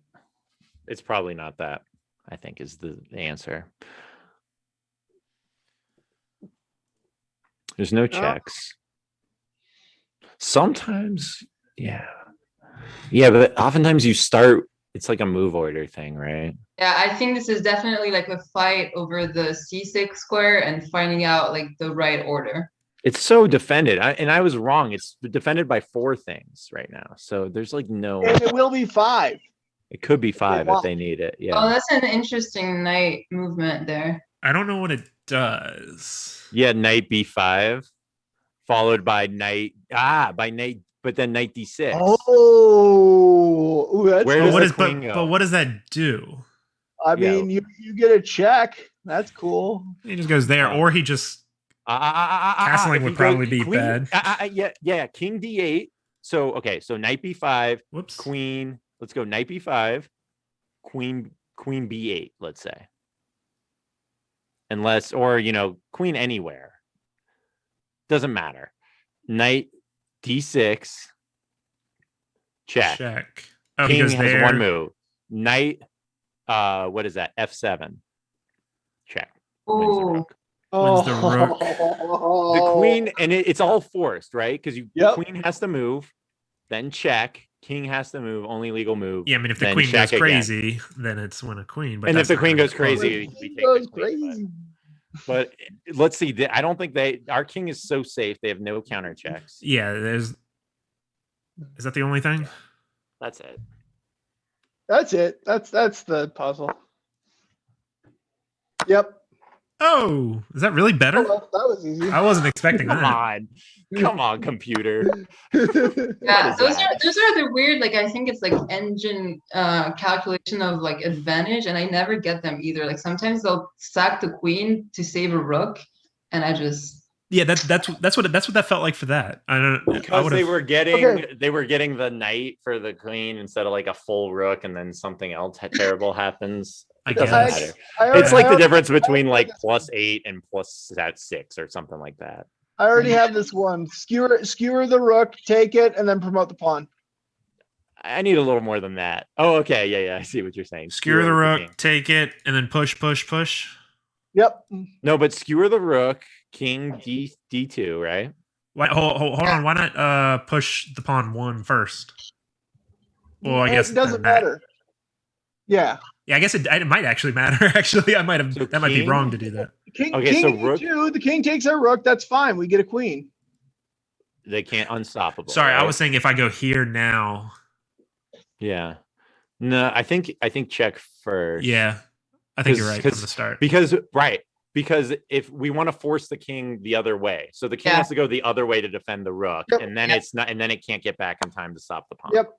B: It's probably not that, I think, is the answer. There's no checks. Sometimes, yeah. Yeah, but oftentimes you start, it's like a move order thing, right?
D: Yeah, I think this is definitely like a fight over the c6 square and finding out like the right order.
B: It's so defended. I was wrong. It's defended by 4 things right now. So there's like no,
A: And it will be 5.
B: it could be 5 if
A: want.
B: they need it.
D: Oh,
B: Yeah.
D: that's an interesting knight movement there.
C: I don't know what it does.
B: Yeah, knight b5, followed by knight, but then knight d6.
A: Oh, ooh, that's
B: Where
C: But
B: does
C: what
B: the
C: is
B: queen
C: but
B: go?
C: what does that do?
A: I
B: Yeah.
A: mean, you get a check. That's cool.
C: He just goes there, or he just castling
B: If
C: would
B: he
C: probably
B: goes
C: be
B: queen,
C: bad.
B: yeah, king d8. So okay, so knight b5,
C: Whoops.
B: queen. Let's go knight b5, queen b8. Let's say, unless or queen anywhere. Doesn't matter. Knight d6. Check.
C: Oh, he
B: King
C: goes
B: has
C: there.
B: 1 move. Knight. What is that? F7. Check. Wins the
D: Ooh.
B: rook.
C: Wins the rook.
B: The queen, and it's all forced, right? Because queen has to move, then check. King has to move. Only legal move.
C: Yeah, I mean, if the
B: then
C: queen goes
B: check again.
C: crazy, then it's win a queen. But
B: And if
C: that's
B: the
C: not
B: queen
C: gonna
B: goes
C: be close.
B: crazy,
A: Queen
B: we take
A: goes
B: the queen,
A: crazy.
B: but let's see. I don't think our king is so safe. They have no counter checks.
C: Yeah, is that the only thing?
B: That's it.
A: That's it. That's the puzzle. Yep.
C: Oh, is that really better?
A: That was easy.
C: I wasn't expecting
B: Come
C: that.
B: come on, computer.
D: Yeah,
B: is
D: those
B: that?
D: are the weird, like I think it's like engine calculation of like advantage, and I never get them either. Like sometimes they'll sack the queen to save a rook, and I just
C: Yeah, that's what that felt like for that. I don't. I
B: Because
C: would've-
B: they were getting the knight for the queen instead of like a full rook, and then something else terrible happens.
C: I
B: It doesn't
C: guess.
B: matter.
A: I
B: It's like the
A: already-
B: difference between like +8 and +6 or something like that.
A: I already have this one. Skewer the rook, take it, and then promote the pawn.
B: I need a little more than that. Oh, okay, yeah, I see what you're saying.
C: skewer the
B: king.
C: rook, take it, and then push.
A: Yep.
B: No, but skewer the rook, king d2, right?
C: Why, hold on. Why not push the pawn 1 first? Well, I guess
A: it doesn't
C: then that-
A: matter. Yeah.
C: Yeah, I guess it might actually matter. Actually, I might have.
B: So
C: that might be
B: king?
C: wrong to do that.
A: King,
B: Okay,
A: king
B: so rook-
A: E2, the king takes our rook. That's fine. We get a queen.
B: They can't unstoppable.
C: Sorry, I
B: right?
C: was saying if I go here now.
B: Yeah. No, I think check first.
C: Yeah, I think you're
B: 'Cause-
C: right from
B: 'cause-
C: the start.
B: Because if we want to force the king the other way, so the king
D: Yeah.
B: has to go the other way to defend the rook,
A: Yep.
B: and then it's not, and then it can't get back in time to stop the pawn.
A: Yep.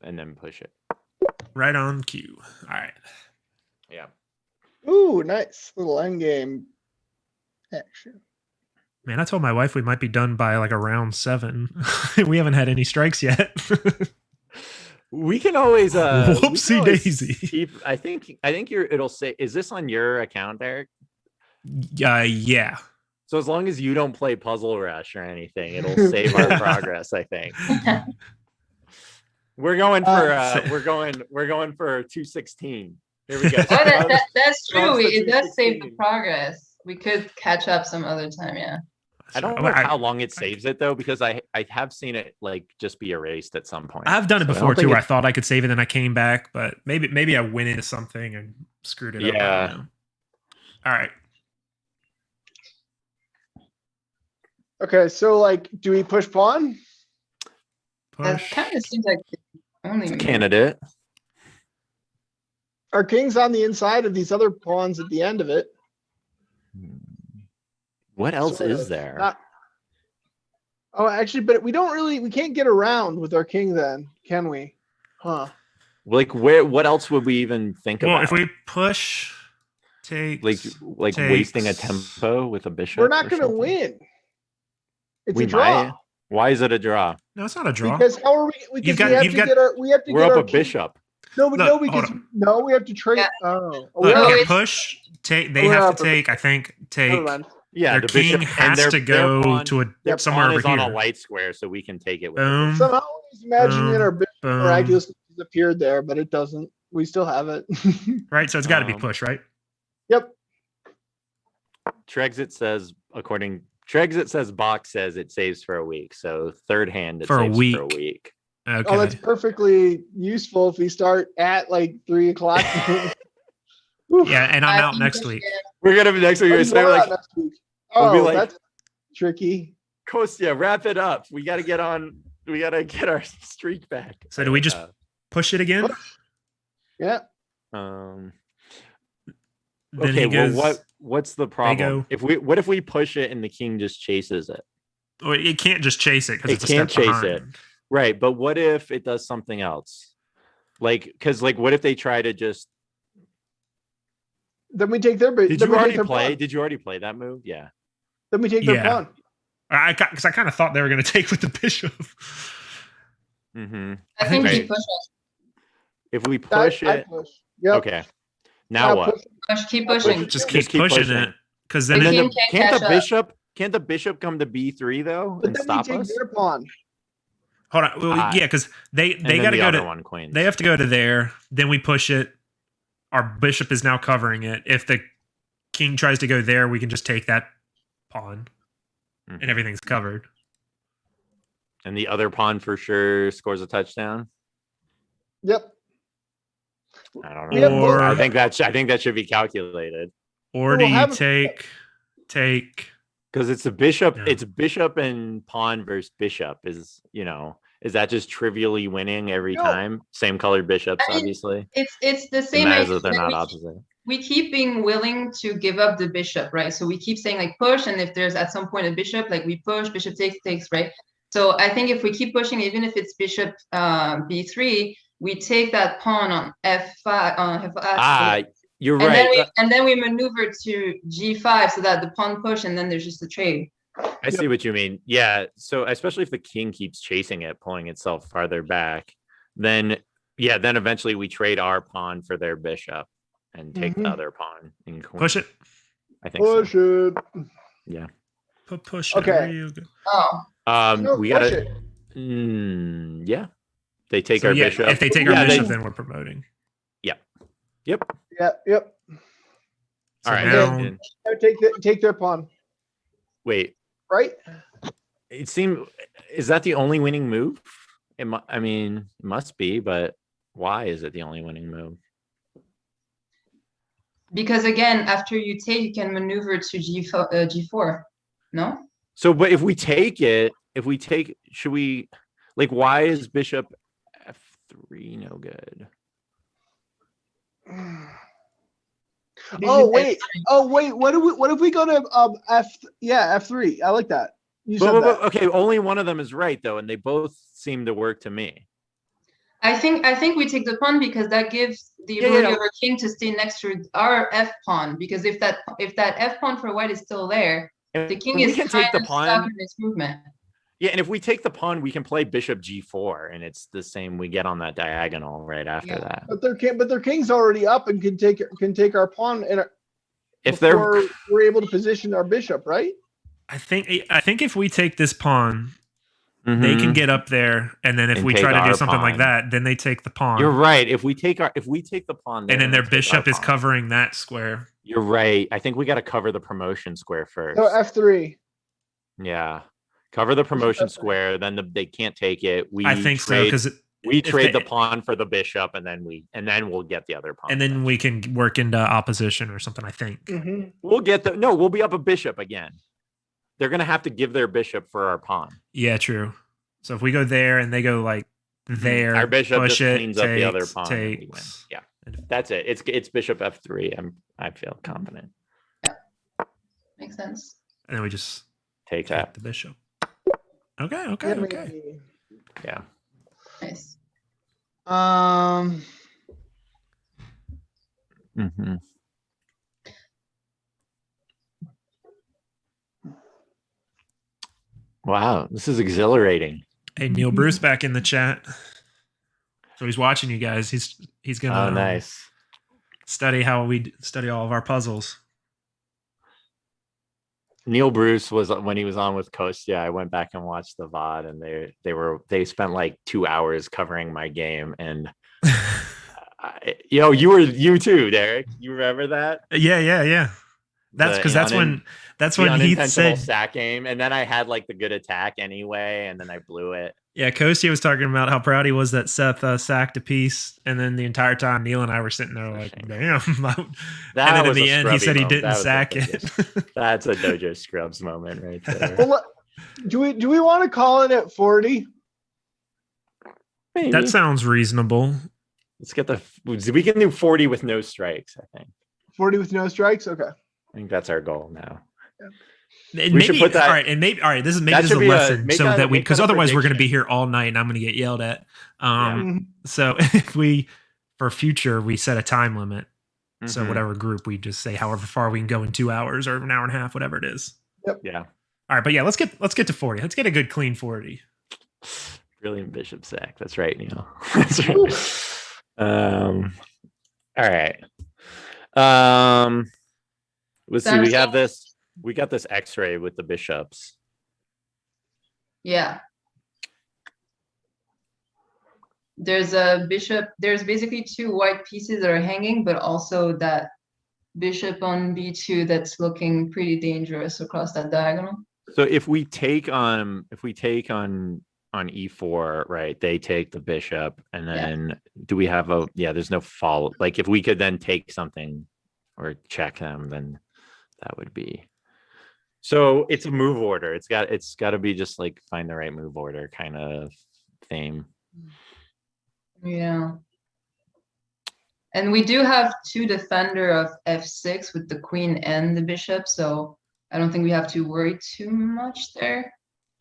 B: And then push it.
C: Right on cue. All right.
B: Yeah.
A: Ooh, nice little end game action.
C: Man, I told my wife we might be done by like around 7. We haven't had any strikes yet.
B: We can always
C: Whoopsie daisy.
B: I think it'll say, is this on your account, Eric?
C: Yeah.
B: So as long as you don't play Puzzle Rush or anything, it'll save our progress, I think. We're going for we're going for 216. Here we go.
D: Oh, that's true.
B: Bumps to
D: It does save the
B: 216.
D: progress. We could catch up some other time, yeah.
B: I don't know how long it saves it though, because I have seen it like just be erased at some point.
C: I've done it
B: So I
C: before
B: don't think
C: too. I thought I could save it, and I came back, but maybe I went into something and screwed it up.
B: Yeah.
C: I don't know. All right.
A: Okay, so like, do we push pawn?
D: That
C: Push.
D: kind of seems like the only move.
B: Candidate.
A: Our king's on the inside of these other pawns at the end of it.
B: What else
A: Sort
B: is
A: of.
B: there?
A: Oh, actually, but we can't get around with our king then, can we? Huh.
B: Like what else would we even think
C: Well,
B: about?
C: if we push, take
B: like
C: takes.
B: wasting a tempo with a bishop?
A: We're not
B: or
A: going to
B: something?
A: win. It's
B: We
A: a draw.
B: might. Why is it a draw?
C: No, it's not a draw.
A: Because how are we?
C: You've
A: Because
C: got-
A: we have
C: you've
A: to
C: got-
A: get our. We have to
B: We're
A: get
B: up
A: our
B: a
A: king.
B: bishop.
A: No, but
C: Look,
A: no,
C: hold
A: because
C: on.
A: no, we have to trade.
D: Yeah.
A: Oh,
C: Look,
D: No,
C: yeah,
D: it's-
C: push, take. They
A: We're
C: have
A: up
C: to
A: a-
C: take. I think
A: never
C: take.
A: mind.
B: Yeah,
C: Their
B: the
C: king
B: bishop
C: has
B: and
C: to go
B: pawn,
C: to
B: their
C: somewhere
B: pawn
C: over
B: is on
C: here.
B: a white square, so we can take it with.
C: Boom.
A: Somehow, I was imagining
C: Boom.
A: our bishop
C: Boom.
A: miraculously disappeared there, but it doesn't. We still have it.
C: Right, so it's got to be
B: Um,
C: push, right?
A: Yep.
B: Trexit says Bach says it saves for a week, so third hand it
C: For a
B: saves
C: week.
B: for a week.
C: Okay.
A: Oh, that's perfectly useful if we start at like 3 o'clock. Whew.
C: Yeah, and I'm
D: I
C: out
D: think
C: next
D: we
C: week.
D: should-
B: We're gonna be next week.
A: Oh,
B: We're
A: you
B: saying
A: are
B: like,
A: next week.
B: we'll be
A: Oh,
B: like-
A: that's tricky.
B: Kostya, wrap it up. We gotta get on. We gotta get our streak back.
C: So do we just push it again?
A: Yeah.
B: Um.
C: Then
B: Okay.
C: he goes,
B: Well, what's the problem?
C: go-
B: What if we push it and the king just chases it?
C: Well, it can't just chase it because
B: It
C: it's a
B: can't
C: step
B: chase
C: behind.
B: Right, but what if it does something else? Like, because like, what if they try to just?
A: Then we take their.
B: Did
A: then
B: you
A: we take
B: already
A: their
B: play?
A: pawn.
B: Did you already play that move? Yeah.
A: Then we take their
C: Yeah.
A: pawn.
C: Because I kind of thought they were going to take with the bishop.
B: Mm-hmm.
D: I think
B: Right.
D: he push us.
B: If we push
A: I
B: it,
A: push. Yep.
B: okay. Now what?
A: push.
D: Keep pushing.
C: Just
B: Just
C: keep pushing it. Because then
D: The
B: And then
D: king
B: the,
D: can't
B: can't
D: catch
B: the
D: up.
B: bishop? Can't the bishop come to B3 though
A: But
B: and
A: then
B: stop
A: we take
B: us?
A: their pawn.
C: hold on. Well,
B: Ah.
C: yeah, because they
B: And then
C: got to
B: the
C: go
B: other
C: to
B: one queens.
C: they have to go to there. Then we push it. Our bishop is now covering it. If the king tries to go there, we can just take that pawn,
B: Mhm.
C: and everything's covered.
B: And the other pawn for sure scores a touchdown.
A: Yep.
B: I don't
A: We
B: know.
A: have both-
B: I think that should be calculated
C: Or
A: We'll
C: do you
A: have a-
C: take?
B: because it's a bishop.
C: Yeah.
B: It's bishop and pawn versus bishop. Is that just trivially winning every
A: No.
B: time? Same colored bishops,
D: I mean,
B: obviously.
D: It's the
B: It
D: same
B: matters
D: idea
B: that they're
D: that
B: not
D: we
B: opposite.
D: we keep being willing to give up the bishop, right? So we keep saying like push, and if there's at some point a bishop, like we push, bishop takes, right? So I think if we keep pushing, even if it's bishop B3, we take that pawn on F5 on F5.
B: You're
D: and
B: right.
D: then we maneuver to G5 so that the pawn push, and then there's just a trade.
B: I see what you mean. Yeah. So especially if the king keeps chasing it, pulling itself farther back, then eventually we trade our pawn for their bishop and take the
A: Mhm.
B: other pawn in queen.
C: Push it.
B: I think so.
A: Push it.
B: Yeah.
C: Push it.
A: Okay.
C: Where you go?
D: Oh,
A: No,
B: We
A: push
B: gotta.
A: it.
B: Yeah. They take
C: So,
B: our
C: yeah,
B: bishop.
C: if they take our
B: Yeah,
C: bishop, then we're promoting.
B: Yep.
A: Yeah. Yep.
C: So
B: All right.
C: now,
B: then-
A: Now take their pawn.
B: Wait.
A: Right.
B: It seemed. Is that the only winning move? I mean, it must be, but why is it the only winning move?
D: because again, after you take, you can maneuver to G4. No.
B: So, but if we take, should we? Like, why is bishop F3 no good?
A: Oh wait. Oh wait. What if we go to F3? I like that. You said
B: But,
A: that.
B: okay, only one of them is right though, and they both seem to work to me.
D: I think we take the pawn because that gives the
B: Yeah,
D: ability
B: yeah.
D: of our king to stay next to our f pawn. Because if that f pawn for white is still there, the king
B: we
D: is
B: can
D: kind
B: take the
D: of stuck
B: pawn.
D: in its movement.
B: Yeah, and if we take the pawn, we can play bishop g4, and it's the same. We get on that diagonal right after
D: Yeah.
B: that.
A: But their king's already up and can take our pawn and
B: If they're
A: before we're able to position our bishop, right?
C: I think if we take this pawn, they
B: Mhm.
C: can get up there, and then if
B: And
C: we
B: take
C: try to do
B: our
C: something like
B: pawn.
C: that, then they take the pawn.
B: You're right. If we take the pawn,
C: and then their
B: they take our
C: bishop is
B: pawn.
C: covering that square.
B: You're right. I think we got to cover the promotion square first.
A: So F3.
B: Yeah, cover the promotion square. Then they can't take it.
C: I think so because
B: we trade the pawn for the bishop, and then we'll get the other pawn.
C: And then we can work into opposition or something. I think
B: we'll get we'll be up a bishop again. They're gonna have to give their bishop for our pawn.
C: Yeah, true. So if we go there and they go like there,
B: our bishop
C: push
B: just
C: it,
B: cleans up the other pawn. And we win.
C: Takes.
B: Yeah, that's it. It's bishop F3. I feel confident.
D: Makes sense.
C: And then we just
B: Take
C: take
B: that.
C: the bishop. Okay.
B: Yeah.
D: Nice.
B: Mm-hmm. Wow, this is exhilarating.
C: Hey, Neil Bruce back in the chat. So he's watching you guys. He's gonna
B: nice.
C: study how we study all of our puzzles.
B: Neil Bruce was when he was on with Kostya. I went back and watched the VOD, and they spent like 2 hours covering my game. And you too, Derek. You remember that?
C: Yeah. That's because that's when Heath said
B: sack game, and then I had like the good attack anyway, and then I blew it.
C: Yeah, Kostya was talking about how proud he was that Seth sacked a piece, and then the entire time Neil and I were sitting there like, damn. And then in the end, he said he didn't sack it.
B: That's a Dojo Scrubs moment right there.
A: Well, do we want to call it at 40?
B: Maybe.
C: That sounds reasonable.
B: Let's get we can do 40 with no strikes, I think.
A: 40 with no strikes? Okay.
B: I think that's our goal now.
C: We should put that. All right. This is maybe this is a lesson, so that because otherwise we're going to be here all night, and I'm going to get yelled at. So if we, for future, we set a time limit. So whatever group we just say, however far we can go in 2 hours or an hour and a half, whatever it is.
A: Yep.
B: Yeah.
C: All right, but yeah, let's get to 40. Let's get a good clean 40.
B: Brilliant bishop sack. That's right, Neil. That's right. All right. Let's see. We got this X-ray with the bishops.
D: Yeah. There's a bishop. There's basically 2 white pieces that are hanging, but also that bishop on b2 that's looking pretty dangerous across that diagonal.
B: So if we take on e4, right? They take the bishop, and then do we have there's no follow. Like if we could then take something or check them, then that would be. So it's a move order. It's got to be just like find the right move order kind of theme.
D: Yeah. And we do have 2 defender of f6 with the queen and the bishop, so I don't think we have to worry too much there.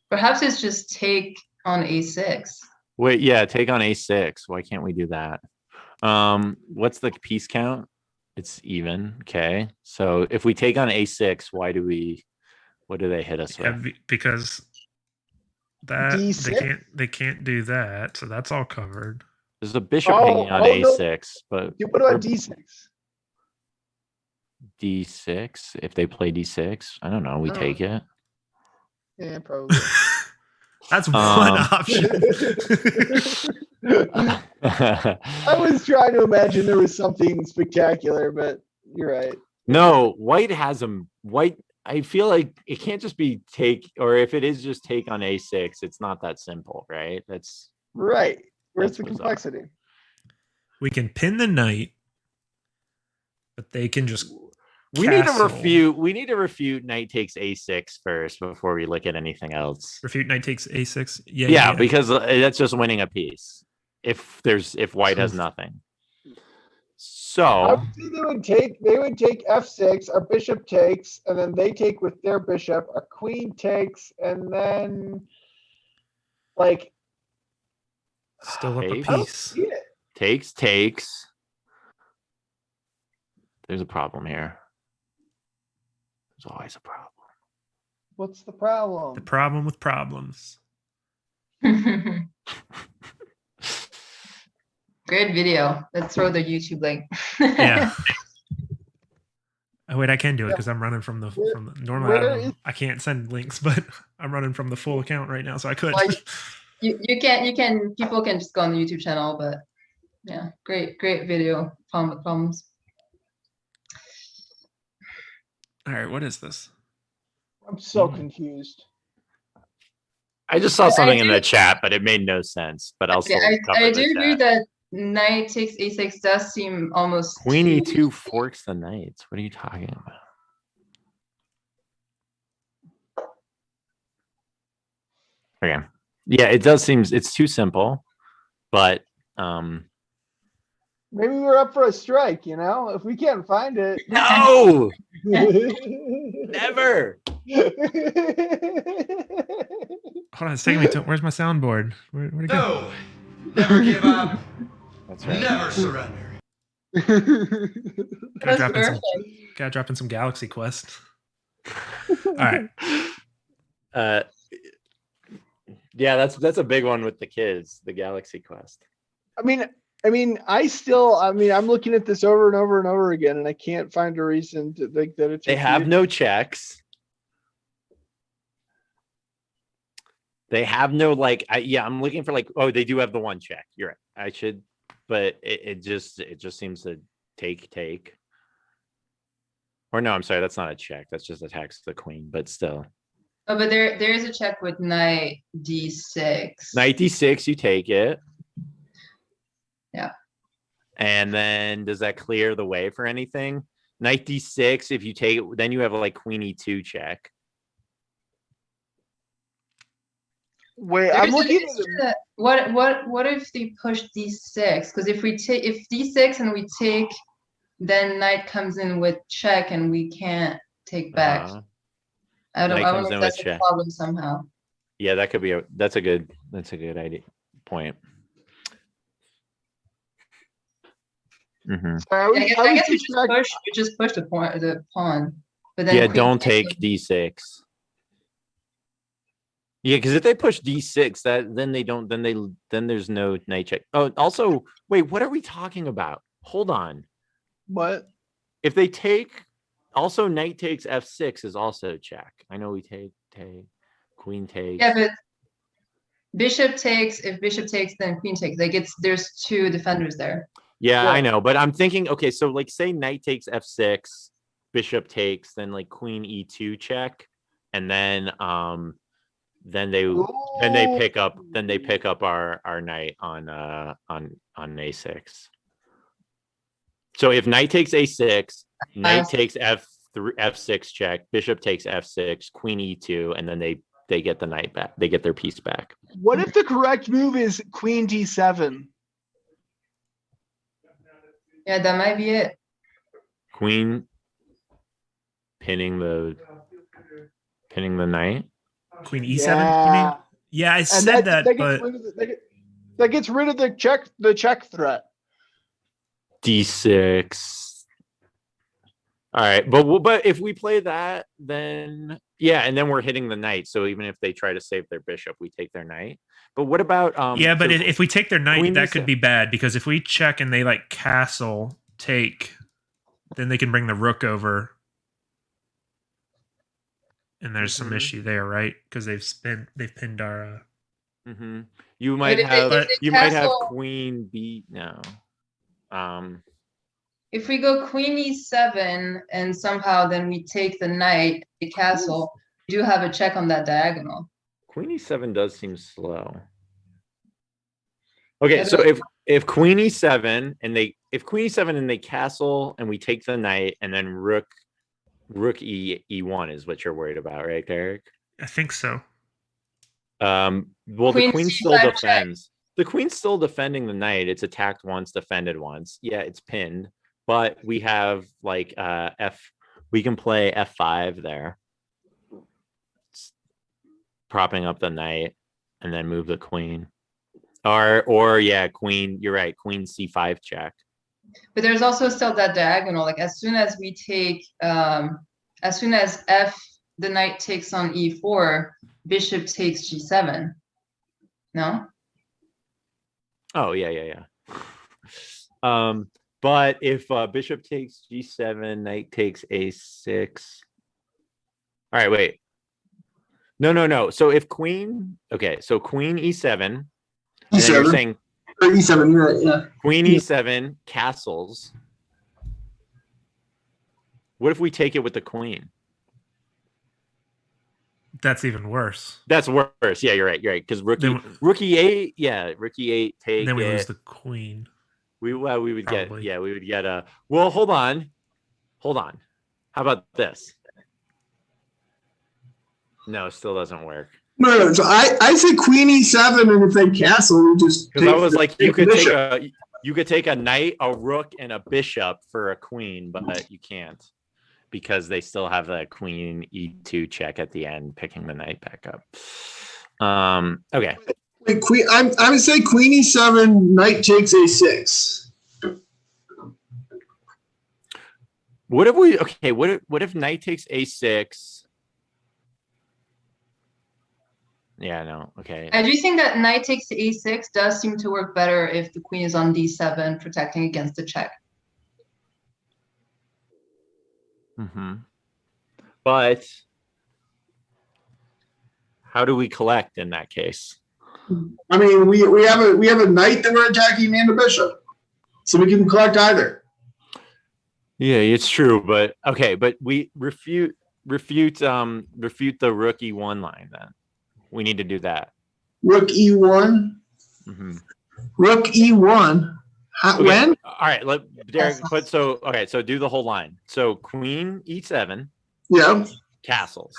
D: Perhaps it's just take on a6.
B: Wait, yeah, take on a6. Why can't we do that? What's the piece count? It's even. Okay. So if we take on a6, what do they hit us with?
C: Because that they can't do that. So that's all covered.
B: There's a bishop hanging on a6, but
A: what about d6?
B: D6. If they play d6, I don't know. We take it.
A: Yeah, probably.
C: That's one option.
A: I was trying to imagine there was something spectacular, but you're right.
B: No, white has them. White. I feel like it can't just be take, or if it is just take on a6, it's not that simple, right? That's
A: right. Where's the
B: bizarre.
A: complexity?
C: We can pin the knight, but they can just.
B: We need to refute knight takes a6 first before we look at anything else.
C: Refute knight takes a6.
B: Yeah, because that's just winning a piece. If white has nothing. So
A: I would say they would take f6, our bishop takes, and then they take with their bishop, a queen takes, and then like
C: Still up a
B: Takes.
A: I don't
C: piece.
A: see it.
B: Takes. There's a problem here. There's always a problem.
A: What's the problem?
C: The problem with problems.
D: Great video. Let's throw the YouTube link.
C: Yeah. Oh wait, I can do it
A: Yeah.
C: because I'm running from the
A: Where-
C: normally
A: where is-
C: I can't send links, but I'm running from the full account right now, so I could.
D: Well, you can people can just go on the YouTube channel, but yeah, great video. Problems.
C: All right, what is this?
A: I'm so confused.
B: I just saw
D: I
B: something in
D: do-
B: the chat, but it made no sense. But I'll still cover
D: I
B: the
D: do agree
B: chat.
D: that knight takes a6 does seem almost
B: Queen
D: too-
B: E2 forks the knights. What are you talking about? Okay. Yeah, it does seem it's too simple, but
A: Maybe we're up for a strike, you know? If we can't find it.
B: no, never.
C: Hold on, it's taking me to where's my soundboard? Where'd it go?
E: No, never give up,
B: That's right.
E: never surrender.
C: Gotta
D: That's
C: drop in some,
D: perfect.
C: gotta drop in some Galaxy Quest. All right.
B: Yeah, that's a big one with the kids, the Galaxy Quest.
A: I mean, I'm looking at this over and over and over again, and I can't find a reason to think that it's.
B: They have no checks. They have no I'm looking for oh, they do have the one check. You're right. I should, but it just seems to take. Or no, I'm sorry, that's not a check. That's just attacks the queen, but still.
D: Oh, but there is a check with knight d6.
B: Knight d6, you take it.
D: Yeah.
B: And then does that clear the way for anything? Knight d6, if you take it, then you have queen e2 check.
A: Wait, I'm
D: There's an
A: looking at
D: extra- what if they push d6? Because if d6 and we take, then knight comes in with check and we can't take back. I
B: knight
D: don't
B: comes
D: know
B: in
D: if that's
B: with
D: a
B: check.
D: problem somehow.
B: Yeah, that could be that's a good idea point. Mm-hmm.
A: Sorry,
D: Yeah, I guess we just push the pawn. But then
B: Yeah,
D: queen
B: don't
D: takes
B: take d6. Yeah, because if they push d6, then there's no knight check. Oh, also, wait, what are we talking about? Hold on.
A: what?
B: If they take, also knight takes f6 is also check. I know we take, queen takes.
D: Yeah, but bishop takes. If bishop takes, then queen takes. There's two defenders there.
B: Yeah,
A: Yeah.
B: I know, but I'm thinking, okay, so say knight takes f6, bishop takes, then queen e2 check, and then they pick up our knight on a6. So if knight takes a6, knight takes f6 check, bishop takes f6, queen e2, and then they get the knight back. They get their piece back.
A: What if the correct move is queen d7?
D: Yeah, that might be it.
B: Queen pinning the knight.
C: Queen e7, you mean? Yeah, I said that, but
A: that gets rid of the check threat.
B: D6. All right, but if we play that, then yeah, and then we're hitting the knight. So even if they try to save their bishop, we take their knight. But what about
C: yeah, but
B: so
C: if we take their knight,
B: queen
C: that
B: e7
C: could be bad because if we check and they castle take, then they can bring the rook over, and there's some issue there, right? Because they've pinned our.
B: You might
D: if they
B: might have
D: castle-
B: queen b no.
D: If we go queen e7 and somehow then we take the knight, the castle, we do have a check on that diagonal.
B: Queen e7 does seem slow. Okay,
D: Yeah,
B: so
D: but-
B: if queen e7 and they castle and we take the knight and then rook e1 is what you're worried about, right, Derek?
C: I think so.
B: Well,
D: Queen
B: the queen still
D: c5 check.
B: defends. The queen's still defending the knight. It's attacked once, defended once. Yeah, it's pinned, but we have we can play f5 there, propping up the knight and then move the queen. Or yeah, queen. You're right. Queen c5 check.
D: But there's also still that diagonal. Like as soon as we take, as soon as the knight takes on e4, bishop takes g7. No.
B: Oh yeah. But if bishop takes g7, knight takes a6. All right, wait. No. So if queen, okay, so queen e7, and then you're saying
F: or e7, you're right, yeah.
B: queen e7 castles. What if we take it with the queen?
C: That's even worse.
B: That's worse. Yeah, you're right. Because rook e8, rook e8 take.
C: Then we lose the queen.
B: We would
C: Probably.
B: get a. Well, hold on. How about this? No, it still doesn't work.
F: No. So I say queen e7, and if they castle, we just.
B: Because I was like, you could take a knight, a rook, and a bishop for a queen, but you can't because they still have the queen e2 check at the end, picking the knight back up. Okay.
F: Wait, queen. I would say queen e7, knight takes a6.
B: What if knight takes a6? Yeah, no. Okay.
D: I do think that knight takes to a6 does seem to work better if the queen is on d7, protecting against the check.
B: Mm-hmm. But how do we collect in that case?
F: I mean, we have a knight that we're attacking and a bishop, so we can collect either.
B: Yeah, it's true, but okay, but we refute the rook e1 line then. We need to do that.
F: Rook e1.
B: Mm-hmm.
F: Rook e1.
B: Okay.
F: When?
B: All right, Derek. So do the whole line. So queen e7.
F: Yeah.
B: Castles.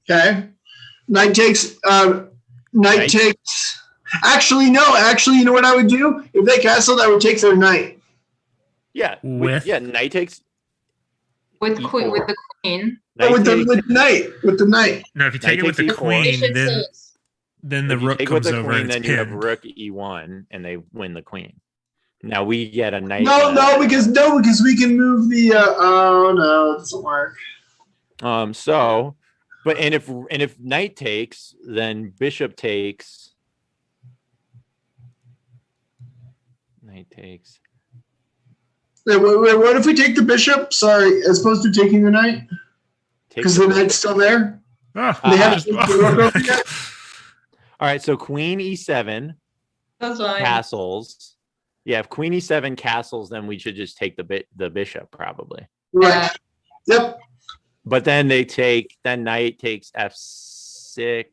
F: Okay. Knight takes. Knight takes. Actually, no. Actually, you know what I would do? If they castled, I would take their knight.
B: Yeah. Knight takes.
D: With the queen.
F: With the knight.
C: No, if you take it with the queen, then the rook comes over and it's
B: then you have rook e1, and they win the queen. Now we get a knight.
F: No, because we can move the. Oh no, it doesn't work.
B: So, but if knight takes, then bishop takes. Knight takes.
F: Wait, what if we take the bishop? Sorry, as opposed to taking the knight? Because the knight's still there? They haven't moved the rook over yet?
B: All right, so queen e7 castles. Yeah, if queen e7 castles, then we should just take the bishop probably.
F: Right. Yep.
B: But then knight takes f6.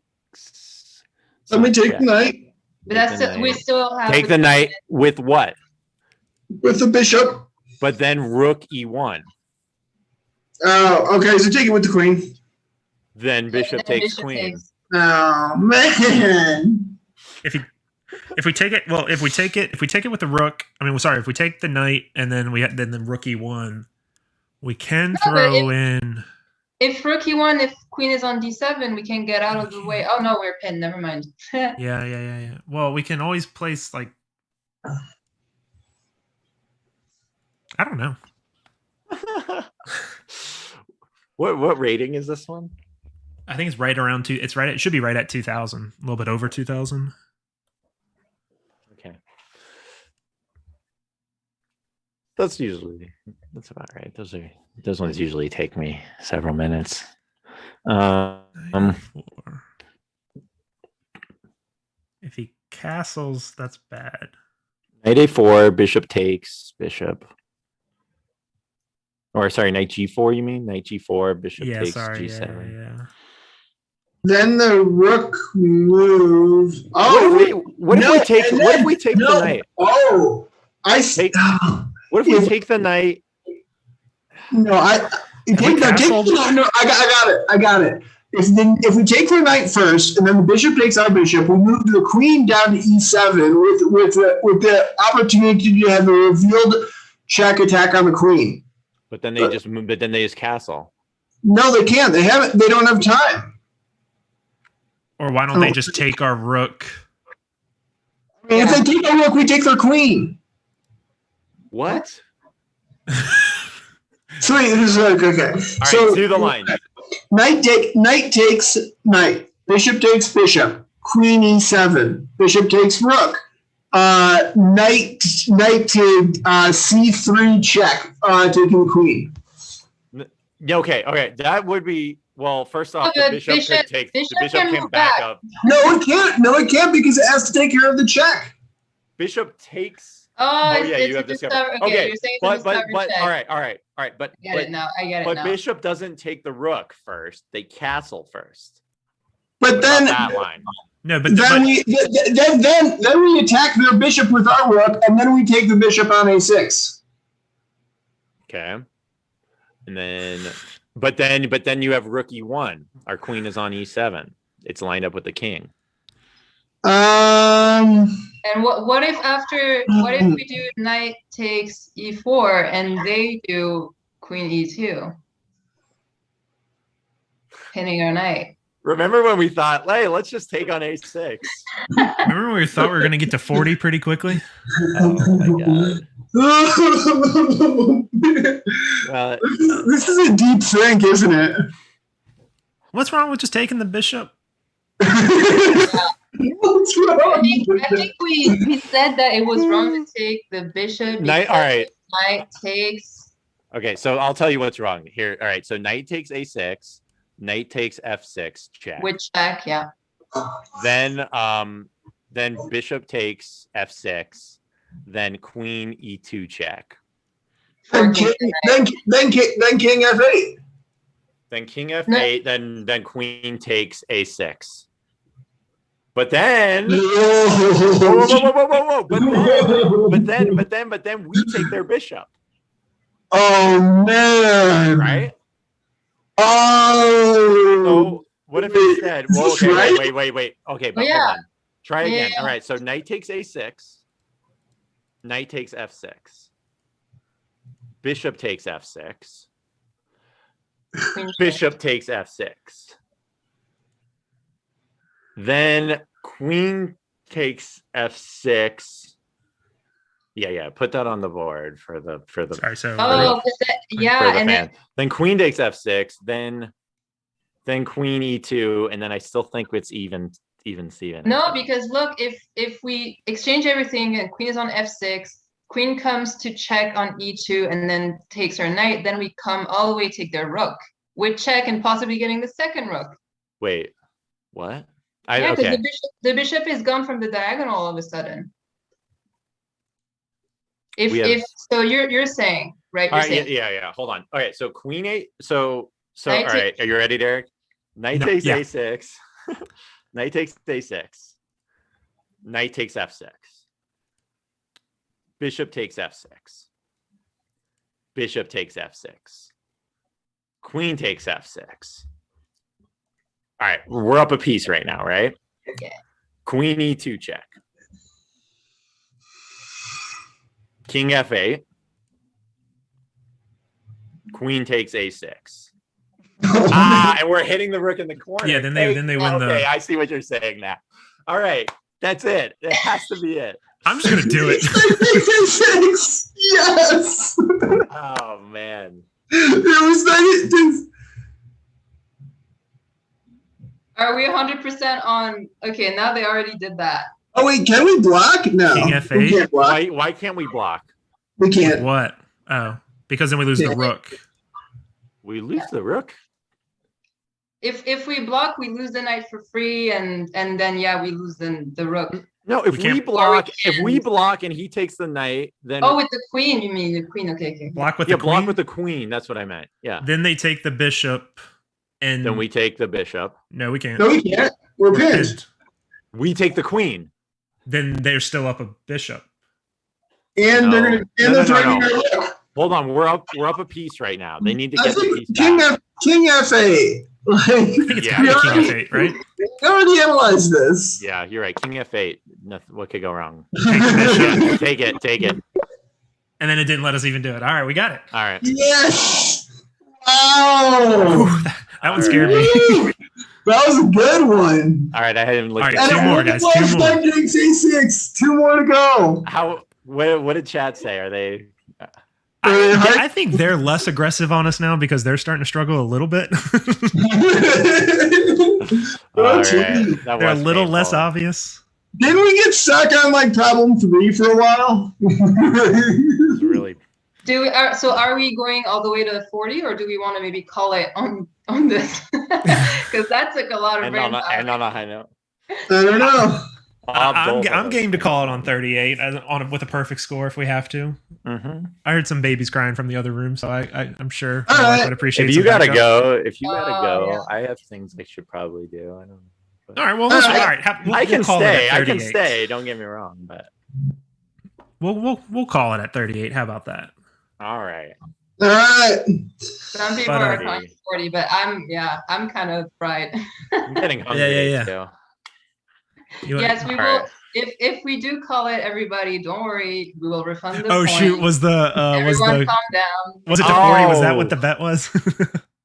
F: Let me take the knight.
D: But we still have
B: take the knight with what?
F: With the bishop.
B: But then rook e1.
F: Oh, okay. So take it with the queen.
B: Then bishop takes queen.
F: Oh man.
C: If we take it with the rook, if we take the knight and then then the rook e1, we can throw in.
D: If rook e1, if queen is on d7, we can get out of the way. Oh no, we're pinned. Never mind.
C: Yeah. Well, we can always place like. I don't know.
B: What rating is this one?
C: I think it's right around two. It should be right at 2,000. A little bit over 2,000.
B: Okay. That's about right. Those ones usually take me several minutes.
C: If he castles, that's bad.
B: Knight a4, bishop takes, bishop. Or sorry, knight g4, you mean? Knight g4, bishop takes g7.
C: Yeah.
F: Then the rook moves.
B: Oh, what if we take the knight?
F: Oh,
B: what if we take the knight?
F: No, I got it. If we take the knight first, and then the bishop takes our bishop, we move the queen down to e7 with the opportunity to have a revealed check attack on the queen.
B: But then they just castle.
F: No, they can't. They don't have time.
C: Or why don't they just take our rook?
F: If they take a rook, we take their queen.
B: What?
F: Sweet. This is okay.
B: All right, do the line.
F: Knight takes knight. Bishop takes bishop. Queen e7. Bishop takes rook. Knight to c3 check. Taking queen.
B: Okay. That would be first off, the bishop could take. The bishop can back up.
F: No, it can't. No, it can't because it has to take care of the check.
B: Bishop takes.
D: Oh,
B: yeah, you have discovered.
D: Okay, you're saying
B: but
D: check.
B: all right. But
D: I get it now.
B: But bishop doesn't take the rook first. They castle first.
F: But then
B: that line.
C: No, but
F: then we attack their bishop with our rook, and then we take the bishop on a6.
B: Okay. And then, but then you have rook e1. Our queen is on e7. It's lined up with the king.
D: And what if we do knight takes e4 and they do queen e2, pinning our knight?
B: Remember when we thought, hey, let's just take on a6?
C: Remember when we thought we were going to get to 40 pretty quickly?
B: Oh my god.
F: This is a deep think, isn't it?
C: What's wrong with just taking the bishop?
F: What's wrong?
D: I think we said that it was wrong to take the bishop.
B: Knight, all right.
D: Knight takes.
B: Okay, so I'll tell you what's wrong here. All right, so knight takes a6, knight takes f6 check.
D: Which check, yeah.
B: Then bishop takes f6, then queen e2 check.
F: Then king f8.
B: Then king f8, then queen takes a6. But then, whoa. But then we take their bishop.
F: Oh man!
B: Right?
F: Oh.
B: So what if instead? Well, okay,
F: right?
B: wait. Okay, but hold on. Try again. All right. So knight takes a6. Knight takes f6. Bishop takes f6. Bishop takes f6. Then queen takes f6. Yeah. Put that on the board for the.
C: Sorry, so
B: Then queen takes f6. Then queen e2, and then I still think it's even Steven.
D: No, because look, if we exchange everything and queen is on f6, queen comes to check on e2 and then takes her knight, then we come all the way take their rook with check and possibly getting the second rook.
B: Wait, what?
D: Because the bishop is gone from the diagonal all of a sudden. So you're saying, right?
B: All right, yeah. Hold on. Okay, so queen 8. So all right, are you ready, Derek? Knight takes a6. Knight takes a6. Knight takes f6. Bishop takes f6. Bishop takes f6. Queen takes f6. All right, we're up a piece right now, right?
D: Okay.
B: Queen e2 check. King f8. Queen takes a6. And we're hitting the rook in the corner.
C: Yeah, then they win the.
B: Okay, I see what you're saying now. All right, that's it. It has to be it.
C: I'm just gonna do it.
F: Yes.
B: Oh man.
F: It was like.
D: Are we 100% on? Okay, now they already did that.
F: Oh wait, can we block? No.
C: King f8.
B: Why can't we block?
F: We can't.
C: What? Oh, because then we lose the rook.
B: We lose the rook.
D: If we block, we lose the knight for free, and then we lose the rook.
B: No, if we block and he takes the knight, then
D: with the queen, you mean the queen? Okay.
C: Block with the queen.
B: Block with the queen. That's what I meant. Yeah.
C: Then they take the bishop, and
B: then we take the bishop.
C: No, we can't.
F: No, we can't. We're pinned.
B: We take the queen.
C: Then they're still up a bishop.
F: And they're threatening our rook.
B: Hold on, we're up a piece right now. They need to get the piece back.
F: King f8.
C: I think it's kind of king f8, right?
F: We already analyzed this.
B: Yeah, you're right. King f8. Nothing. What could go wrong?
C: Take it.
B: Take it.
C: And then it didn't let us even do it. All right, we got it.
B: All right.
F: Yes. Wow.
C: Ooh, that one scared me.
F: That was a good one.
B: All right, I hadn't looked.
C: All right,
B: at
C: two
B: that.
C: more, guys. Two more.
F: C6. 2 more to go.
B: What did chat say? Are they?
C: I think they're less aggressive on us now because they're starting to struggle a little bit.
B: All right, that
C: They're a
B: was
C: little less
B: painful.
C: obvious.
F: Didn't we get stuck on like problem 3 for a while?
B: It was really.
D: Are we going all the way to 40, or do we want to maybe call it on this? Because that took a lot of
B: And
D: brain
B: on
D: power.
B: a high note.
F: I don't know.
C: I'm game to call it on 38 with a perfect score if we have to.
B: Mm-hmm.
C: I heard some babies crying from the other room, so I'm sure
F: All
C: my wife
F: right.
C: would appreciate.
B: If you
C: some
B: gotta
C: backup.
B: go,
D: Yeah.
B: I have things I should probably do. I don't know. But
C: All right, well, all right.
B: I can
C: call it
B: stay.
C: at
B: I can
C: 38.
B: stay. Don't get me wrong, but
C: We'll call it at 38. How about that?
B: all right.
F: All right.
D: Some people
C: But,
D: are calling it 40, but I'm kind of fried.
B: I'm getting hungry
C: Yeah.
B: too.
D: Yes, we
B: All
D: will.
B: right.
D: If we do call it, everybody, don't worry. We will refund the
C: Oh
D: point.
C: shoot! Was the
D: Everyone calm down.
C: was it the 40? Was that
B: Oh.
C: what the bet was?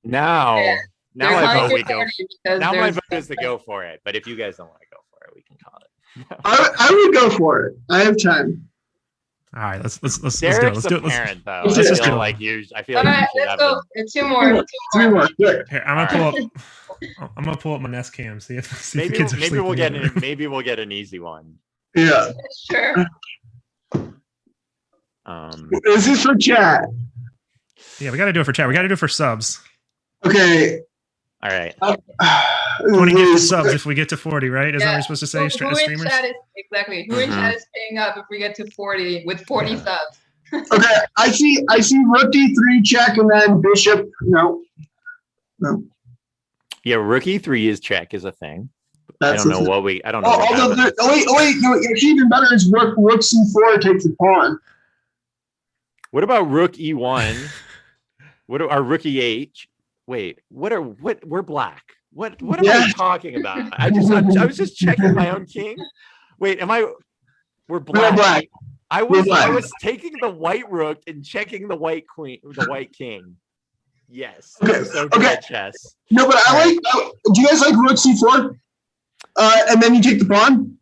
B: Now
D: Yeah.
B: my
D: They're calling
B: vote
D: it
B: we go.
D: 40 because
B: Now my
D: there's-
B: vote is to go for it. But if you guys don't want to go for it, we can call it.
F: I would go for it. I have time.
C: All right, let's do it.
B: Derek's
C: Let's
B: a
C: do it.
B: parent, though.
F: let's
B: I
F: just
B: feel
C: do it.
B: like you. I feel
D: All
B: like
D: right,
B: you should
D: let's
B: have
D: go. 2 more.
F: 2 more. Quick.
C: Here, I'm gonna pull up my Nest Cam. See if the
B: Maybe
C: kids are
B: maybe we'll
C: sleeping
B: get
C: in.
B: maybe we'll get an easy one.
F: Yeah.
D: Sure.
F: This is for chat.
C: Yeah, we got to do it for chat. We got to do it for subs.
F: Okay.
B: All right.
C: 20 gifted subs if we get to 40, right? Is that what we're supposed to say?
D: Who in
C: Streamers.
D: chat is exactly? Who in
B: Mhm.
D: chat is paying up if we get to 40 with 40 subs?
F: Okay. I see rook d3 check and then bishop. No.
B: Yeah, rookie 3 is check is a thing.
F: That's
B: I don't know what we. I don't know.
F: Oh,
B: what
F: although
B: happened.
F: wait. No, actually, even better is rook c4 takes the pawn.
B: What about rook e1? What are our rook e8? Wait, what? We're black. What am
F: Yeah.
B: I talking about? I was just checking my own king. Wait, We're
F: We're
B: black.
F: black.
B: I
F: We're
B: was
F: black.
B: taking the white rook and checking the white king. Yes.
F: Okay,
B: So good
F: okay.
B: at chess.
F: No, but do you guys like rook c4? And then you take the pawn.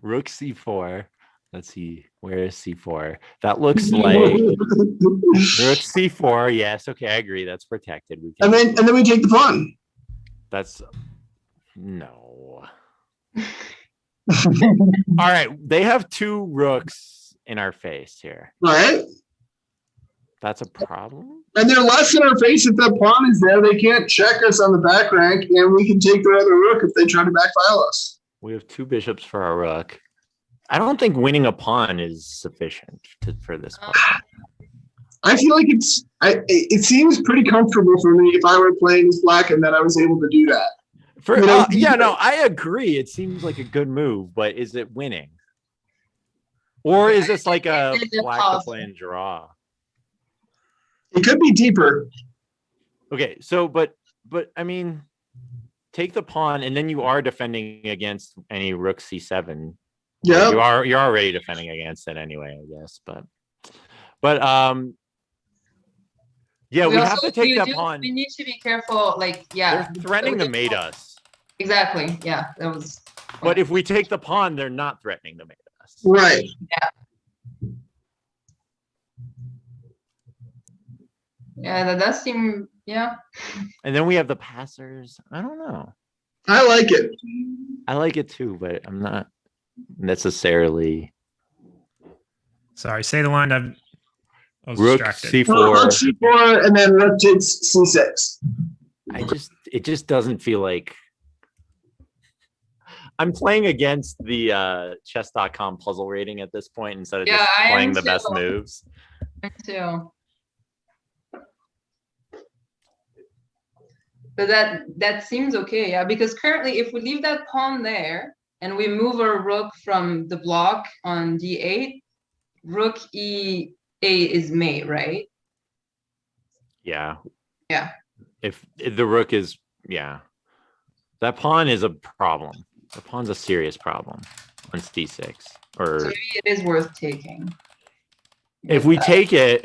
B: Rook c4. Let's see. Where is c4? That looks like rook c4. Yes. Okay, I agree. That's protected. We can.
F: and then we take the pawn.
B: That's no. All right. They have 2 rooks in our face here.
F: Right?
B: That's a problem.
F: And they're less in our face if that pawn is there. They can't check us on the back rank, and we can take their other rook if they try to backfile us.
B: We have 2 bishops for our rook. I don't think winning a pawn is sufficient for this.
F: I feel like it seems pretty comfortable for me if I were playing as black and that I was able to do that.
B: Yeah, no, I agree. It seems like a good move, but is it winning? Or is this like a black to play and draw?
F: It could be deeper.
B: Okay, so but I mean, take the pawn and then you are defending against any rook c7.
F: Yeah.
B: You're already defending against it anyway, I guess. But yeah, we have to take that pawn.
D: We need to be careful. Like, yeah.
B: They're threatening to mate us.
D: Exactly. Yeah, that was.
B: But if we take the pawn, they're not threatening to mate us.
F: Right.
D: Yeah, that does seem. Yeah.
B: And then we have the passers. I don't know.
F: I like it.
B: I like it too, but I'm not necessarily.
C: Sorry, say the line. I was
B: Rook
C: distracted.
F: Rook
B: c4.
F: c4 and then rook takes c6.
B: It just doesn't feel like I'm playing against the chess.com puzzle rating at this point instead of just
D: I am
B: playing the
D: too.
B: best moves.
D: Me too. But that seems okay, yeah. Because currently, if we leave that pawn there and we move our rook from the block on d8, rook e8 is mate, right?
B: Yeah.
D: Yeah.
B: If the rook is, yeah, that pawn is a problem. The pawn's a serious problem on d6. Or
D: So maybe it is worth taking.
B: if we take it,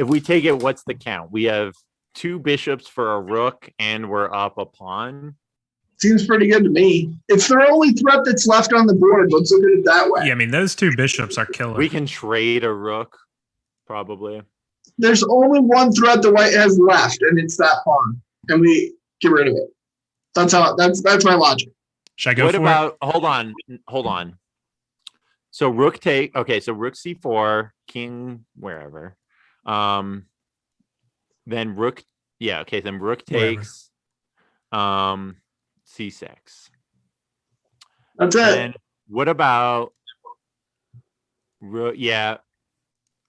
B: what's the count? We have 2 bishops for a rook and we're up a pawn.
F: Seems pretty good to me. It's their only threat that's left on the board. Let's look at it that way.
C: Yeah, I mean, those 2 bishops are killer.
B: We can trade a rook, probably.
F: There's only one threat the white has left, and it's that pawn, and we get rid of it. That's my logic.
C: Should I go
B: What
C: for
B: about? Hold on. So rook take. Okay, so rook c4, king wherever. Then rook. Yeah. Okay. Then rook takes. C6.
F: That's it.
B: And what about rook? Yeah,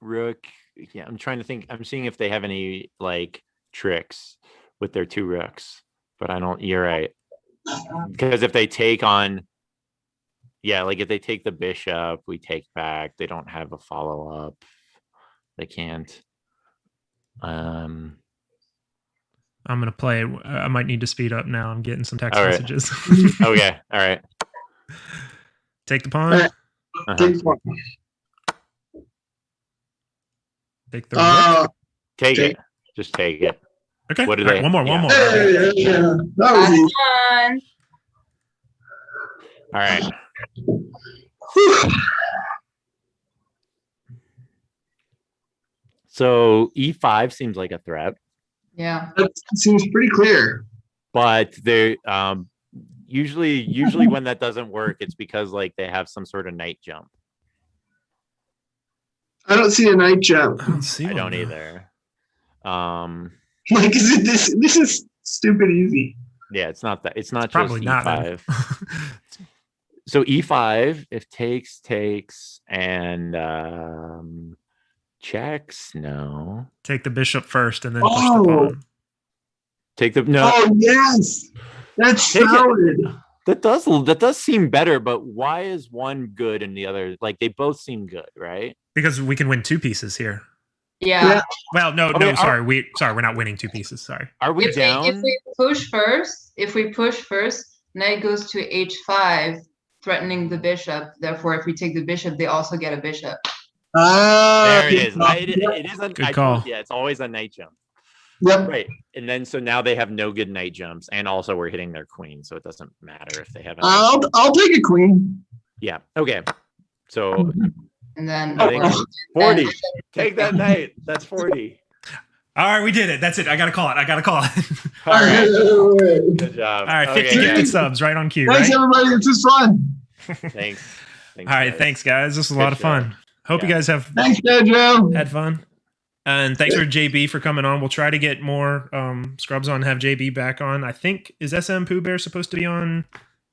B: rook. Yeah, I'm trying to think. I'm seeing if they have any like tricks with their 2 rooks, but I don't. You're right. Because if they take on, yeah, like if they take the bishop, we take back. They don't have a follow up. They can't.
C: I'm gonna play. I might need to speed up now. I'm getting some text
B: All right.
C: messages.
B: Okay. All right.
C: Take the pawn.
B: Uh-huh.
F: Take the pawn.
C: Take the rook.
B: Take
F: Take-
B: it. Just take it.
C: Okay.
B: What do
C: All right,
B: they?
C: one more.
B: yeah.
F: Yeah. That was easy.
D: Fun.
B: All right. So e5 seems like a threat,
D: Yeah.
F: That seems pretty clear.
B: but they usually when that doesn't work, it's because like they have some sort of knight jump.
F: I don't see a knight jump.
C: I don't see
B: I
C: one,
B: don't
C: though.
B: either.
F: Like, this is stupid easy.
B: Yeah, it's not that. It's not
C: Probably
B: just
C: not.
B: e5. So e5, if takes, and checks, no.
C: Take the bishop first, and then push the
F: Oh.
C: pawn.
B: Take the no.
F: Oh yes, that's
B: Take it.
F: solid.
B: That does seem better, but why is one good and the other like they both seem good, right?
C: Because we can win 2 pieces here.
D: Yeah.
F: Yeah.
C: Well, no,
B: Okay,
C: sorry. We're not winning 2 pieces. Sorry.
B: Are we
D: If
B: down?
D: we push first, knight goes to h5, threatening the bishop. Therefore, if we take the bishop, they also get a bishop.
B: There it
F: Good
B: is.
F: call.
B: It is a
C: Good call.
B: Yeah, it's always a knight jump.
F: Yep.
B: Right. And then so now they have no good knight jumps, and also we're hitting their queen, so it doesn't matter if they have a
F: I'll take a queen.
B: yeah. Okay. So
D: And then
B: I think
D: or-
B: 40.
D: and-
B: Take that knight. That's 40.
C: All right, we did it. That's it. I gotta call it.
B: All right. Good job.
C: All right, 50
B: Okay,
C: gifted
B: guys.
C: subs right on cue.
F: Thanks
C: Right?
F: everybody. This is fun.
B: Thanks.
C: All right,
B: guys.
C: thanks, guys. This was a
B: Good
C: lot of fun.
B: show.
C: Hope you
B: Yeah.
C: guys have
F: Thanks, Dojo.
C: had fun. And thanks for JB for coming on. We'll try to get more scrubs on, have JB back on. I think, is SM Pooh Bear supposed to be on?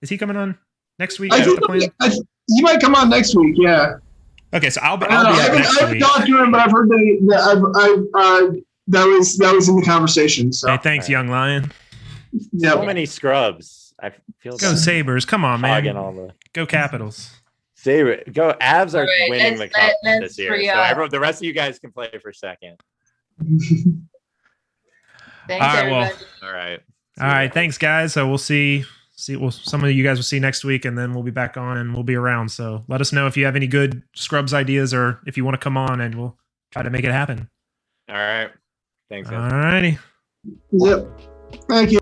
C: Is he coming on next week?
F: I
C: Is that
F: think
C: the plan?
F: he might come on next week. Yeah.
C: Okay, so I'll be
F: I don't know.
C: up
F: I
C: next
F: haven't
C: week.
F: talked to him, but I've heard that was in the conversation. So
C: Hey, thanks, Young Lion.
F: yeah.
B: So many scrubs. I feel
C: Go
B: bad
C: Sabres. Come on,
B: hogging
C: man.
B: all the
C: Go Capitals.
B: Sabre. Go. Avs are
D: All right,
B: winning the
D: let's-
B: cup
D: let's
B: this year.
D: free
B: So
D: up.
B: everyone, the rest of you guys can play for second.
D: Thanks,
C: All right, well,
D: everybody.
B: All right.
C: All right, thanks, guys. So we'll see. Well, some of you guys will see next week, and then we'll be back on and we'll be around. So let us know if you have any good scrubs ideas or if you want to come on, and we'll try to make it happen.
B: All right. Thanks, guys.
C: All righty.
F: Yep. Thank you.